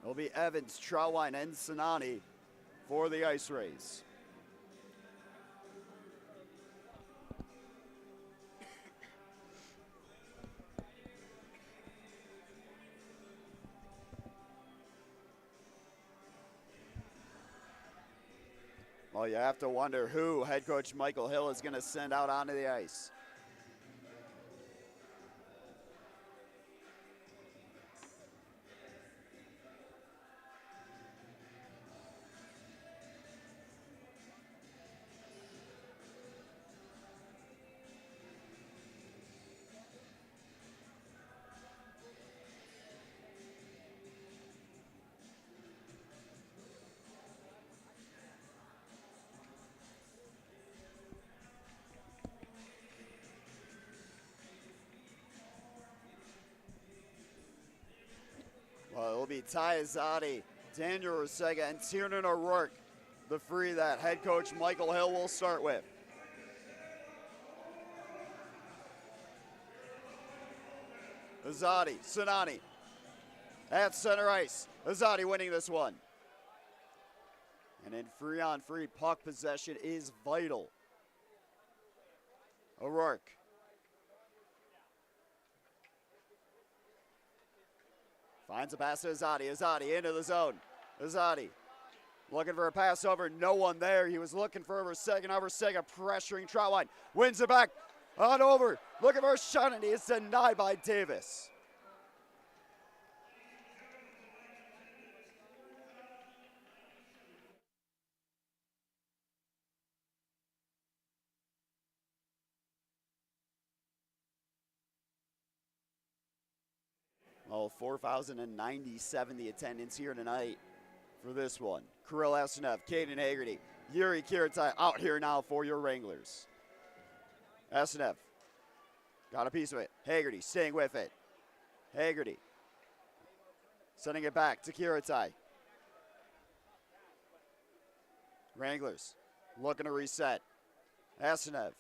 It'll be Evans, Trautwein, and Sinani for the Ice Rays. Well, you have to wonder who head coach Michael Hill is going to send out onto the ice. Well, it'll be Ty Azadi, Daniel Rusega, and Tiernan O'Rourke, the three that head coach Michael Hill will start with. Azadi, Sinani at center ice. Azadi winning this one. And in free-on-free, puck possession is vital. O'Rourke. Finds a pass to Azadi. Azadi into the zone. Azadi looking for a pass over. No one there. He was looking for Rusega. Now Rusega pressuring Trautwein. Wins it back. On over. Looking for a shot, and he is denied by Davis. Well, 4,097 the attendance here tonight for this one. Kirill Estenev, Caden Hagerty, Yuri Kiritai out here now for your Wranglers. Estenev got a piece of it. Hagerty staying with it. Hagerty sending it back to Kiritai. Wranglers looking to reset. Estenev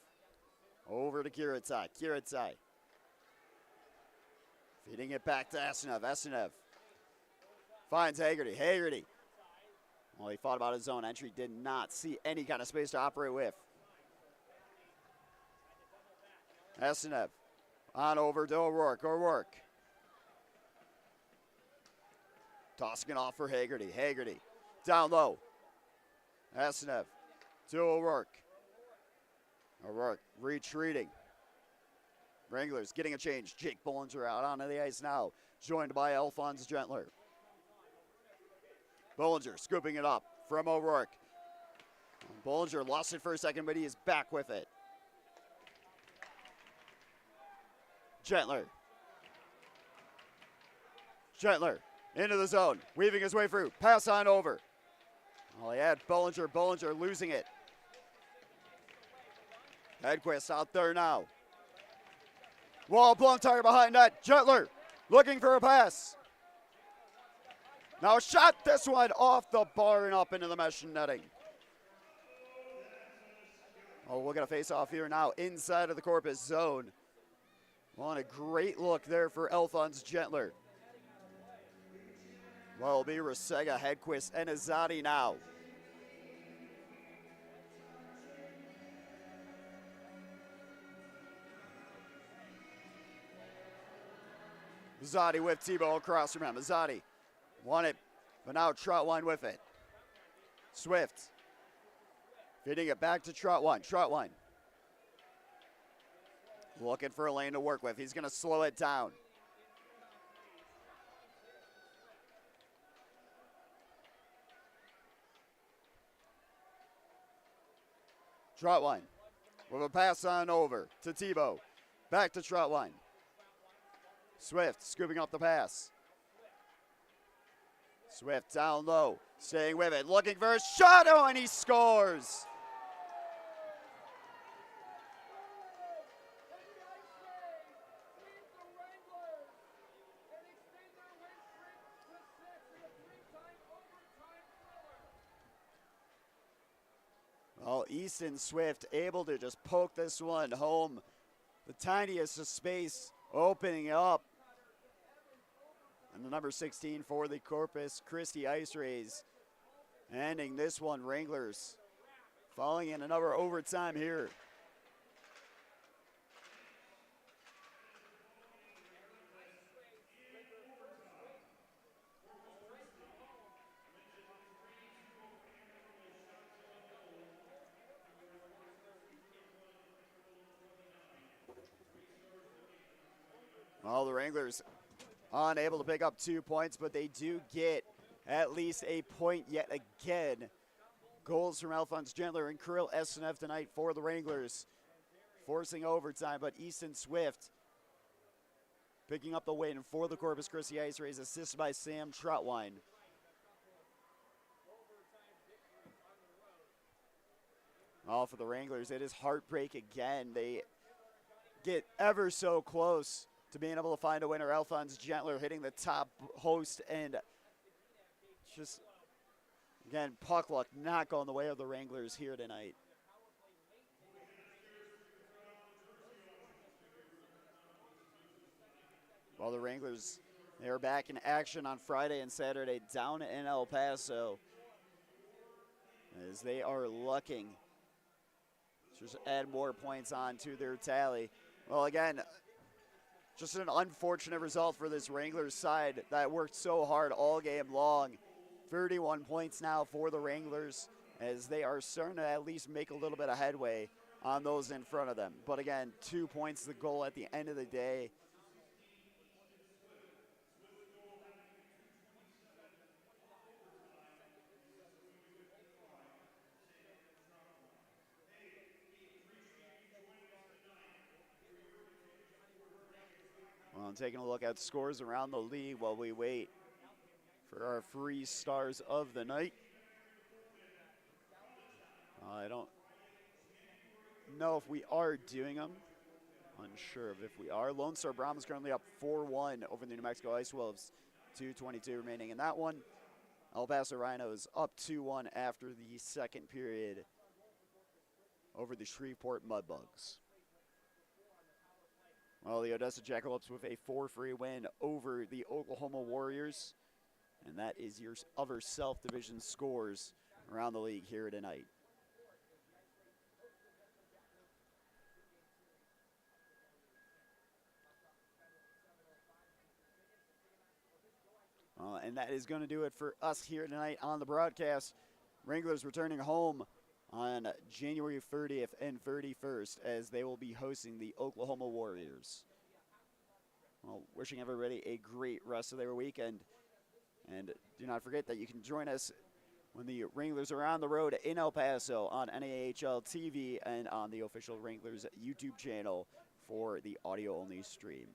over to Kiritai. Kiritai feeding it back to Estenev. Estenev finds Hagerty. Hagerty. Well, he thought about his own entry. Did not see any kind of space to operate with. Estenev on over to O'Rourke. O'Rourke tossing it off for Hagerty. Hagerty down low. Estenev to O'Rourke. O'Rourke retreating. Wranglers getting a change. Jake Bollinger out onto the ice now, joined by Alphonse Gentler. Bollinger scooping it up from O'Rourke. Bollinger lost it for a second, but he is back with it. Gentler. Gentler into the zone, weaving his way through. Pass on over. Well, he had Bollinger. Bollinger losing it. Hedquist out there now. Wall blown tire behind net. Gentler looking for a pass. Now shot this one off the bar and up into the mesh netting. Oh, we're going to face off here now inside of the Corpus zone. Well, and a great look there for Alphonse Gentler. Well, it'll be Rusega, Hedquist, and Azadi now. Azadi with Tebow across from him. Azadi won it, but now Trautwein with it. Swift feeding it back to Trautwein. Trautwein looking for a lane to work with. He's going to slow it down. Trautwein with a pass on over to Tebow. Back to Trautwein. Swift scooping up the pass. Swift down low, staying with it, looking for a shot, oh, and he scores. Oh, Easton Swift able to just poke this one home. The tiniest of space opening up. And the number 16 for the Corpus Christi Ice Rays. Ending this one, Wranglers falling in another overtime here. Well, the Wranglers unable to pick up 2 points, but they do get at least a point yet again. Goals from Alphonse Gentler and Kirill Estenev tonight for the Wranglers, forcing overtime, but Easton Swift picking up the win for the Corpus Christi Ice Rays, assisted by Sam Trotwine. Oh, for the Wranglers, it is heartbreak again. They get ever so close to being able to find a winner. Alphonse Gentler hitting the top post, and just, again, puck luck not going the way of the Wranglers here tonight. While the Wranglers, they are back in action on Friday and Saturday down in El Paso, as they are looking to just add more points on to their tally. Well, again, just an unfortunate result for this Wranglers side that worked so hard all game long. 31 points now for the Wranglers, as they are starting to at least make a little bit of headway on those in front of them. But again, 2 points the goal at the end of the day. Well, I'm taking a look at scores around the league while we wait for our free stars of the night. I don't know if we are doing them. Unsure of if we are. Lone Star Brahmas currently up 4-1 over the New Mexico Ice Wolves. 2:22 remaining in that one. El Paso Rhinos up 2-1 after the second period over the Shreveport Mudbugs. Well, the Odessa Jackalopes with a 4-3 win over the Oklahoma Warriors. And that is your other South Division scores around the league here tonight. And that is going to do it for us here tonight on the broadcast. Wranglers returning home on January 30th and 31st as they will be hosting the Oklahoma Warriors. Well, wishing everybody a great rest of their weekend. And do not forget that you can join us when the Wranglers are on the road in El Paso on NAHL TV and on the official Wranglers YouTube channel for the audio-only stream.